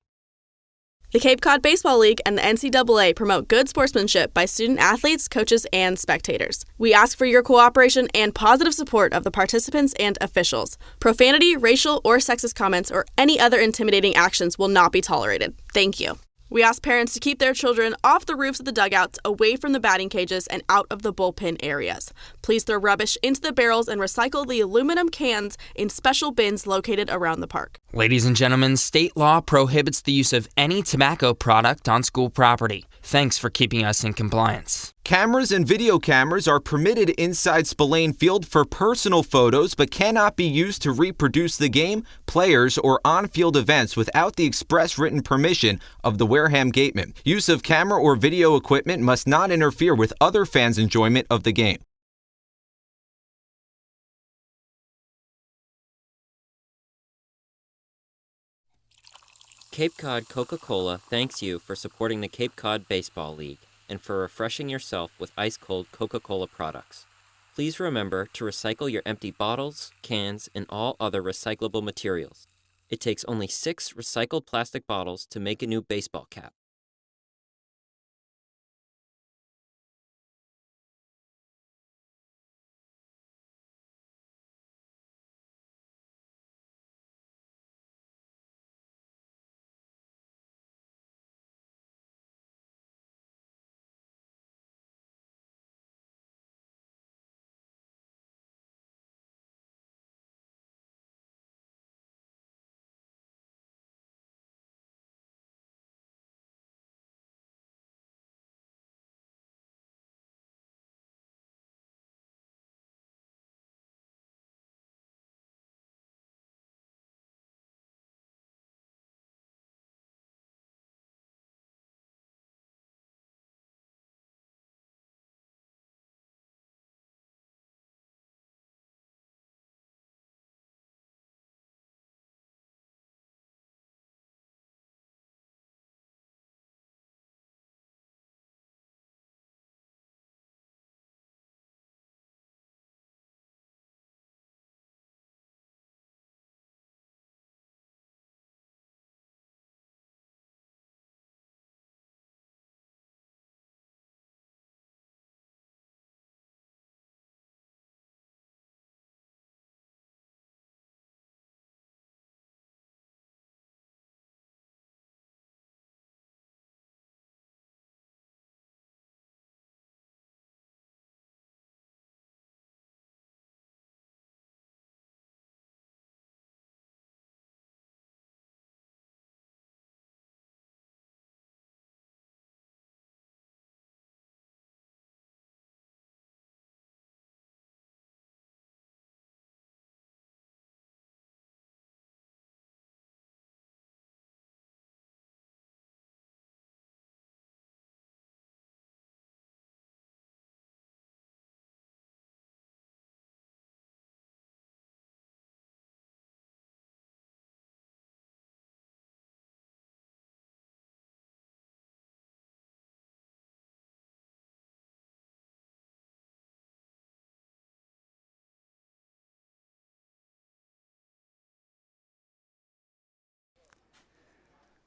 The Cape Cod Baseball League and the NCAA promote good sportsmanship by student athletes, coaches, and spectators. We ask for your cooperation and positive support of the participants and officials. Profanity, racial, or sexist comments or any other intimidating actions will not be tolerated. Thank you. We ask parents to keep their children off the roofs of the dugouts, away from the batting cages, and out of the bullpen areas. Please throw rubbish into the barrels and recycle the aluminum cans in special bins located around the park. Ladies and gentlemen, state law prohibits the use of any tobacco product on school property. Thanks for keeping us in compliance. Cameras and video cameras are permitted inside Spillane Field for personal photos but cannot be used to reproduce the game, players, or on-field events without the express written permission of the Wareham Gatemen. Use of camera or video equipment must not interfere with other fans' enjoyment of the game. Cape Cod Coca-Cola thanks you for supporting the Cape Cod Baseball League and for refreshing yourself with ice-cold Coca-Cola products. Please remember to recycle your empty bottles, cans, and all other recyclable materials. It takes only 6 recycled plastic bottles to make a new baseball cap.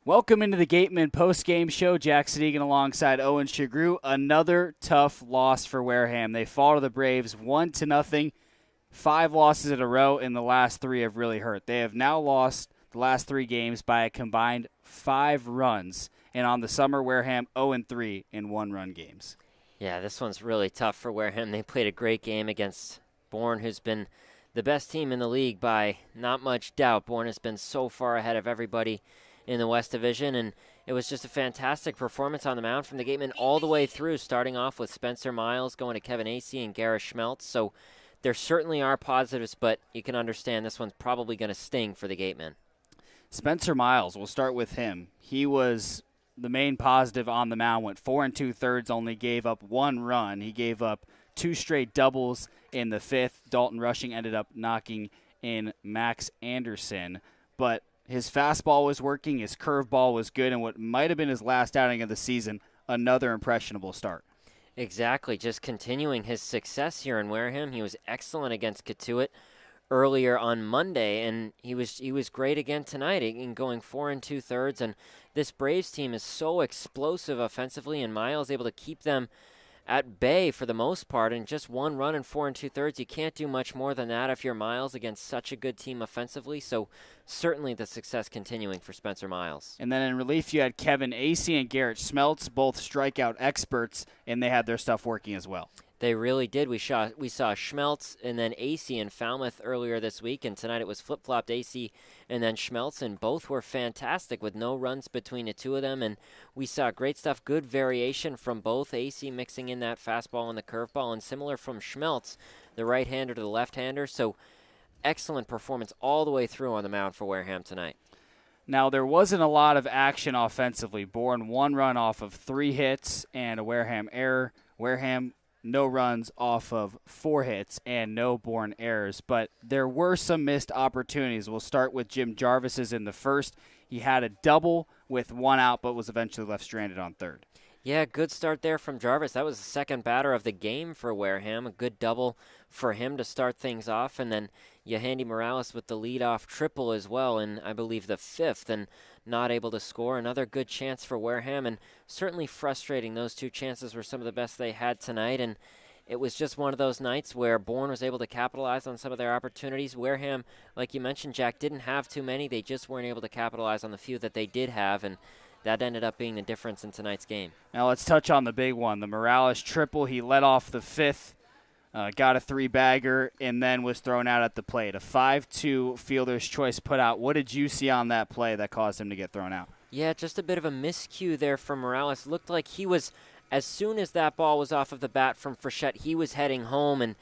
Welcome into the Gatemen post-game show. Jack Sadighian alongside Owen Sughrue. Another tough loss for Wareham. They fall to the Braves 1-0. 5 losses in a row, and the last 3 have really hurt. They have now lost the last 3 games by a combined 5 runs. And on the summer, Wareham 0-3 in 1-run games. Yeah, this one's really tough for Wareham. They played a great game against Bourne, who's been the best team in the league by not much doubt. Bourne has been so far ahead of everybody in the West Division, and it was just a fantastic performance on the mound from the Gatemen all the way through, starting off with Spencer Miles, going to Kevin Acey and Gareth Schmeltz. So there certainly are positives, but you can understand this one's probably going to sting for the Gatemen. Spencer Miles, we'll start with him. He was the main positive on the mound, went 4 2/3, only gave up 1 run. He gave up 2 straight doubles in the 5th. Dalton Rushing ended up knocking in Max Anderson, but his fastball was working, his curveball was good, and what might have been his last outing of the season, another impressionable start. Exactly, just continuing his success here in Wareham. He was excellent against Cotuit earlier on Monday, and he was great again tonight in going 4 2/3. And this Braves team is so explosive offensively, and Miles able to keep them at bay for the most part, and just 1 run in 4 2/3. You can't do much more than that if you're Miles against such a good team offensively. So certainly the success continuing for Spencer Miles. And then in relief, you had Kevin Acey and Gareth Schmeltz, both strikeout experts, and they had their stuff working as well. They really did. We saw Schmeltz and then Acey in Falmouth earlier this week, and tonight it was flip-flopped Acey and then Schmeltz, and both were fantastic with no runs between the two of them, and we saw great stuff, good variation from both. Acey mixing in that fastball and the curveball, and similar from Schmeltz, the right-hander to the left-hander, so excellent performance all the way through on the mound for Wareham tonight. Now, there wasn't a lot of action offensively. Bourne 1 run off of 3 hits and a Wareham error. Wareham no runs off of 4 hits and no Bourne errors. But there were some missed opportunities. We'll start with Jim Jarvis's in the first. He had a double with 1 out, but was eventually left stranded on third. Yeah, good start there from Jarvis. That was the second batter of the game for Wareham. A good double for him to start things off. And then Yohandy Morales with the leadoff triple as well, and I believe the 5th, and not able to score. Another good chance for Wareham, and certainly frustrating. Those 2 chances were some of the best they had tonight, and it was just one of those nights where Bourne was able to capitalize on some of their opportunities. Wareham, like you mentioned, Jack, didn't have too many. They just weren't able to capitalize on the few that they did have, and that ended up being the difference in tonight's game. Now let's touch on the big one, the Morales triple. He led off the 5th, got a 3-bagger, and then was thrown out at the plate. A 5-2 fielder's choice put out. What did you see on that play that caused him to get thrown out? Yeah, just a bit of a miscue there from Morales. Looked like he was, as soon as that ball was off of the bat from Frechette, he was heading home, and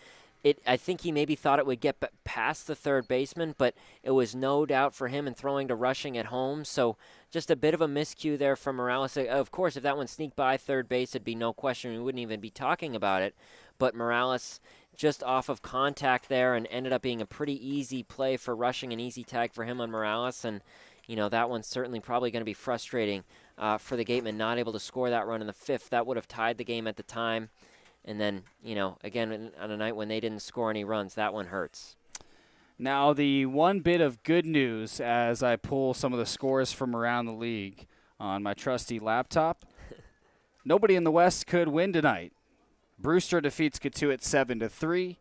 I think he maybe thought it would get past the third baseman, but it was no doubt for him in throwing to Rushing at home. So just a bit of a miscue there from Morales. Of course, if that one sneaked by third base, it'd be no question. We wouldn't even be talking about it. But Morales just off of contact there, and ended up being a pretty easy play for Rushing, an easy tag for him on Morales. And, you know, that one's certainly probably going to be frustrating for the Gatemen, not able to score that run in the 5th. That would have tied the game at the time. And then, you know, again, on a night when they didn't score any runs, that one hurts. Now, the one bit of good news as I pull some of the scores from around the league on my trusty laptop, nobody in the West could win tonight. Brewster defeats Cotuit 7-3,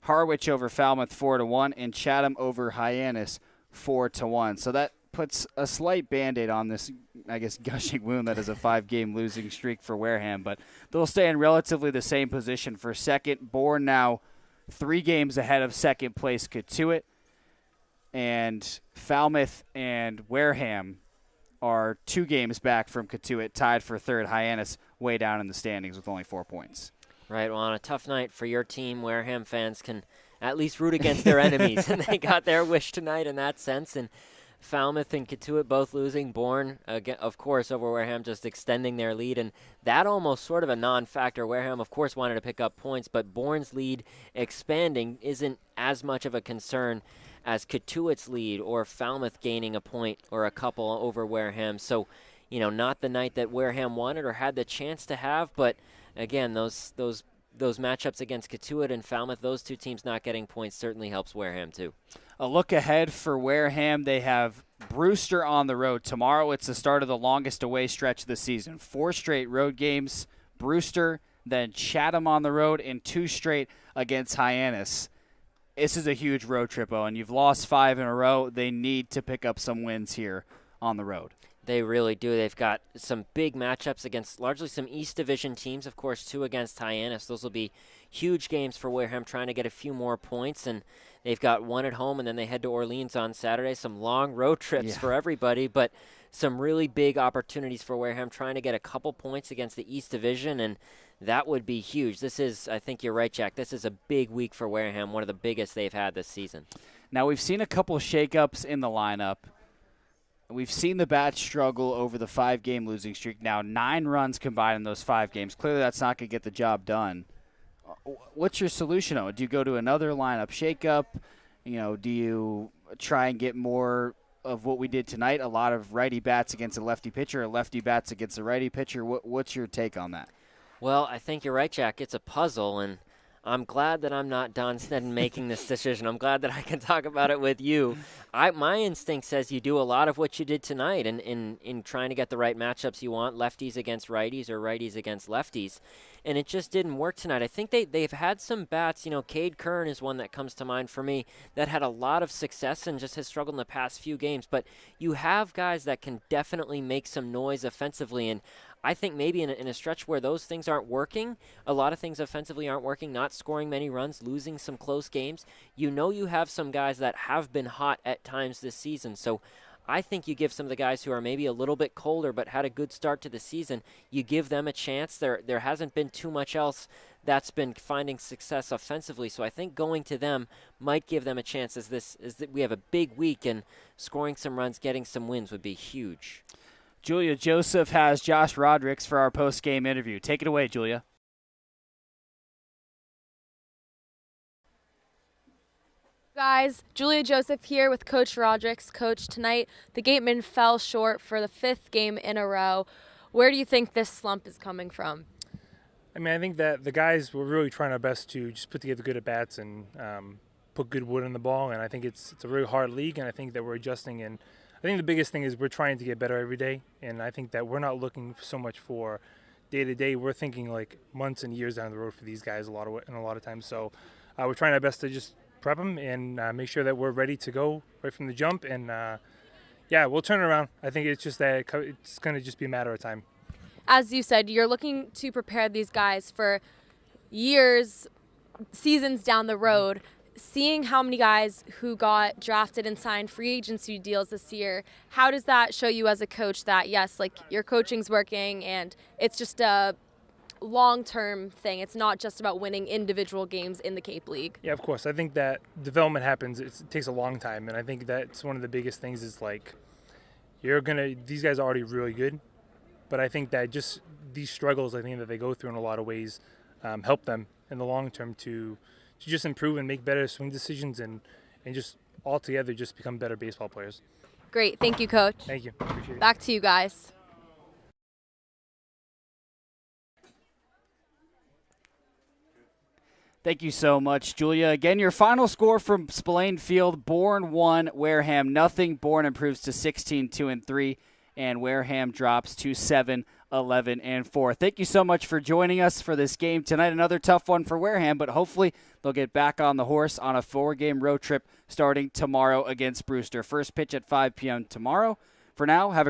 Harwich over Falmouth 4-1, and Chatham over Hyannis 4-1. So that puts a slight Band-Aid on this, I guess, gushing wound that is a 5-game losing streak for Wareham. But they'll stay in relatively the same position for second. Bourne now 3 games ahead of second place Cotuit. And Falmouth and Wareham are 2 games back from Cotuit, tied for third. Hyannis way down in the standings with only 4 points. Right, well, on a tough night for your team, Wareham fans can at least root against their enemies, and they got their wish tonight in that sense. And Falmouth and Cotuit both losing. Bourne, again, of course, over Wareham, just extending their lead, and that almost sort of a non-factor. Wareham, of course, wanted to pick up points, but Bourne's lead expanding isn't as much of a concern as Cotuit's lead or Falmouth gaining a point or a couple over Wareham. So, you know, not the night that Wareham wanted or had the chance to have, but again, those matchups against Cotuit and Falmouth, those 2 teams not getting points certainly helps Wareham too. A look ahead for Wareham, they have Brewster on the road. Tomorrow it's the start of the longest away stretch of the season. 4 straight road games. Brewster, then Chatham on the road, and 2 straight against Hyannis. This is a huge road trip, Owen. You've lost 5 in a row. They need to pick up some wins here on the road. They really do. They've got some big matchups against largely some East Division teams, of course, 2 against Hyannis. Those will be huge games for Wareham, trying to get a few more points, and they've got 1 at home, and then they head to Orleans on Saturday. Some long road trips for everybody, but some really big opportunities for Wareham, trying to get a couple points against the East Division, and that would be huge. This is, I think you're right, Jack, this is a big week for Wareham, one of the biggest they've had this season. Now, we've seen a couple shakeups in the lineup. We've seen the Bats struggle over the 5-game losing streak. Now, 9 runs combined in those 5 games. Clearly, that's not going to get the job done. What's your solution, Owen? Do you go to another lineup shakeup? Do you try and get more of what we did tonight, a lot of righty bats against a lefty pitcher, or lefty bats against a righty pitcher? What's your take on that? Well, I think you're right, Jack. It's a puzzle, and I'm glad that I'm not Don Sneddon making this decision. I'm glad that I can talk about it with you. My instinct says you do a lot of what you did tonight in trying to get the right matchups you want, lefties against righties or righties against lefties. And it just didn't work tonight. I think they've had some bats. Cade Kern is one that comes to mind for me that had a lot of success and just has struggled in the past few games. But you have guys that can definitely make some noise offensively, and I think maybe in a stretch where those things aren't working, a lot of things offensively aren't working, not scoring many runs, losing some close games, you have some guys that have been hot at times this season. So I think you give some of the guys who are maybe a little bit colder but had a good start to the season, you give them a chance. There hasn't been too much else that's been finding success offensively, so I think going to them might give them a chance as we have a big week, and scoring some runs, getting some wins would be huge. Julia Joseph has Josh Rodricks for our post-game interview. Take it away, Julia. Guys, Julia Joseph here with Coach Rodricks. Coach, tonight the Gatemen fell short for the 5th game in a row. Where do you think this slump is coming from? I think that the guys were really trying our best to just put together good at-bats and put good wood on the ball, and I think it's a really hard league, and I think that we're adjusting, and I think the biggest thing is we're trying to get better every day, and I think that we're not looking so much for day-to-day. We're thinking like months and years down the road for these guys a lot of times. So we're trying our best to just prep them and make sure that we're ready to go right from the jump, and we'll turn it around. I think it's just that it's going to just be a matter of time. As you said, you're looking to prepare these guys for years, seasons down the road. Seeing how many guys who got drafted and signed free agency deals this year, how does that show you as a coach that, yes, like your coaching's working and it's just a long-term thing? It's not just about winning individual games in the Cape League. Yeah, of course. I think that development happens. It takes a long time, and I think that's one of the biggest things is like these guys are already really good, but I think that just these struggles, I think that they go through in a lot of ways help them in the long term to just improve and make better swing decisions and just altogether just become better baseball players. Great. Thank you, Coach. Thank you. Appreciate it. Back to you guys. Thank you so much, Julia. Again, your final score from Spillane Field: Bourne 1, Wareham nothing. Bourne improves to 16-2-3, and Wareham drops to 7-11-4. Thank you so much for joining us for this game tonight. Another tough one for Wareham, but hopefully they'll get back on the horse on a 4-game road trip starting tomorrow against Brewster. First pitch at 5 p.m. tomorrow. For now, have a great